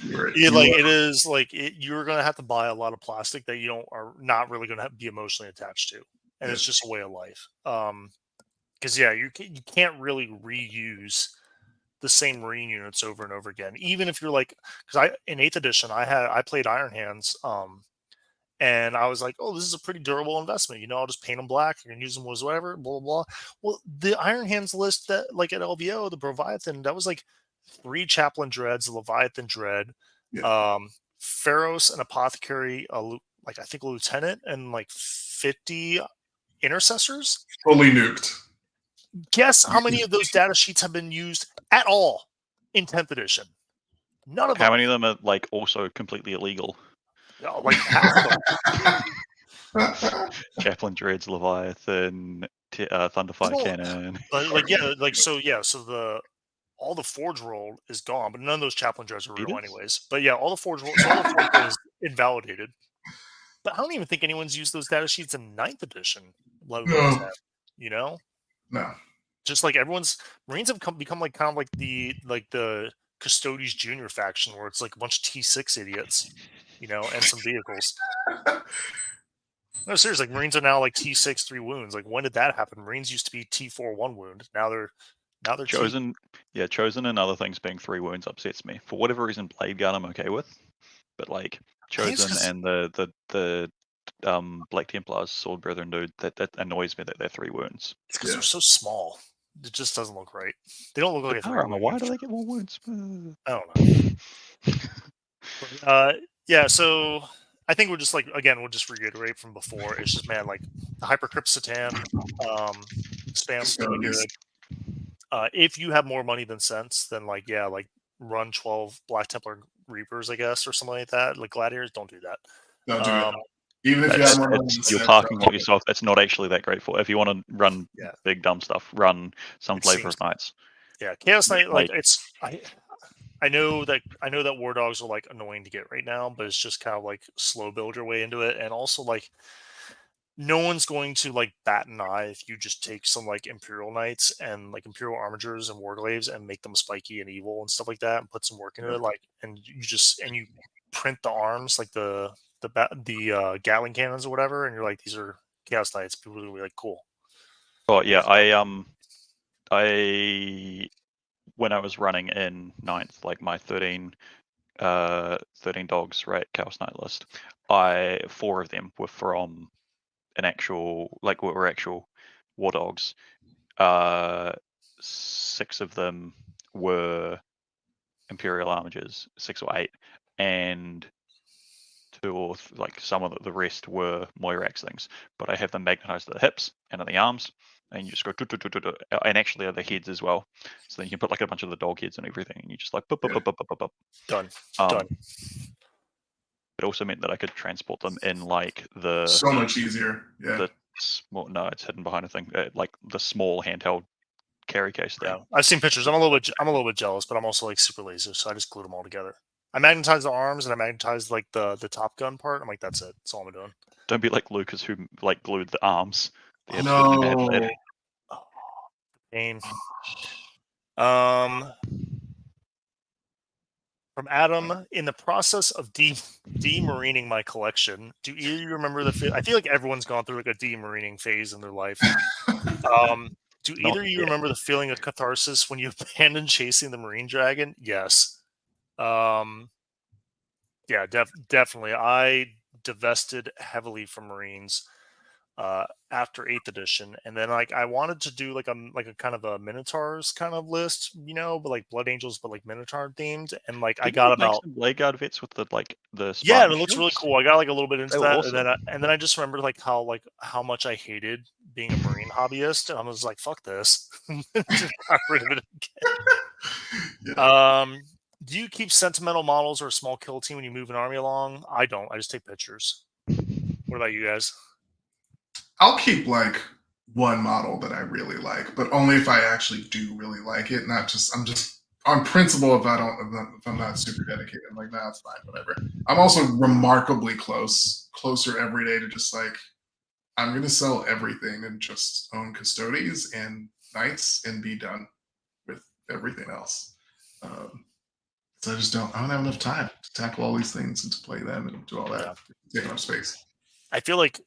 it is like you're going to have to buy a lot of plastic that you are not really going to be emotionally attached to, and it's just a way of life. Because you can't really reuse the same Marine units over and over again, even if you're like, because in 8th edition I played Iron Hands, and I was like, oh, this is a pretty durable investment. I'll just paint them black. You can use them as whatever, blah, blah, blah. Well, the Iron Hands list that, like, at LVO, the Leviathan, that was like 3 Chaplain Dreads, the Leviathan Dread, Pharaohs, an Apothecary, like, I think a Lieutenant, and like 50 Intercessors. Fully nuked. Guess how many of those data sheets have been used at all in 10th edition? None of them. How many of them are like also completely illegal? Like half of them. Chaplain Dreads, Leviathan, Thunderfire Cannon. So all the Forge World is gone, but none of those Chaplain Dreads are real anyways. But yeah, all the Forge World is invalidated. But I don't even think anyone's used those data sheets in 9th edition. No. Just like Marines have become like kind of like the Custodes Junior faction, where it's like a bunch of T6 idiots, and some vehicles. No, seriously, like Marines are now like T6 3 wounds. Like, when did that happen? Marines used to be T4 1 wound. Now they're Chosen. Chosen and other things being 3 wounds upsets me. For whatever reason, Blade Gun I'm okay with, but like Chosen and the Black Templars, Sword Brethren, dude, that annoys me that they're 3 wounds. It's because they're so small. It just doesn't look right. They don't look like a 3 wound. Why do they get more wounds? I don't know. Yeah, so I think we'll just reiterate from before. It's just, man, like, the Hypercrypt Satan spam's really good. If you have more money than sense, then like run 12 Black Templar Reapers, I guess, or something like that. Like Gladiators, don't do that. Don't do that. Even if you have more money than sense, you're parking lot yourself. It's not actually that great for. If you want to run big dumb stuff, run some Flavor of Knights. Yeah, Chaos Knight, like it's I know that War Dogs are like annoying to get right now, but it's just kind of like slow build your way into it, and also like no one's going to like bat an eye if you just take some like Imperial Knights and like Imperial Armigers and Warglaives and make them spiky and evil and stuff like that, and put some work into it, like, and you print the arms, like the Gatling cannons or whatever, and you're like, these are Chaos Knights. People are really like, cool. Oh yeah, I when I was running in 9th, like my 13 dogs, right, Chaos Knight list, 4 of them were from an actual, like, were actual War Dogs. 6 of them were Imperial Armigers, 6 or 8, and 2 or like some of the rest were Moirax things. But I have them magnetized at the hips and at the arms, and you just go and actually at the heads as well. So then you can put like a bunch of the dog heads and everything, and you just like done. It also meant that I could transport them in like the so much easier. Yeah. The small, no, it's hidden behind a thing, like the small handheld carry case thing. Yeah, I've seen pictures. I'm a little bit jealous, but I'm also like super lazy, so I just glued them all together. I magnetized the arms and I magnetized like the Top Gun part. I'm like, that's it. That's all I'm doing. Don't be like Lucas, who like glued the arms. No. Pain. From Adam, in the process of demarining my collection, do either of you remember I feel like everyone's gone through like a demarining phase in their life. Do Not either of you yet. remember the feeling of catharsis when you abandoned chasing the marine dragon? Yes. Um, yeah, definitely. I divested heavily from marines after 8th edition, and then like I wanted to do like a kind of a minotaurs kind of list, but like blood angels, but like minotaur themed, and like I Didn't got you make about some Blade Guard vets with the yeah, Spartan it looks really shields? cool. I got like a little bit They into were that, awesome. and then I just remembered like how much I hated being a marine hobbyist, and I was like, "Fuck this," just got rid of it Yeah. again. Do you keep sentimental models or a small kill team when you move an army along? I don't. I just take pictures. What about you guys? I'll keep like one model that I really like, but only if I actually do really like it. Not just I'm just on principle. If I'm not super dedicated, I'm like, nah, it's fine, whatever. I'm also remarkably closer every day to just like I'm gonna sell everything and just own custodies and knights and be done with everything else. Um, so I don't have enough time to tackle all these things and to play them and do all Yeah, that. Taking up space. I feel like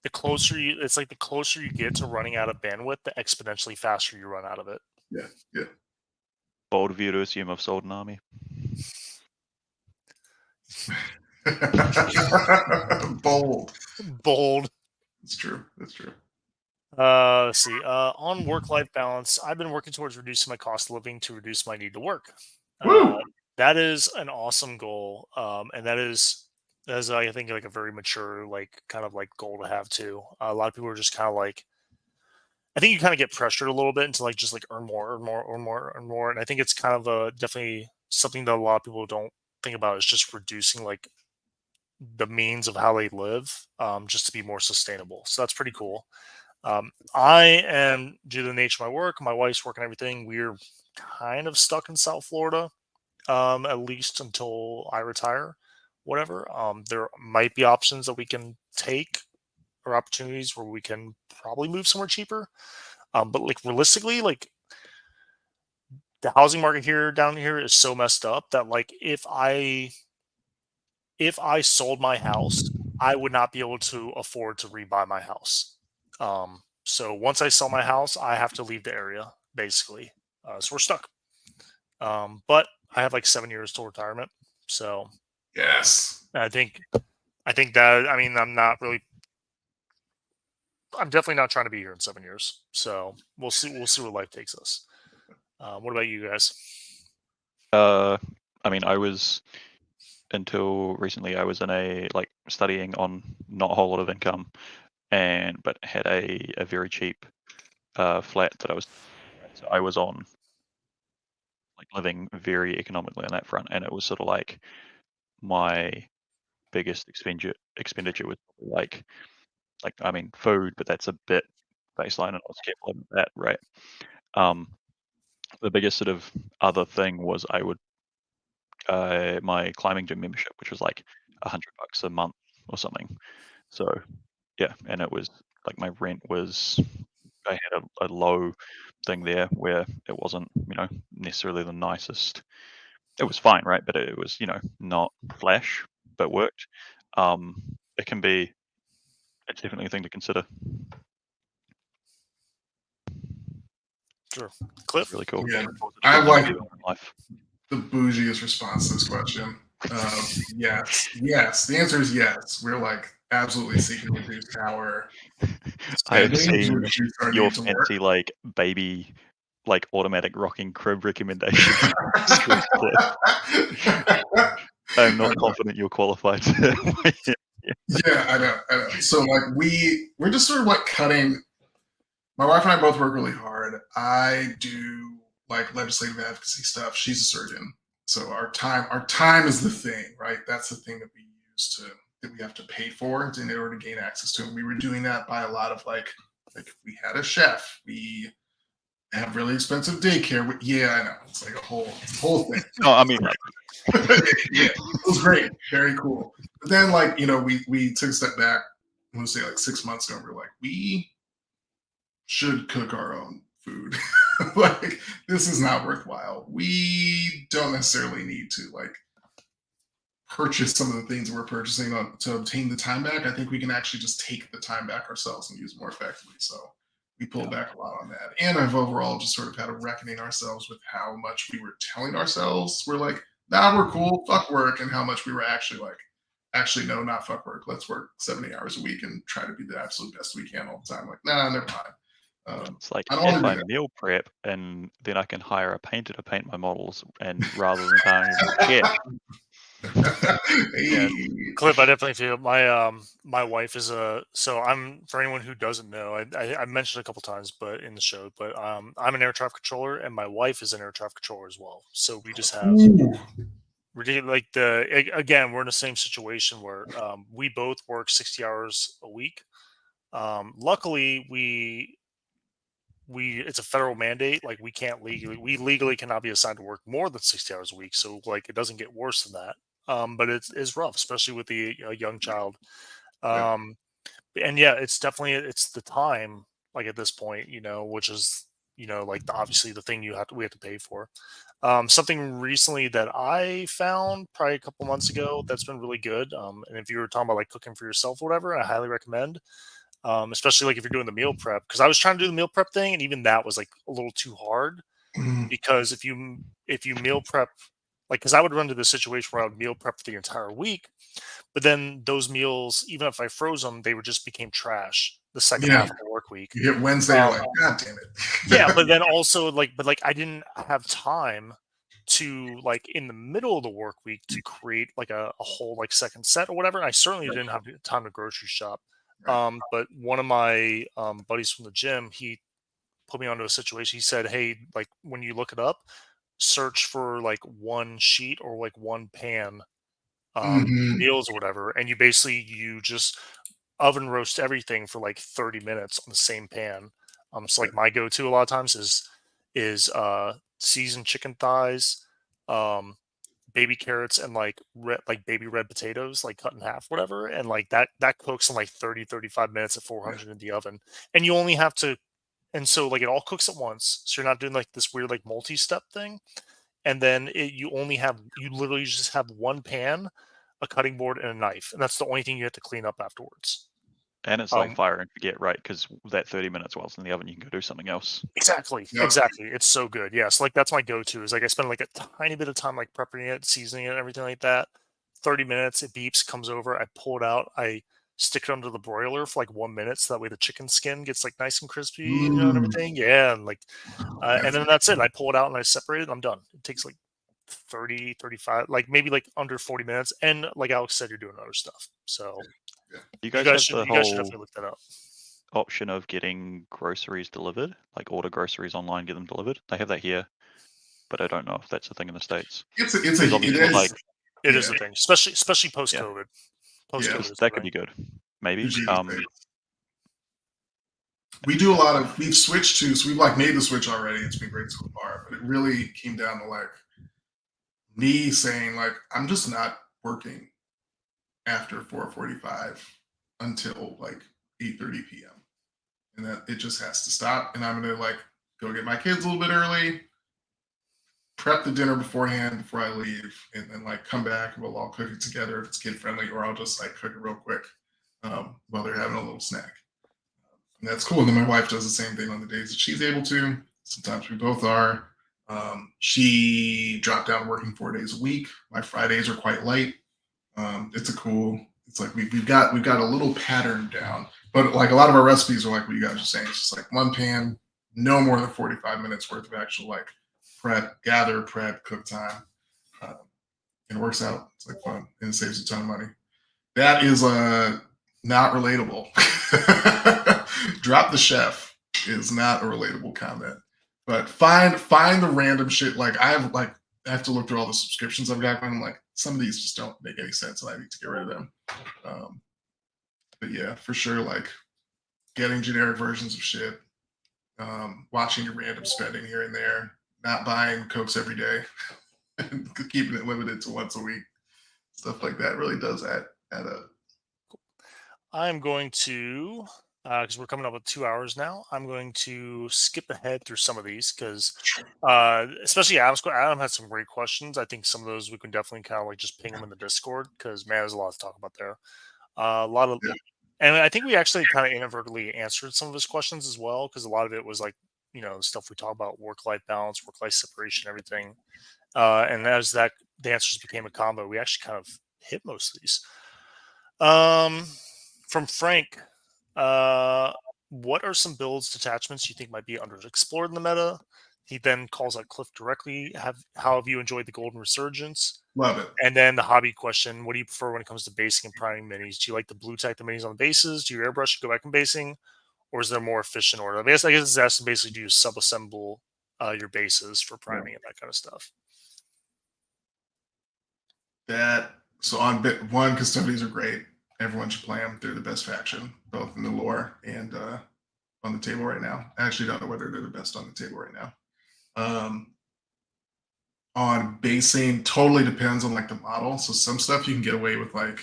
it's like the closer you get to running out of bandwidth, the exponentially faster you run out of it. Yeah, yeah. Bold of you to assume I've sold an army. Bold. Bold. It's true. That's true. Let's see. On work-life balance, I've been working towards reducing my cost of living to reduce my need to work. Uh, Woo! that is an awesome goal, and that is I think like a very mature like kind of like goal to have too. A lot of people are just kind of like I think you kind of get pressured a little bit into like just like earn more, earn more, earn more, earn more, and I think it's kind of definitely something that a lot of people don't think about is just reducing like the means of how they live, just to be more sustainable. So that's pretty cool. I am, due to the nature of my work, my wife's work and everything, we're kind of stuck in South Florida, at least until I retire, whatever. There might be options that we can take or opportunities where we can probably move somewhere cheaper. But like realistically, like the housing market here down here is so messed up that like if I sold my house, I would not be able to afford to rebuy my house. So once I sell my house, I have to leave the area basically. So we're stuck. But I have like 7 years till retirement. So Yes. I think that I mean I'm definitely not trying to be here in 7 years. So we'll see where life takes us. What about you guys? I mean, I was until recently I was in a studying on not a whole lot of income, but had a very cheap flat that I was on living very economically on that front, and it was sort of like my biggest expenditure was I mean food, but that's a bit baseline, and I was careful about that, right? Um, the biggest sort of other thing was I would my climbing gym membership, which was like $100 a month or something. So yeah, and it was like my rent was I had a low thing there where it wasn't necessarily the nicest. It was fine, right? But it was not flash, but worked. It can be. It's definitely a thing to consider. Sure, Cliff. Really cool. Yeah. Look forward to I have doing like something in life. the bougiest response to this question. Yes. Yes. The answer is yes. We're like absolutely seeking to reduce our I have spending to seen reduce our your need to work. fancy baby automatic rocking crib recommendation. I'm not confident you're qualified to. Yeah, I know. So like we're just sort of like cutting. My wife and I both work really hard. I do like legislative advocacy stuff. She's a surgeon. So our time is the thing, right? That's the thing that we use that we have to pay for in order to gain access to. And we were doing that by a lot of like we had a chef, we have really expensive daycare. Yeah, I know. It's like a whole thing. No, I mean Yeah, it was great, very cool. But then we took a step back. I'm gonna say like 6 months ago. We're like we should cook our own food. Like, this is not worthwhile. We don't necessarily need to like purchase some of the things that we're purchasing to obtain the time back. I think we can actually just take the time back ourselves and use it more effectively. So we pulled Yeah. back a lot on that. And I've overall just sort of had a reckoning ourselves with how much we were telling ourselves we're like, nah, we're cool, fuck work, and how much we were actually like, actually, no, not fuck work. Let's work 70 hours a week and try to be the absolute best we can all the time. Like, nah, never mind. It's like I don't if want to I do that. meal prep and then I can hire a painter to paint my models, and rather than paying a check, Yeah, Hey. Clip, I definitely feel my wife is a so I'm for anyone who doesn't know, I mentioned a couple times, but in the show, but I'm an air traffic controller, and my wife is an air traffic controller as well. So we just have Ooh. ridiculous like again, we're in the same situation where we both work 60 hours a week. Luckily, we it's a federal mandate. Like we legally cannot be assigned to work more than 60 hours a week. So like it doesn't get worse than that. But it's rough, especially with the young child. Yeah. Um, and yeah, it's the time like at this point, which is like obviously the thing we have to pay for. Something recently that I found probably a couple months ago that's been really good. And if you were talking about like cooking for yourself or whatever, I highly recommend. Especially like if you're doing the meal prep, because I was trying to do the meal prep thing, and even that was like a little too hard Mm. because if you meal prep, like because I would run to the situation where I would meal prep for the entire week, but then those meals, even if I froze them, they would just became trash the second Yeah. half of the work week. You hit Wednesday, you're Um, like, God damn yeah, it. but then also but I didn't have time to like in the middle of the work week to create like a whole like second set or whatever. I certainly Right, didn't have time to grocery shop. right. But one of my buddies from the gym, he put me onto a situation. He said, "Hey, like when you look it up, search for like one sheet or like one pan Mhm. meals or whatever, and you just oven roast everything for like 30 minutes on the same pan." So Yeah. like my go-to a lot of times is seasoned chicken thighs, um, baby carrots, and like baby red potatoes, like cut in half, whatever, and like that cooks in like 30-35 minutes at Yeah. 400 in the oven, and you only have to, and so like it all cooks at once, so you're not doing like this weird like multi-step thing, and then you literally just have one pan, a cutting board, and a knife, and that's the only thing you have to clean up afterwards. and it's like Um, fire and forget, right? Because that 30 minutes whilst in the oven, you can go do something else. exactly, Yep. exactly. It's so good. Yeah, so like that's my go-to is like I spend like a tiny bit of time like prepping it, seasoning it, and everything like that. 30 minutes, it beeps, comes over, I pull it out, I stick it under the broiler for like 1 minute, so that way the chicken skin gets like nice and crispy, and Mm. everything. Yeah, and like and That's then that's it. I pull it out and I separate it. I'm done. It takes like 30, 35, like maybe like under 40 minutes. And like Alex said, you're doing other stuff. So yeah. You you guys guys have should the you guys should whole definitely look that up. option of getting groceries delivered, like order groceries online, get them delivered. They have that here, but I don't know if that's a thing in the States. Because It obviously, like, is. It is Yeah. a thing, especially post yeah, COVID. Post Yeah. COVID because is that a could thing. be good, maybe. Usually the same. We do a lot of, we've switched to, so we've like made the switch already. It's been great so far, but it really came down to like me saying like, I'm just not working after 4:45 until like 8:30 p.m. And that it just has to stop. And I'm gonna like go get my kids a little bit early, prep the dinner beforehand before I leave, and then like come back and we'll all cook it together if it's kid friendly, or I'll just like cook it real quick while they're having a little snack. And that's cool. And then my wife does the same thing on the days that she's able to. Sometimes we both are. She dropped down working 4 days a week. My Fridays are quite light. It's a cool. It's like we've got a little pattern down, but like a lot of our recipes are like what you guys are saying. It's just like one pan, no more than 45 minutes worth of actual like prep, cook time. Um, and it works out. It's like fun and it saves a ton of money. That is not relatable. Drop the chef is not a relatable comment. But find the random shit. Like I have to look through all the subscriptions I've got, and I'm like, some of these just don't make any sense, and I need to get rid of them. Um, but yeah, for sure, like getting generic versions of shit, watching your random spending here and there, not buying cokes every day, and keeping it limited to once a week. Stuff like that really does add up. I'm going to because we're coming up with 2 hours now. I'm going to skip ahead through some of these because, especially Adam had some great questions. I think some of those we can definitely kind of like just ping them in the Discord because man, there's a lot to talk about there. A lot of, Yeah. and I think we actually kind of inadvertently answered some of his questions as well because a lot of it was like stuff we talk about work-life balance, work-life separation, everything. And as the answers became a combo, we actually kind of hit most of these. From Frank, what are some builds detachments you think might be underexplored in the meta? He then calls out Cliff directly. How have you enjoyed the Golden Resurgence? Love it. And then the hobby question: what do you prefer when it comes to basing and priming minis? Do you like the blue tech the minis on the bases? Do you airbrush and go back and basing, or is there a more efficient order? I guess it's asking basically do you sub-assemble your bases for priming and that kind of stuff. So on bit one, custodians are great. Everyone should play them. They're the best faction, both in the lore and on the table right now. I actually don't know whether they're the best on the table right now. On basing, totally depends on like the model. So some stuff you can get away with like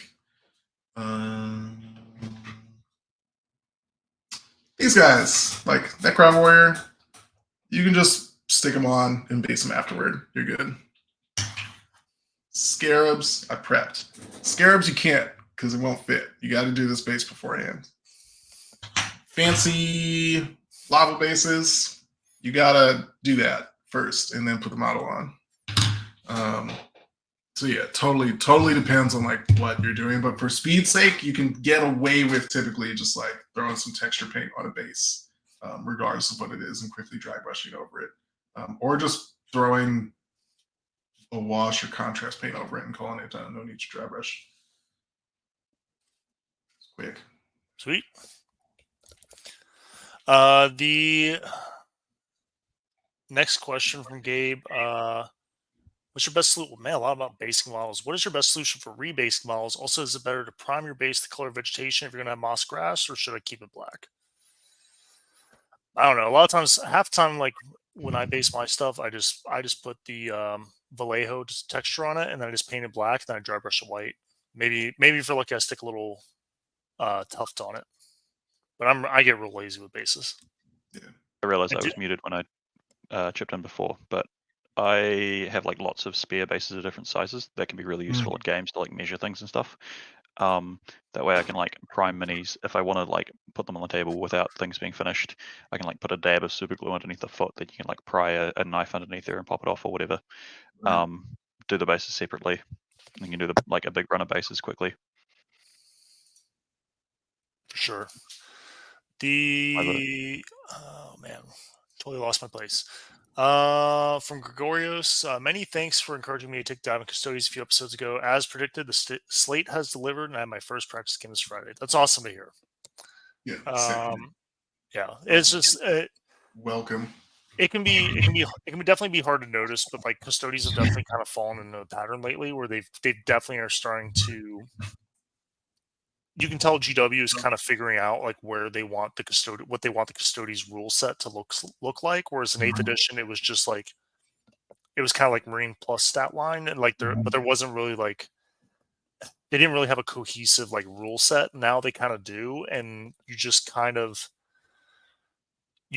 these guys, like Necron Warrior. You can just stick them on and base them afterward. You're good. Scarabs, I prepped. Scarabs, you can't because it won't fit. You got to do this base beforehand. Fancy lava bases, you got to do that first and then put the model on. So yeah, totally depends on like what you're doing. But for speed's sake, you can get away with typically just like throwing some texture paint on a base, regardless of what it is, and quickly dry brushing over it, or just throwing a wash or contrast paint over it and calling it done. No need to dry brush. It's quick. Sweet. The next question from Gabe. What's your best solution? Man, a lot about basing models. What is your best solution for rebasing models? Also, is it better to prime your base to color vegetation if you're going to have moss grass, or should I keep it black? I don't know. A lot of times, half the time, like when I base my stuff, I just put the Vallejo texture on it, and then I just paint it black, and then I dry brush it white. Maybe for lucky, I stick a little tuft on it. But I get real lazy with bases. Yeah. I realized I was muted when I chipped in before, but I have like lots of spare bases of different sizes that can be really useful at games to like measure things and stuff. That way I can like prime minis if I want to like put them on the table without things being finished. I can like put a dab of super glue underneath the foot that you can like pry a knife underneath there and pop it off or whatever. Do the bases separately. And you can do like a big run of bases quickly. For sure. Oh man, totally lost my place. From Gregorios, many thanks for encouraging me to take down Custodians a few episodes ago. As predicted, the slate has delivered, and I had my first practice game this Friday. That's awesome to hear. Yeah. Yeah, it's just welcome. It can definitely be hard to notice, but like Custodians have definitely kind of fallen into a pattern lately where they definitely are starting to. You can tell GW is kind of figuring out like where they want what they want the Custodes rule set to look like. Whereas in 8th edition, it was just like it was kind of like Marine plus stat line, and like but there wasn't really like they didn't really have a cohesive like rule set. Now they kind of do, and you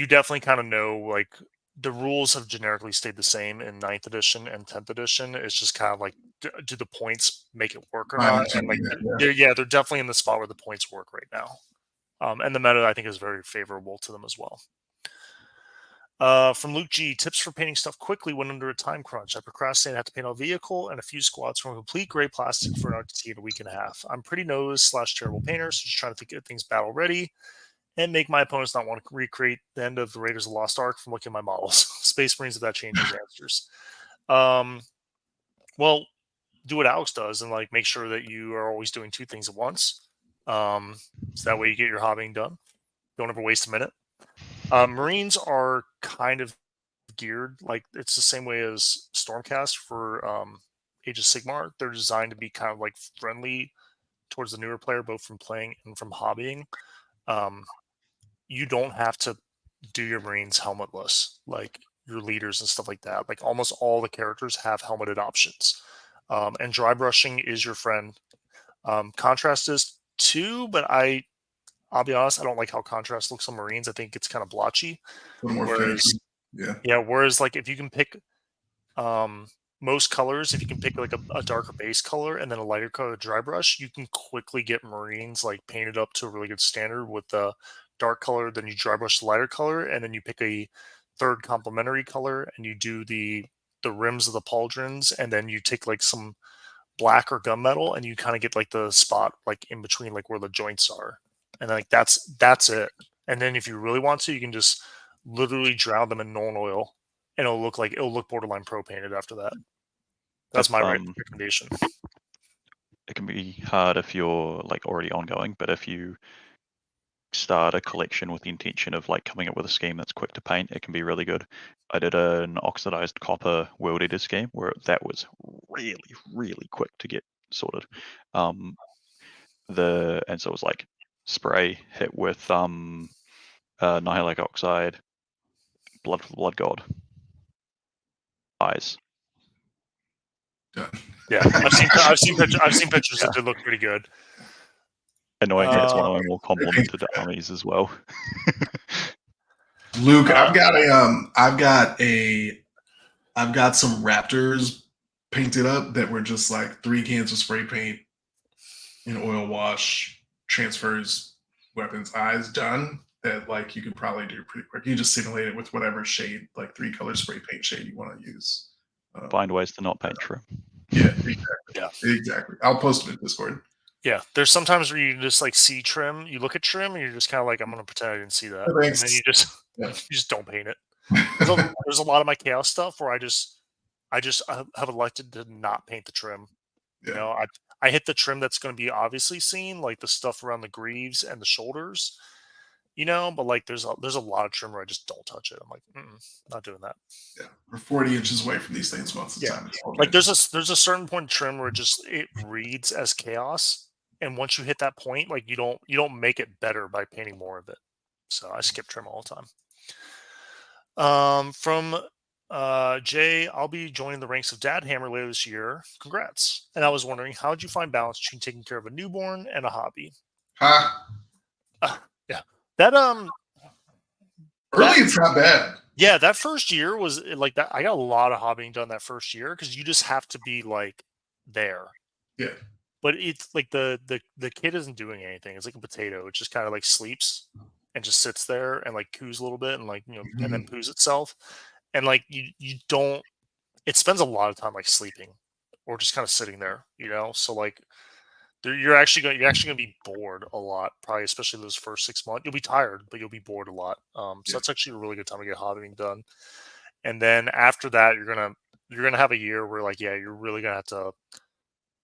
definitely kind of know like the rules have generically stayed the same in 9th edition and 10th edition. It's just kind of like, do the points make it work or not? And like, they're definitely in the spot where the points work right now. And the meta, I think, is very favorable to them as well. From Luke G, tips for painting stuff quickly when under a time crunch. I procrastinate, have to paint a vehicle and a few squads from complete gray plastic for an RTT in a week and a half. I'm pretty nose/terrible painter, so just trying to get things battle ready and make my opponents not want to recreate the end of the Raiders of the Lost Ark from looking at my models. Space Marines, if that changes answers. Well, do what Alex does and like make sure that you are always doing two things at once. So that way you get your hobbying done. Don't ever waste a minute. Marines are kind of geared like it's the same way as Stormcast for Age of Sigmar. They're designed to be kind of like friendly towards the newer player, both from playing and from hobbying. You don't have to do your Marines helmetless, like your leaders and stuff like that. Like almost all the characters have helmeted options. And dry brushing is your friend. Contrast is too, but I I'll be honest, I don't like how contrast looks on Marines. I think it's kind of blotchy. A little more Whereas, finicky. yeah, whereas like if you can pick most colors, if you can pick like a darker base color and then a lighter color dry brush, you can quickly get Marines like painted up to a really good standard with the dark color. Then you dry brush the lighter color, and then you pick a third complementary color, and you do the rims of the pauldrons, and then you take like some black or gunmetal, and you kind of get like the spot like in between like where the joints are, and like that's it. And then if you really want to, you can just literally drown them in Nuln oil, and it'll look borderline pro painted after that. That's my recommendation. It can be hard if you're like already ongoing, but if you start a collection with the intention of like coming up with a scheme that's quick to paint, it can be really good. I did an oxidized copper World Eater scheme where that was really, really quick to get sorted. And so it was like spray hit with nihilic oxide, blood for the blood god, eyes. Yeah, I've seen pictures that did look pretty good. Annoyingly, it's one of my more complimented armies as well. Luke, I've got some Raptors painted up that were just like 3 cans of spray paint in oil wash, transfers, weapons, eyes done. That like you could probably do pretty quick. You just simulate it with whatever shade, like 3 color spray paint shade you want to use. Find ways to not paint trim. Yeah, exactly. Yeah, exactly. I'll post them in Discord. Yeah, there's sometimes where you just like see trim, you look at trim, and you're just kind of like, I'm gonna pretend I didn't see that, and then you just don't paint it. There's a lot of my chaos stuff where I just have elected to not paint the trim. You know, I hit the trim that's going to be obviously seen, like the stuff around the greaves and the shoulders. You know, but like there's a lot of trim where I just don't touch it. I'm like, not doing that. Yeah, we're 40 inches away from these things most of the time. Like there's a certain point in trim where it reads as chaos, and once you hit that point, like you don't make it better by painting more of it. So I skip trim all the time. From Jay, I'll be joining the ranks of Dad Hammer later this year. Congrats! And I was wondering, how did you find balance between taking care of a newborn and a hobby? Yeah, that early it's not bad. Yeah, that first year was like that. I got a lot of hobbying done that first year because you just have to be like there. Yeah. But it's like the kid isn't doing anything. It's like a potato. It just kind of like sleeps and just sits there and like coos a little bit and like, you know, and then poos itself. And like you don't, it spends a lot of time like sleeping or just kind of sitting there, you know? So like you're actually going to be bored a lot, probably, especially those first 6 months. You'll be tired, but you'll be bored a lot. So that's actually a really good time to get hobbying done. And then after that, you're gonna have a year where like, yeah, you're really gonna have to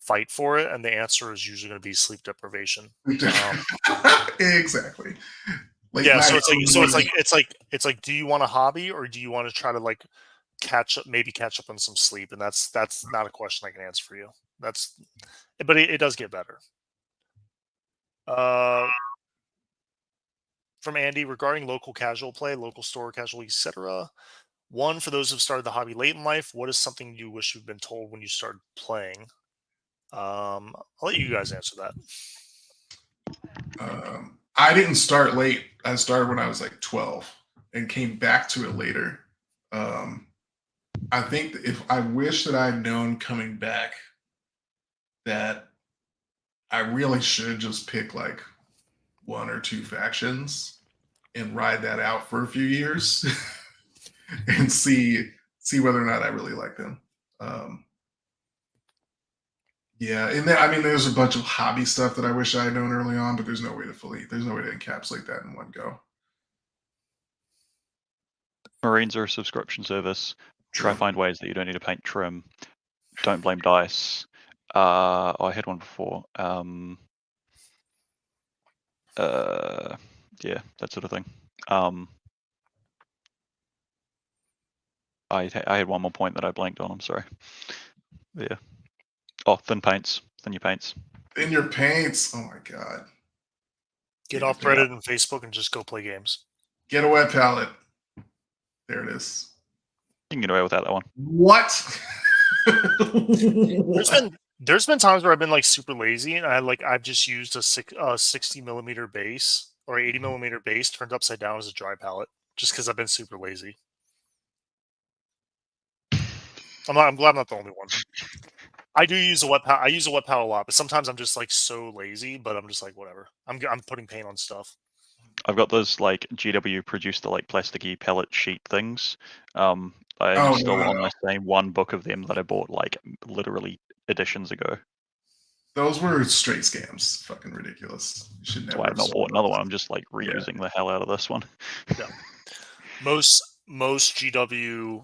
fight for it, and the answer is usually going to be sleep deprivation. Exactly. So it's like, do you want a hobby or do you want to try to like catch up on some sleep? And that's not a question I can answer for you. But it does get better. From Andy, regarding local casual play, local store casual, etc. One, for those who've started the hobby late in life, what is something you wish you'd been told when you started playing? I'll let you guys answer that. I didn't start late. I started when I was like 12 and came back to it later. I think if I wish that I'd known coming back that I really should just pick like 1 or 2 factions and ride that out for a few years and see whether or not I really like them. Yeah, and I mean, there's a bunch of hobby stuff that I wish I had known early on, but there's no way to encapsulate that in one go. Marines are a subscription service. Try find ways that you don't need to paint trim. Don't blame dice. I had one before. Yeah, that sort of thing. I had one more point that I blanked on. I'm sorry. Yeah. Oh, thin your paints. Thin your paints. Oh my god. Get off Reddit and Facebook and just go play games. Get a wet palette. There it is. You can get away without that one. What? There's been times where I've been like super lazy and I've just used a 60 millimeter base or 80mm base turned upside down as a dry pallet, just because I've been super lazy. I'm glad I'm not the only one. I do use a wet pallet. I use a wet pallet a lot, but sometimes I'm just like so lazy. But I'm just like whatever. I'm putting paint on stuff. I've got those like GW produced the like plasticky pellet sheet things. I'm Oh, still no. on my same one book of them that I bought like literally editions ago. Those were straight scams. Fucking ridiculous. You should That's never why I've have not sold bought another those. one. I'm just like reusing the hell out of this one. Yeah. Most GW,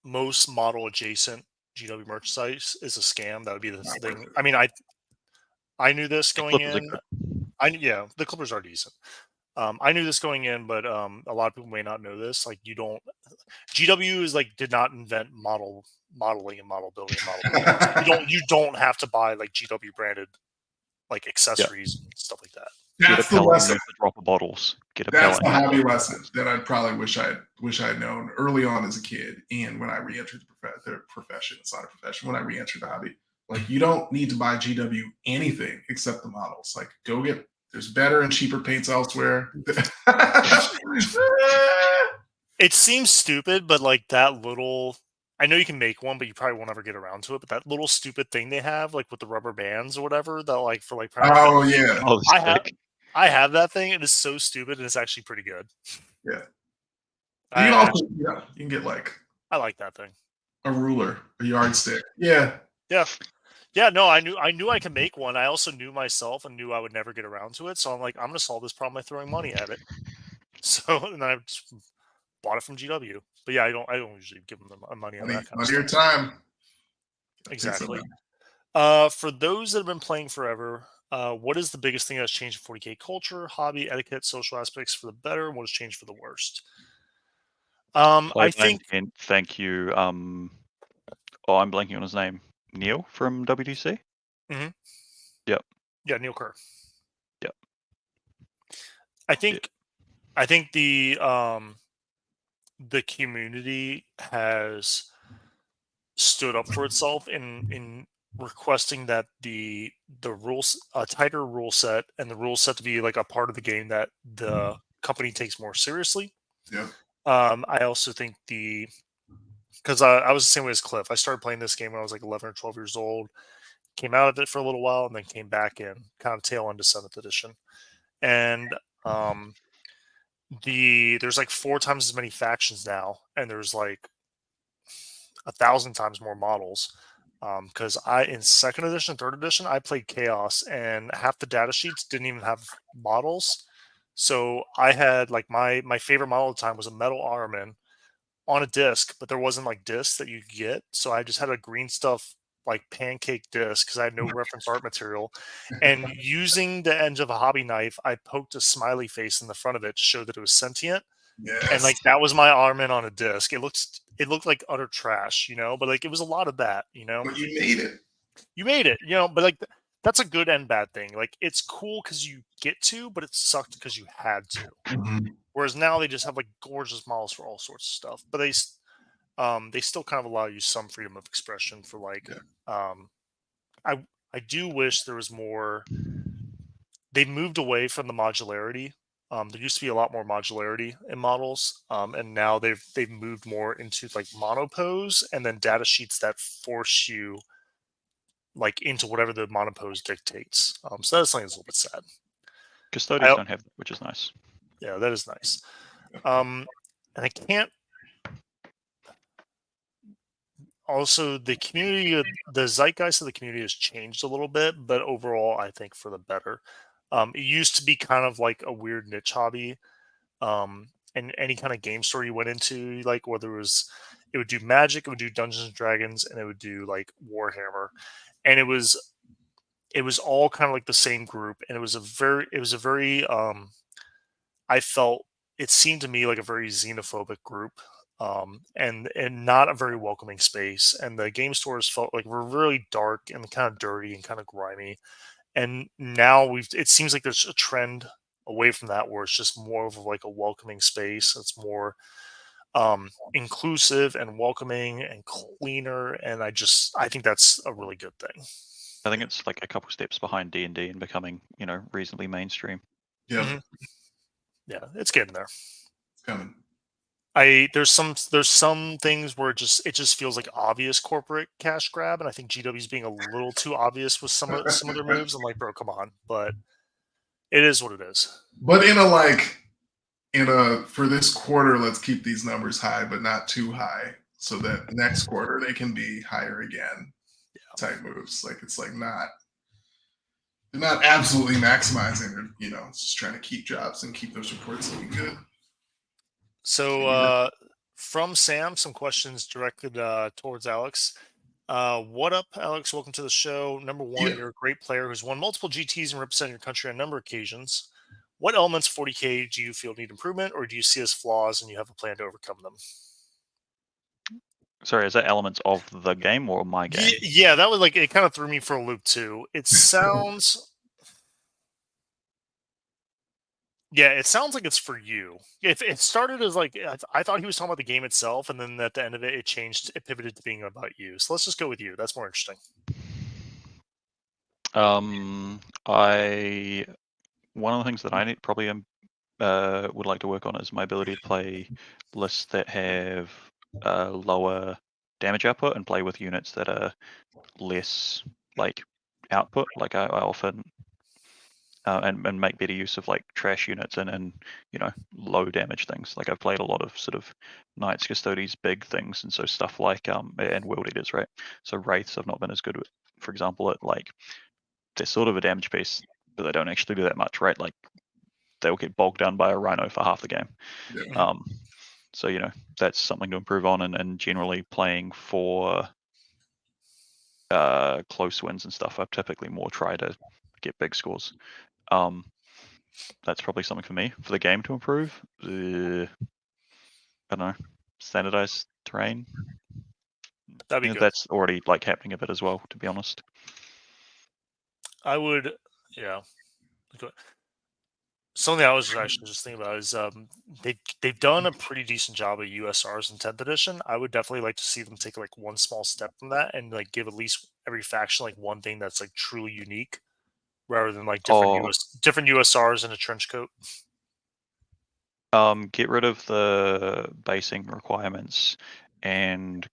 most model adjacent GW merchandise is a scam. That would be the Not thing. worth it. I mean, I knew this The going Clippers are in. good. Yeah, the Clippers are decent. I knew this going in, but a lot of people may not know this. Like, you don't. GW is like did not invent modeling and model building and model building. You don't have to buy like GW branded like accessories and stuff like that. Get a That's the pellet and lesson. use the dropper bottles. Get a That's pellet. the and use hobby the dropper lesson that I probably wish I'd known early on as a kid, and when I re-entered the profession. It's not a profession. When I re-entered the hobby, like, you don't need to buy GW anything except the models. Like, go get, there's better and cheaper paints elsewhere. It seems stupid, but like that little. I know you can make one, but you probably won't ever get around to it. But that little stupid thing they have, like with the rubber bands or whatever, that like for like Oh yeah, Oh, I have sick. I have that thing. It is so stupid, and it's actually pretty good. yeah. You can I also, you can get like I like that thing. a ruler, a yardstick. Yeah, Yeah. Yeah, no, I knew I could make one. I also knew myself and knew I would never get around to it. So I'm like, I'm gonna solve this problem by throwing money at it. So and then I just bought it from GW. But yeah, I don't usually give them the money on money, that kind of money or stuff. time. Exactly. For those that have been playing forever, what is the biggest thing that's changed in 40K culture, hobby, etiquette, social aspects for the better, and what has changed for the worst? I Play by think intent. Thank you. Oh, I'm blanking on his name. Neil from WDC. Mhm. Yep. Yeah, Neil Kerr. Yep. I Yeah. think the community has stood up for itself in requesting that the rules a tighter rule set and the rule set to be like a part of the game that the company takes more seriously. Yep. I also think because I was the same way as Cliff. I started playing this game when I was like 11 or 12 years old. Came out of it for a little while and then came back in kind of tail end of 7th edition. And um, there's like 4 times as many factions now, and there's like 1,000 times more models. Because I in 2nd edition, 3rd edition, I played Chaos, and half the data sheets didn't even have models. So I had like my favorite model at the time was a metal Armin on a disc, but there wasn't like discs that you could get. So I just had a green stuff like pancake disc because I had no reference art material. And using the edge of a hobby knife, I poked a smiley face in the front of it to show that it was sentient. And Yes. like that was my Armin on a disc. It looked like utter trash, but like it was a lot of that. But you made it. You made it, but like that's a good and bad thing. Like it's cool because you get to, but it sucked because you had to. Mhm. Whereas now they just have like gorgeous models for all sorts of stuff, but they still kind of allow you some freedom of expression for like Yeah. um I do wish there was more. They moved away from the modularity. There used to be a lot more modularity in models, and now they've moved more into like monopose and then data sheets that force you like into whatever the monopose dictates. So that's something that's a little bit sad. Custodians I, don't have that, which is nice. yeah, that is nice. And I can't. Also, the zeitgeist of the community has changed a little bit, but overall, I think for the better. It used to be kind of like a weird niche hobby. And any kind of game store you went into, like whether it would do Magic, it would do Dungeons and Dragons, and it would do like Warhammer, and it was all kind of like the same group, and it was a very I felt it seemed to me like a very xenophobic group, and not a very welcoming space. And the game stores felt like were really dark and kind of dirty and kind of grimy. And now it seems like there's a trend away from that where it's just more of like a welcoming space. It's more inclusive and welcoming and cleaner. And I think that's a really good thing. I think it's like a couple steps behind D&D and becoming, reasonably mainstream. Yeah. Mhm. Yeah, it's getting there. It's coming. There's some things where it just feels like obvious corporate cash grab, and I think GW's being a little too obvious with some of their moves. I'm like, bro, come on, but it is what it is. But for this quarter, let's keep these numbers high, but not too high, so that next quarter they can be higher again. Type moves. Like it's like not they're not absolutely maximizing. They're just trying to keep jobs and keep those reports looking good. So from Sam, some questions directed towards Alex. What up, Alex? Welcome to the show. Number one, Yeah. you're a great player who's won multiple GTs and represented your country on a number of occasions. What elements of 40K do you feel need improvement, or do you see as flaws and you have a plan to overcome them? Sorry, is that elements of the game or my game? Yeah, that was like it. Kind of threw me for a loop too. It sounds, yeah, it sounds like it's for you. If it started as like I thought he was talking about the game itself, and then at the end of it, it changed. It pivoted to being about you. So let's just go with you. That's more interesting. I one of the things that I need probably would like to work on is my ability to play lists that have lower damage output and play with units that are less like output. Like I often and make better use of like trash units and low damage things. Like I've played a lot of sort of knights, custodies, big things, and so stuff like and world eaters, right? So wraiths have not been as good, for example, at like they're sort of a damage piece, but they don't actually do that much, right? Like they'll get bogged down by a rhino for half the game. Yeah. So that's something to improve on, and generally playing for close wins and stuff. I've typically more try to get big scores. That's probably something for me for the game to improve. I don't know, standardized terrain. That'd be good. That's already like happening a bit as well, to be honest. I would, yeah. Something I was actually just thinking about is they've done a pretty decent job of USRs in 10th edition. I would definitely like to see them take like one small step from that and like give at least every faction like one thing that's like truly unique, rather than like different USRs in a trench coat. Get rid of the basing requirements and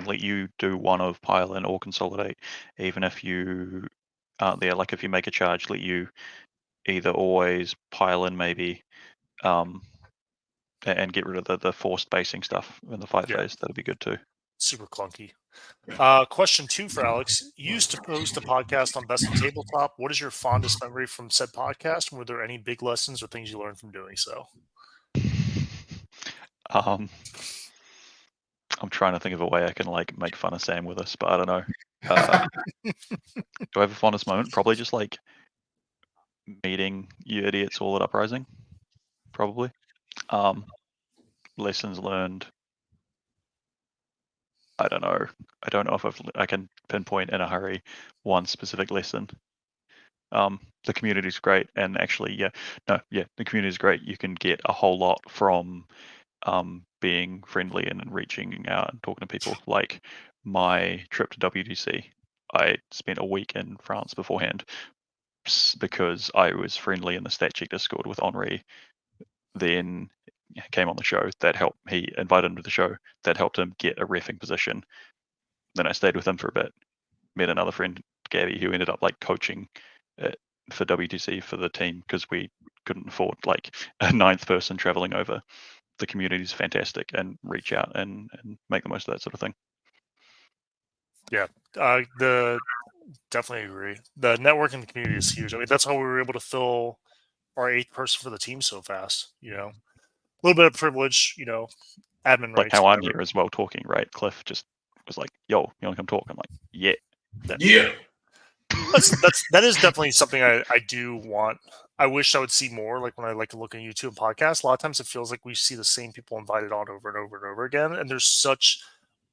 let you do one of pile in or consolidate, even if you aren't there. Like if you make a charge, let you either always pile in maybe, and get rid of the forced basing stuff in the fight Yeah. phase. That'd be good too. Super clunky. Question 2 for Alex. You used to post a podcast on Best of Tabletop. What is your fondest memory from said podcast? Were there any big lessons or things you learned from doing so? I'm trying to think of a way I can like make fun of Sam with this, but I don't know. Do I have a fondest moment? Probably just like meeting you idiots all at Uprising. Probably. Lessons learned. I don't know. I don't know if I can pinpoint in a hurry one specific lesson. The community's great, and actually, the community's great. You can get a whole lot from being friendly and reaching out and talking to people. Like my trip to WDC, I spent a week in France beforehand because I was friendly in the Stat Check Discord with Henri. Then came on the show. That helped. He invited him to the show. That helped him get a reffing position. Then I stayed with him for a bit. Met another friend, Gabby, who ended up like coaching for WTC for the team because we couldn't afford like a ninth person traveling over. The community is fantastic, and reach out and make the most of that sort of thing. Yeah, definitely agree. The network in the community is huge. I mean, that's how we were able to fill our 8th person for the team so fast. A little bit of privilege, admin Like rights, how I'm whatever. here as well talking, right? Cliff just was like, "Yo, you want to come talk?" I'm like, "Yeah." Yeah. That is definitely something I do want. I wish I would see more. Like when I like to look at YouTube and podcasts, a lot of times it feels like we see the same people invited on over and over and over again, and there's such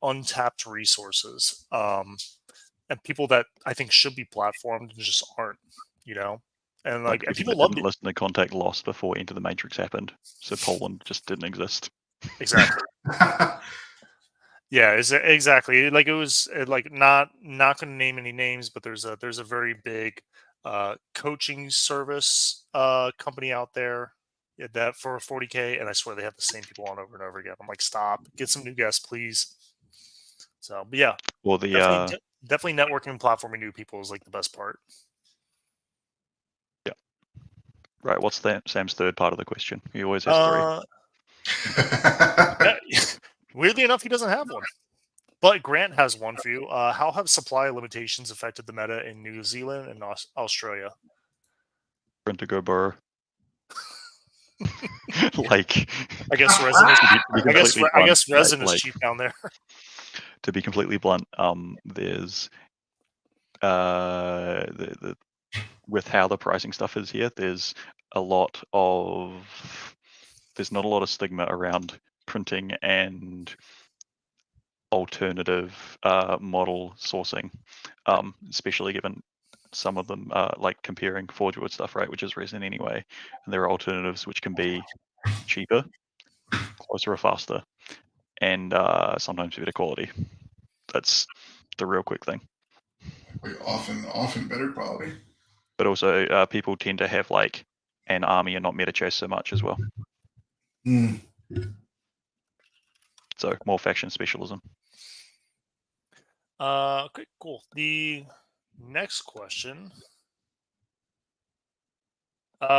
untapped resources, and people that I think should be platformed and just aren't. And Like like and people people that love didn't it. listen to Contact Lost before Enter the Matrix happened, so Poland just didn't exist. Exactly. Yeah, exactly. Like it was like not going to name any names, but there's a very big coaching service company out there. that for 40K, and I swear they have the same people on over and over again. I'm like, stop, get some new guests, please. So, but yeah, Well, the definitely networking and platforming new people is like the best part. yeah, right. What's Sam's third part of the question? He always has three. Yeah, weirdly enough, he doesn't have one. But Grant has one for you. How have supply limitations affected the meta in New Zealand and Australia? Print to go burr. Like, I guess resin is. I guess resin is like, cheap down there. To be completely blunt, there's the with how the pricing stuff is here, there's not a lot of stigma around printing and alternative model sourcing, especially given some of them like comparing Forgewood stuff, right, which is resin anyway, and there are alternatives which can be cheaper, closer or faster, and sometimes better quality. That's the real quick thing. Often better quality. But also people tend to have like an army and not meta chase so much as well. So more faction specialism. Okay, cool. The next question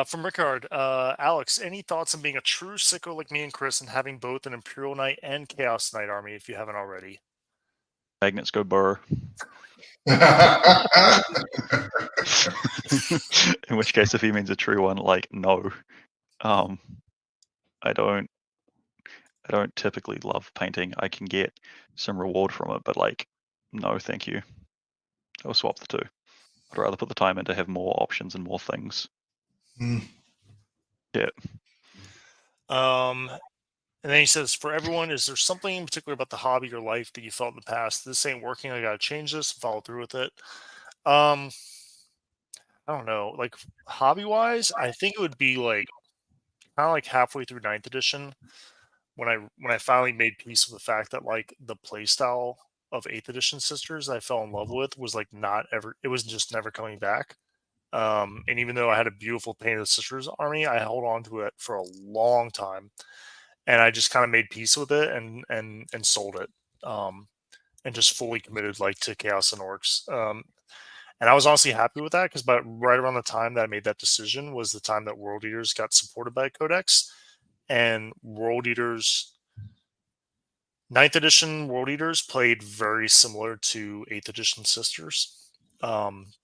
from Rickard. Alex, any thoughts on being a true sicko like me and Chris and having both an Imperial Knight and Chaos Knight army if you haven't already? Magnets go burr. In which case, if he means a true one, like, no. I don't typically love painting. I can get some reward from it, but like, no, thank you. I'll swap the two. I'd rather put the time in to have more options and more things. Yeah. And then he says, for everyone, is there something in particular about the hobby or life that you felt in the past? This ain't working. I got to change this and follow through with it. I don't know. Like hobby wise, I think it would be like kind of like halfway through 9th edition when I finally made peace with the fact that like the playstyle of 8th edition sisters I fell in love with was like not ever. It was just never coming back. And even though I had a beautiful Painted Sisters army, I held on to it for a long time. And I just kind of made peace with it and sold it, and just fully committed like to Chaos and Orcs. And I was honestly happy with that because right around the time that I made that decision was the time that World Eaters got supported by Codex, and World Eaters 9th edition World Eaters played very similar to 8th edition Sisters,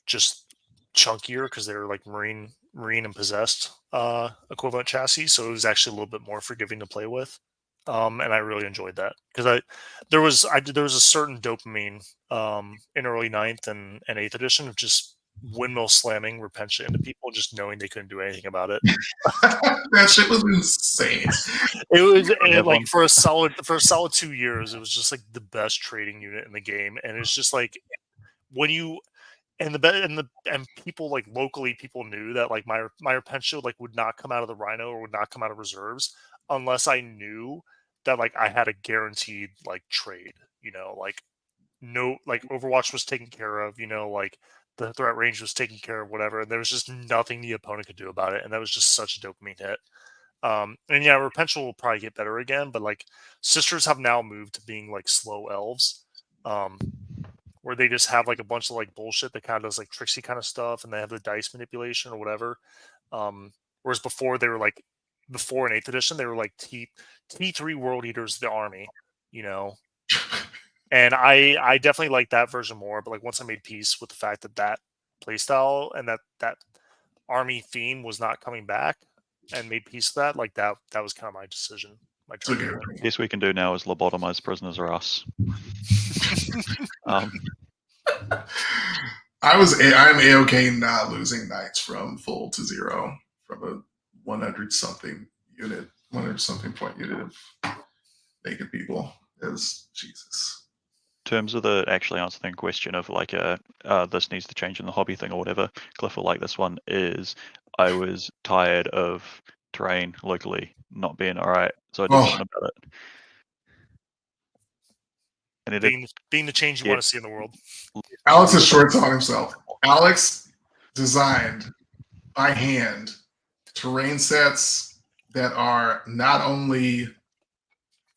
just chunkier because they were like marine and possessed equivalent chassis, so it was actually a little bit more forgiving to play with, and I really enjoyed that because there was a certain dopamine in early 9th and 8th edition of just windmill slamming Repentia into people, just knowing they couldn't do anything about it. That shit was insane. It was like for a solid 2 years, it was just like the best trading unit in the game, and it's just like when you. And people like locally, people knew that like my Repentia like would not come out of the Rhino or would not come out of reserves unless I knew that like I had a guaranteed like trade. Like no, like Overwatch was taken care of. Like the threat range was taken care of, whatever. And there was just nothing the opponent could do about it, and that was just such a dopamine hit. And yeah, Repentia will probably get better again, but like Sisters have now moved to being like slow elves. Where they just have like a bunch of like bullshit that kind of does like tricksy kind of stuff, and they have the dice manipulation or whatever. Whereas before in 8th edition, they were like T3 World Eaters, the army, and I definitely like that version more. But like once I made peace with the fact that playstyle and that army theme was not coming back, and made peace with that, like that was kind of my decision. Guess we can do now is lobotomize prisoners or us. I'm A-okay not losing knights from full to 0 from a 100 something point unit of naked people is Jesus. In terms of the actually answering the question of like this needs to change in the hobby thing or whatever, Cliff will like this one is I was tired of terrain locally not being alright, so I did something about it. And being the change you want to see in the world. Alex is short on himself. Alex designed by hand terrain sets that are not only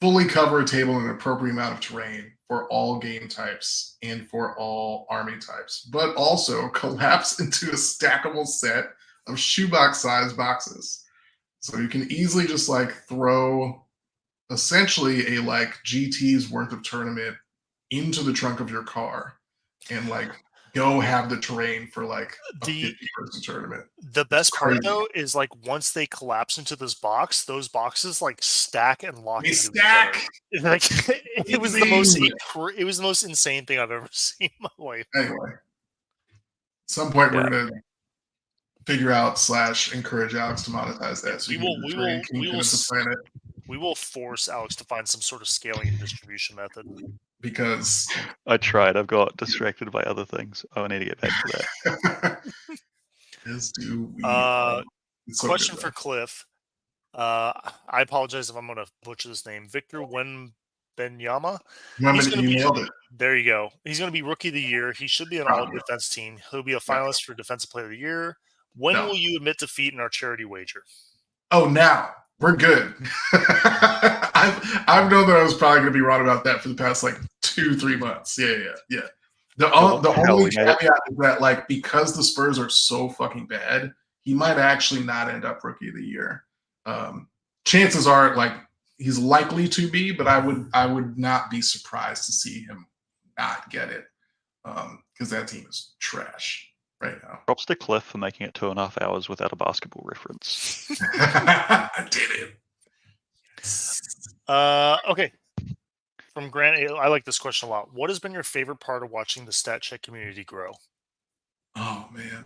fully cover a table in an appropriate amount of terrain for all game types and for all army types, but also collapse into a stackable set of shoebox sized boxes. So you can easily just like throw essentially a like GT's worth of tournament into the trunk of your car and like go have the terrain for like a The 50-person tournament. the best part Crazy. though is like once they collapse into this box, those boxes like stack and lock They into stack. each other. Like it was the most insane thing I've ever seen in my life. Anyway, at some point Yeah. we're gonna figure out / encourage Alex to monetize that. So we will force Alex to find some sort of scaling and distribution method. Because I tried. I've got distracted by other things. I need to get back to that. as do we all. It's so Question good, for Cliff. I apologize if I'm going to butcher this name. Victor Wembanyama. You nailed it. There you go. He's going to be Rookie of the Year. He should be an all-defense team. He'll be a finalist for Defensive Player of the Year. When will you admit defeat in our charity wager? Oh, now we're good. I've known that I was probably going to be wrong about that for the past like 2-3 months. Yeah. The only caveat is that like because the Spurs are so fucking bad, he might actually not end up Rookie of the Year. Chances are like he's likely to be, but I would not be surprised to see him not get it because that team is trash right now. Props to Cliff for making it 2.5 hours without a basketball reference. I did it. Okay. From Grant, I like this question a lot. What has been your favorite part of watching the Stat Check community grow? Oh man.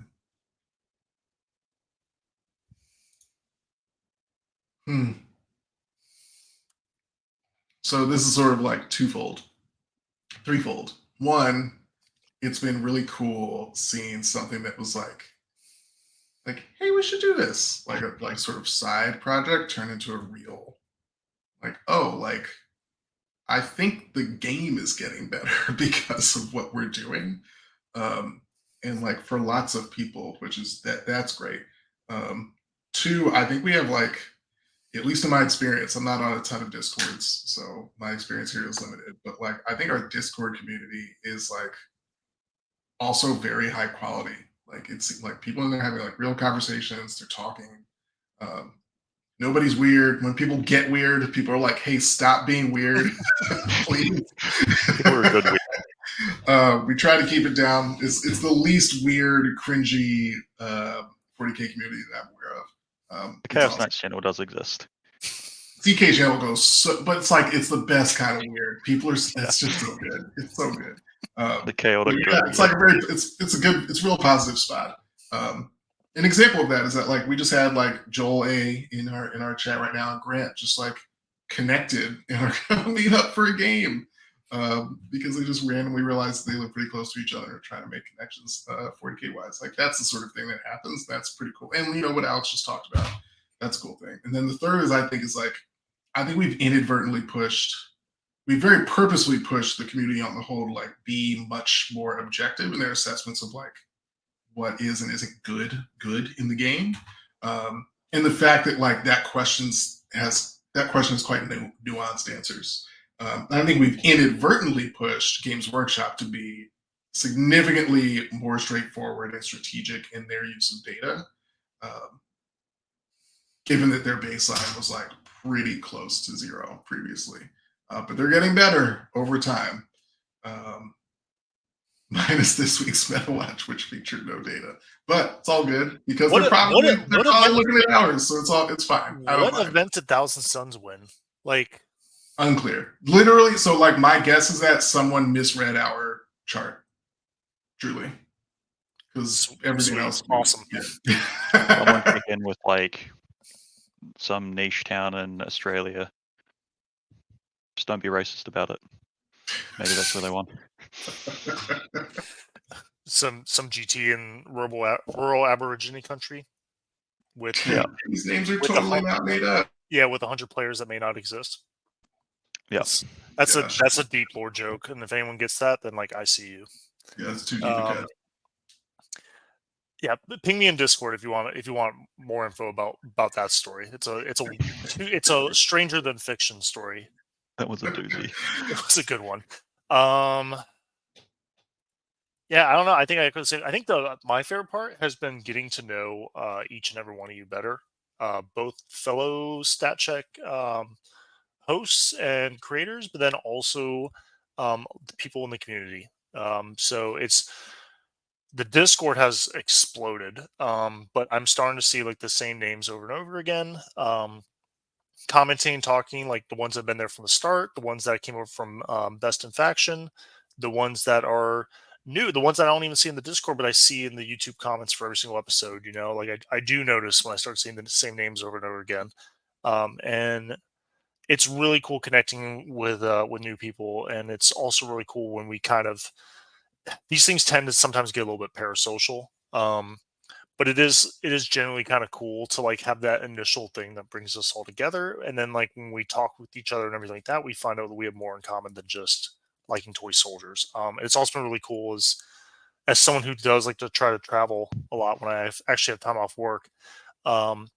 So this is sort of like threefold. One, it's been really cool seeing something that was like, hey, we should do this, like a sort of side project turn into a real, I think the game is getting better because of what we're doing, and like for lots of people, which is that's great. Two, I think we have like, at least in my experience, I'm not on a ton of Discords, so my experience here is limited. But like, I think our Discord community is like also very high quality. Like it's like people in there having like real conversations. They're talking. Nobody's weird. When people get weird, people are like, "Hey, stop being weird, please." People are good with we try to keep it down. It's the least weird, cringy 40K community that I'm aware of. the Chaos Knights channel does exist. CK channel goes, but it's the best kind of weird. People are. It's just so good. It's so good. The chaotic. Yeah, it's like it's a real positive spot. An example of that is that like we just had like Joel A in our chat right now, and Grant just like connected and are gonna meet up for a game because they just randomly realized they live pretty close to each other and are trying to make connections 40K wise. Like that's the sort of thing that happens. That's pretty cool. And you know what Alex just talked about. That's a cool thing. And then the third is I think we've very purposely pushed the community on the whole to like be much more objective in their assessments of like what is and isn't good in the game. And the fact that like that question has quite nuanced answers. I think we've inadvertently pushed Games Workshop to be significantly more straightforward and strategic in their use of data, given that their baseline was like pretty close to zero previously. But they're getting better over time. Minus this week's Meta Watch, which featured no data, but it's all good because they're probably looking at ours, so it's fine. What event did Thousand Suns win? Like unclear. Literally, so like my guess is that someone misread our chart. Truly, because everything else awesome. Yeah. Someone kick in with like some niche town in Australia. Just don't be racist about it. Maybe that's where they won. some GT in rural Aborigine country with these names are totally not made up. Yeah, with 100 players that may not exist. Yes, that's a deep lore joke, and if anyone gets that, then like I see you. Yeah, it's too deep. Yeah, ping me in Discord if you want more info about that story. It's a stranger than fiction story. That was a doozy. It was a good one. Um, yeah, I don't know. I think I could say I think the my favorite part has been getting to know each and every one of you better, both fellow stat check hosts and creators, but then also the people in the community. So it's the Discord has exploded, but I'm starting to see like the same names over and over again. Commenting, talking, like the ones that have been there from the start, the ones that came over from Best in Faction, the ones that are new, the ones that I don't even see in the Discord, but I see in the YouTube comments for every single episode. Like I do notice when I start seeing the same names over and over again, and it's really cool connecting with new people, and it's also really cool when we kind of these things tend to sometimes get a little bit parasocial. But it is generally kind of cool to like have that initial thing that brings us all together, and then like when we talk with each other and everything like that, we find out that we have more in common than just liking toy soldiers. It's also been really cool as someone who does like to try to travel a lot when actually have time off work. Um,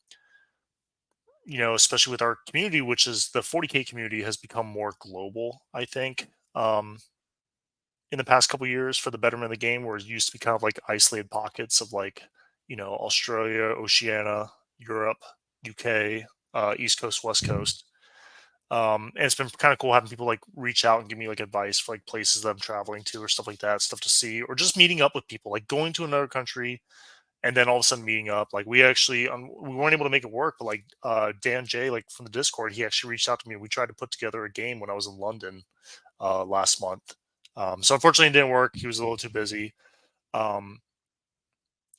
especially with our community, which is the 40K community, has become more global. I think in the past couple years for the betterment of the game, where it used to be kind of like isolated pockets of like Australia, Oceania, Europe, UK, East Coast, West Coast. And it's been kind of cool having people like reach out and give me like advice for like places that I'm traveling to or stuff like that, stuff to see, or just meeting up with people, like going to another country and then all of a sudden meeting up. Like we actually we weren't able to make it work, but like Dan J, like from the Discord, he actually reached out to me. We tried to put together a game when I was in London last month. So unfortunately, it didn't work. He was a little too busy. Um,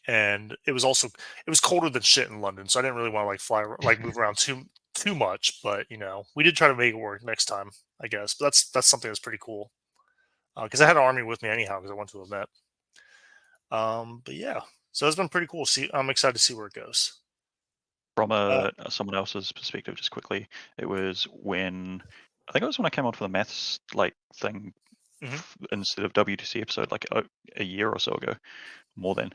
and it was colder than shit in London, so I didn't really want to like like move around too much. But we did try to make it work next time, I guess. But that's something that's pretty cool because I had an army with me anyhow because I went to a event. But yeah, so it's been pretty cool. See, I'm excited to see where it goes. From Uh, someone else's perspective, just quickly, it was when I think it was when I came onto the maths like thing mhm. instead of WTC episode like a year or so ago, more than,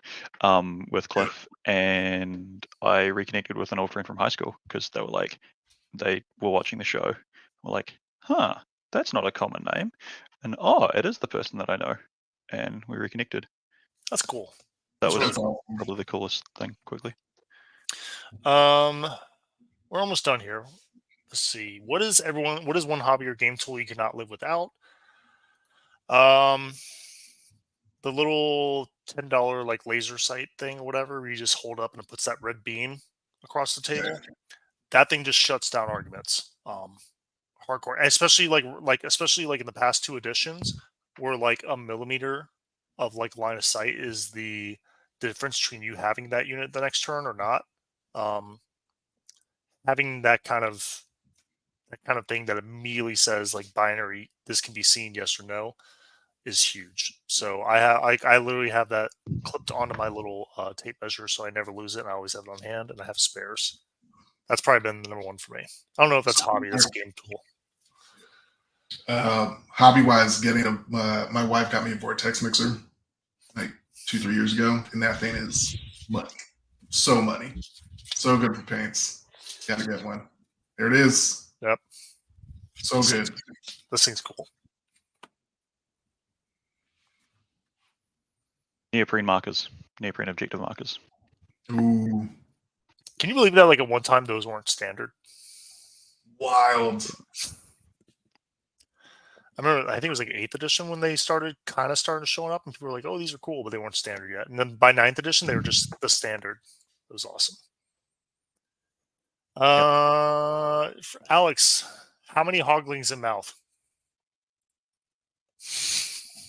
with Cliff, and I reconnected with an old friend from high school because they were watching the show. We're like, huh, that's not a common name, and oh, it is the person that I know, and we reconnected. That's cool. That That's was really That's cool. awesome. probably the coolest thing. Quickly, Um, we're almost done here. Let's see. What is one hobby or game tool you cannot live without? Um, the little $10 like laser sight thing or whatever, where you just hold up and it puts that red beam across the Yeah. table. That thing just shuts down arguments. Hardcore, and especially like in the past two editions, where like a millimeter of like line of sight is the difference between you having that unit the next turn or not. Um, having that kind of thing that immediately says like binary, this can be seen, yes or no, is huge. So I literally have that clipped onto my little tape measure, so I never lose it, and I always have it on hand, and I have spares. That's probably been the number one for me. I don't know if that's a hobby, that's a game tool. Hobby wise, getting my wife got me a Vortex mixer like 2-3 years ago, and that thing is money, so money, so good for paints. Gotta get one. There it is. Yep, So this good. thing's, this thing's cool. neoprene objective markers. Ooh, Can you believe that? Like at one time, those weren't standard. wild. I remember, I think it was like 8th edition when they started showing up, and people were like, "Oh, these are cool," but they weren't standard yet. And then by 9th edition, they were just the standard. It was awesome. Yep. Alex, how many hoglings in mouth?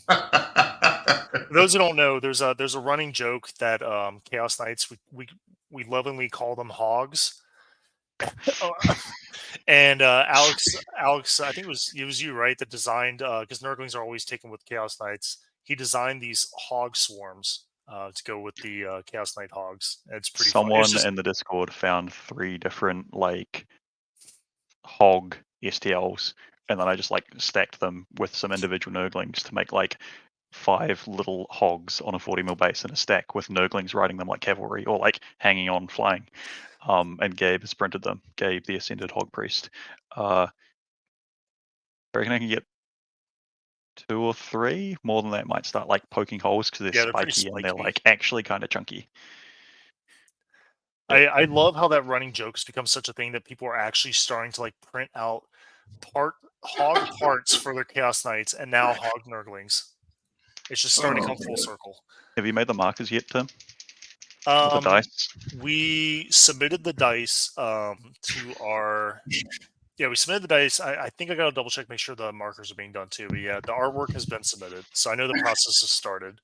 For those who don't know, there's a running joke that Chaos Knights we lovingly call them hogs. And Alex, I think it was you, right, that designed because Nurglings are always taken with Chaos Knights. He designed these hog swarms to go with the Chaos Knight hogs. It's pretty fun. It's Someone just in the Discord found 3 different like hog STLs, and then I just like stacked them with some individual Nurglings to make like 5 little hogs on a 40 mil base in a stack with Nurglings riding them like cavalry or like hanging on flying. And Gabe has printed them. Gabe, the Ascended Hog Priest. I reckon I can get 2 or 3. More than that might start like poking holes because they're spiky and they're like actually kind of chunky. I love how that running joke's become such a thing that people are actually starting to like print out hog parts for their Chaos Knights and now hog Nurglings. It's just starting to come full circle. Have you made the markers yet, Tim? The dice? We submitted the dice to our. Yeah, we submitted the dice. I think I got to double check, make sure the markers are being done too. But yeah, the artwork has been submitted, so I know the process has started.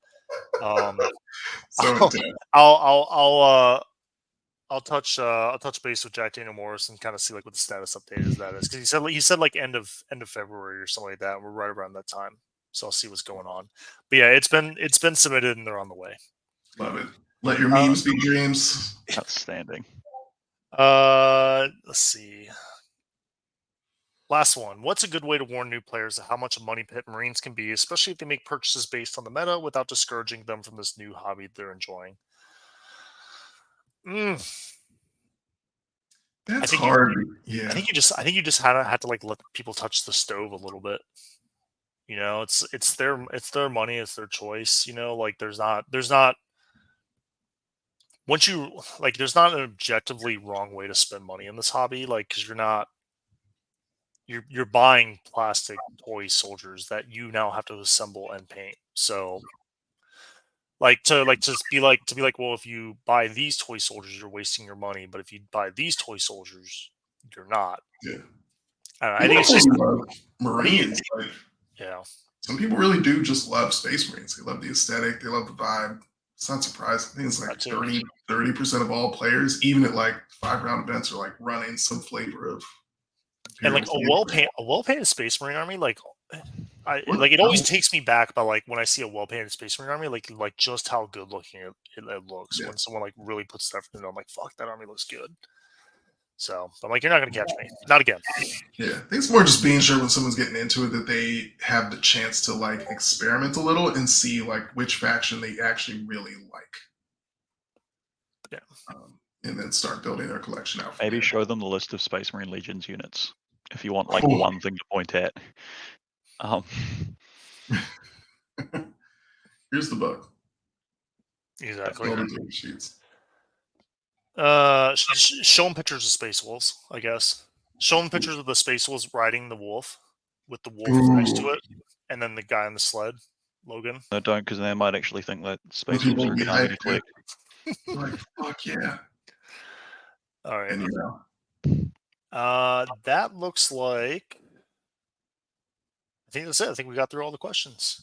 I'll touch base with Jack Daniel Morris and kind of see like what the status update is because he said like end of February or something like that. We're right around that time, so I'll see what's going on. But yeah, it's been submitted and they're on the way. Love it. Let your memes be dreams. Outstanding. Let's see. Last one. What's a good way to warn new players of how much a money pit Marines can be, especially if they make purchases based on the meta without discouraging them from this new hobby they're enjoying? That's hard. I think you just had to like let people touch the stove a little bit. You know, it's their money, it's their choice. You know, like there's not once you like there's not an objectively wrong way to spend money in this hobby, like because you're buying plastic toy soldiers that you now have to assemble and paint. So to be like, well, if you buy these toy soldiers, you're wasting your money, but if you buy these toy soldiers, you're not. Yeah. I think it's just Marines. Yeah. Some people really do just love Space Marines. They love the aesthetic. They love the vibe. It's not surprising. I think it's like 30% of all players, even at like 5-round events, are like running some flavor of. And like a well-painted Space Marine army, like it always takes me back by like when I see a well-painted Space Marine army, like just how good looking it looks when someone like really puts stuff in. I'm like, fuck, that army looks good. So I'm like, you're not gonna catch me, not again. Yeah, I think it's more just being sure when someone's getting into it that they have the chance to like experiment a little and see like which faction they actually really like. Yeah. And then start building their collection out. Maybe show them the list of Space Marine Legions units if you want like one thing to point at. Here's the book. Exactly. Sheets. Show them pictures of Space Wolves, I guess. Show them pictures of the Space Wolves riding the wolf with the wolf next to it, and then the guy on the sled, Logan. No, don't, because they might actually think that Space Wolves are a good army to collect. Like, fuck yeah. All right. That looks like. I think that's it. I think we got through all the questions.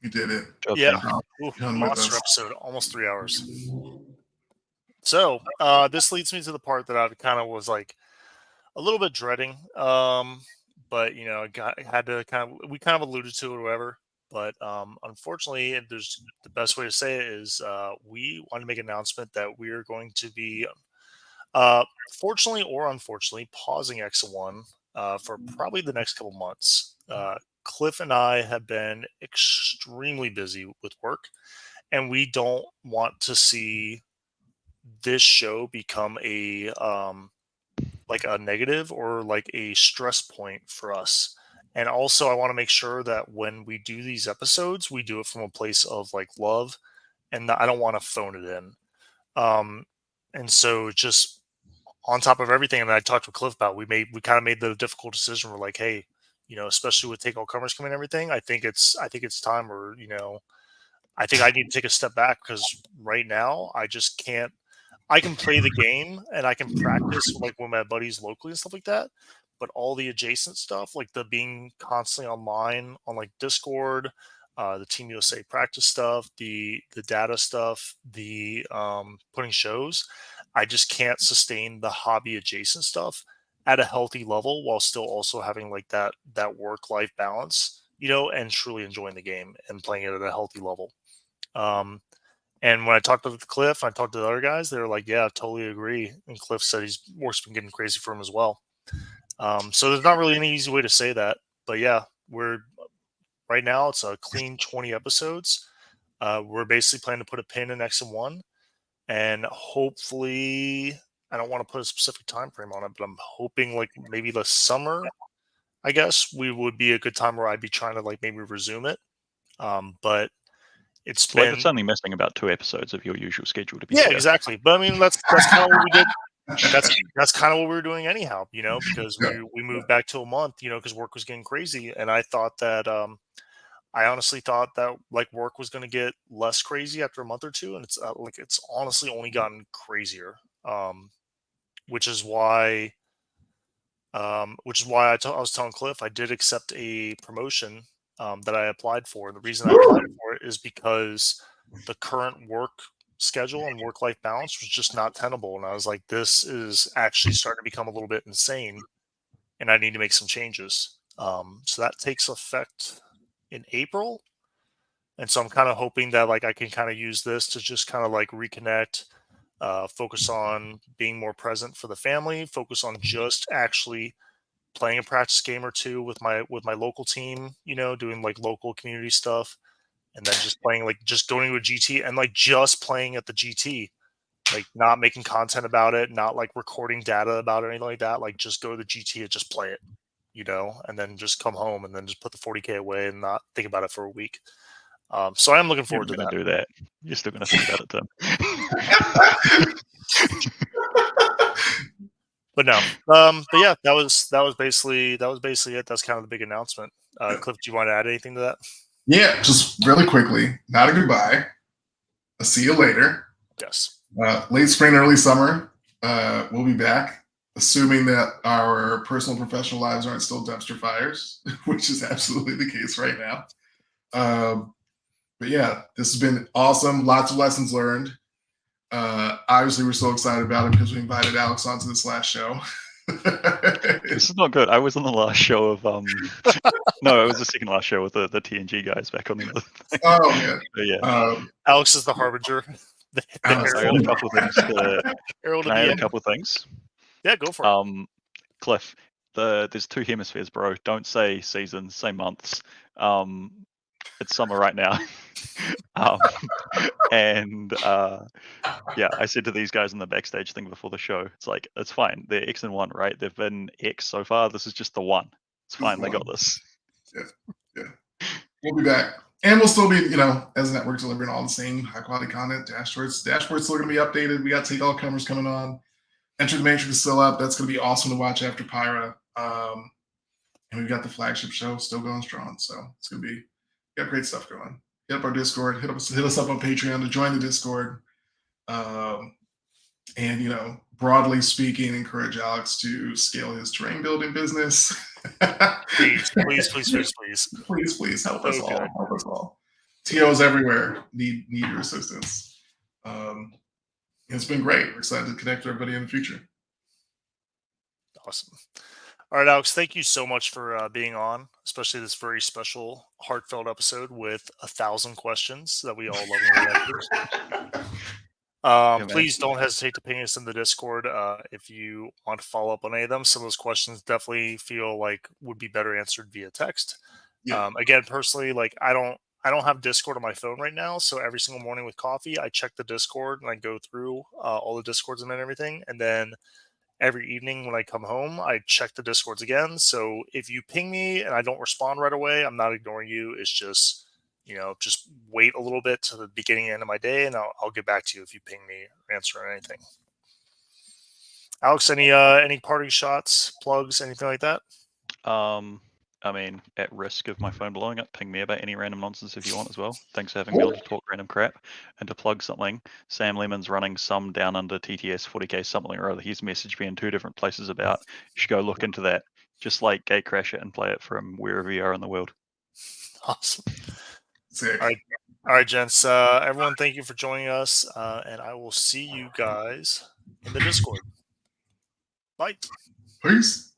You did it. Yeah. Monster episode, almost 3 hours. So this leads me to the part that I kind of was like a little bit dreading. But you know, we kind of alluded to it or whatever. But unfortunately, there's the best way to say it is we want to make an announcement that we are going to be, fortunately or unfortunately, pausing X1 for probably the next couple months. Cliff and I have been extremely busy with work, and we don't want to see this show become a like a negative or like a stress point for us. And also, I want to make sure that when we do these episodes, we do it from a place of like love, and I don't want to phone it in. And so just on top of everything, and I talked with Cliff about, we kind of made the difficult decision. We're like, hey, you know, especially with Take All Comers coming and everything, I think it's time where, you know, I think I need to take a step back because right now I just can't. I can play the game and I can practice like with my buddies locally and stuff like that. But all the adjacent stuff, like the being constantly online on like Discord, the Team USA practice stuff, the data stuff, the putting shows, I just can't sustain the hobby adjacent stuff at a healthy level while still also having like that work-life balance, you know, and truly enjoying the game and playing it at a healthy level. And when I talked to Cliff, I talked to the other guys, they were like, yeah, totally agree. And Cliff said work's been getting crazy for him as well. So there's not really any easy way to say that, but yeah, we're right now it's a clean 20 episodes. We're basically planning to put a pin in X1, and hopefully, I don't want to put a specific time frame on it, but I'm hoping like maybe the summer, I guess, we would be a good time where I'd be trying to like maybe resume it. But it's It's like been it's only missing about 2 episodes of your usual schedule to be yeah, fair. exactly. But I mean, that's kind of what we did. That's kind of what we were doing anyhow, because we moved back to a month, because work was getting crazy, and I thought that I honestly thought that like work was going to get less crazy after a month or two, and it's honestly only gotten crazier. Um, which is why I was telling Cliff I did accept a promotion that I applied for. And the reason I applied for it is because the current work schedule and work life balance was just not tenable. And I was like, this is actually starting to become a little bit insane, and I need to make some changes. So that takes effect in April. And so I'm kind of hoping that like I can kind of use this to just kind of like reconnect, focus on being more present for the family, focus on just actually playing a practice game or two with my local team, doing like local community stuff, and then just playing like just going to a GT and like just playing at the GT, like not making content about it, not like recording data about it or anything like that. Like just go to the GT and just play it, and then just come home and then just put the 40K away and not think about it for a week. So I am looking You're forward to going that. to do that. You're still going to think about it, Tim. But no, but yeah, that was basically it. That's kind of the big announcement. Cliff, do you want to add anything to that? Yeah, just really quickly. Not a goodbye. I'll see you later. Yes. Late spring, early summer. We'll be back, assuming that our personal and professional lives aren't still dumpster fires, which is absolutely the case right now. But yeah, this has been awesome. Lots of lessons learned. Obviously, we're so excited about it because we invited Alex onto this last show. This is not good. I was on the last show of no, it was the second last show with the TNG guys back on the other thing. Oh man, but yeah. Alex is the harbinger. I got a couple of things. Can I add a couple of things? Yeah, go for it. Cliff, there's 2 hemispheres, bro. Don't say seasons, say months. It's summer right now. And yeah, I said to these guys in the backstage thing before the show, it's like, it's fine. They're X and 1, right? They've been X so far. This is just the 1. It's fine. They got this. Yeah. We'll be back. And we'll still be, as a network, delivering all the same high quality content. Dashboard's still going to be updated. We got Take All Comers coming on. Enter the Matrix is still up. That's going to be awesome to watch after Pyra. And we've got the flagship show still going strong. So it's going to be, we got great stuff going. Hit up our Discord. Hit us up on Patreon to join the Discord. And broadly speaking, encourage Alex to scale his terrain building business. Please help us all. Help us all. TOs everywhere need your assistance. It's been great. We're excited to connect with everybody in the future. Awesome. All right, Alex, thank you so much for being on, especially this very special, heartfelt episode with 1,000 questions that we all love. Please don't hesitate to ping us in the Discord if you want to follow up on any of them. Some of those questions definitely feel like would be better answered via text. Yeah. Again, personally, like I don't have Discord on my phone right now, so every single morning with coffee, I check the Discord and I go through all the Discords and everything, and then every evening when I come home, I check the Discords again. So if you ping me and I don't respond right away, I'm not ignoring you. It's just, just wait a little bit to the beginning and end of my day, and I'll get back to you if you ping me or answer anything. Alex, any parting shots, plugs, anything like that? I mean, at risk of my phone blowing up, ping me about any random nonsense if you want as well. Thanks for having me on to talk random crap. And to plug something, Sam Lemon's running some down under TTS 40K something or other. He's messaged me in 2 different places about. You should go look into that. Just like gate crash it and play it from wherever you are in the world. Awesome. Sick. All right, gents. Everyone, thank you for joining us, and I will see you guys in the Discord. Bye. Peace.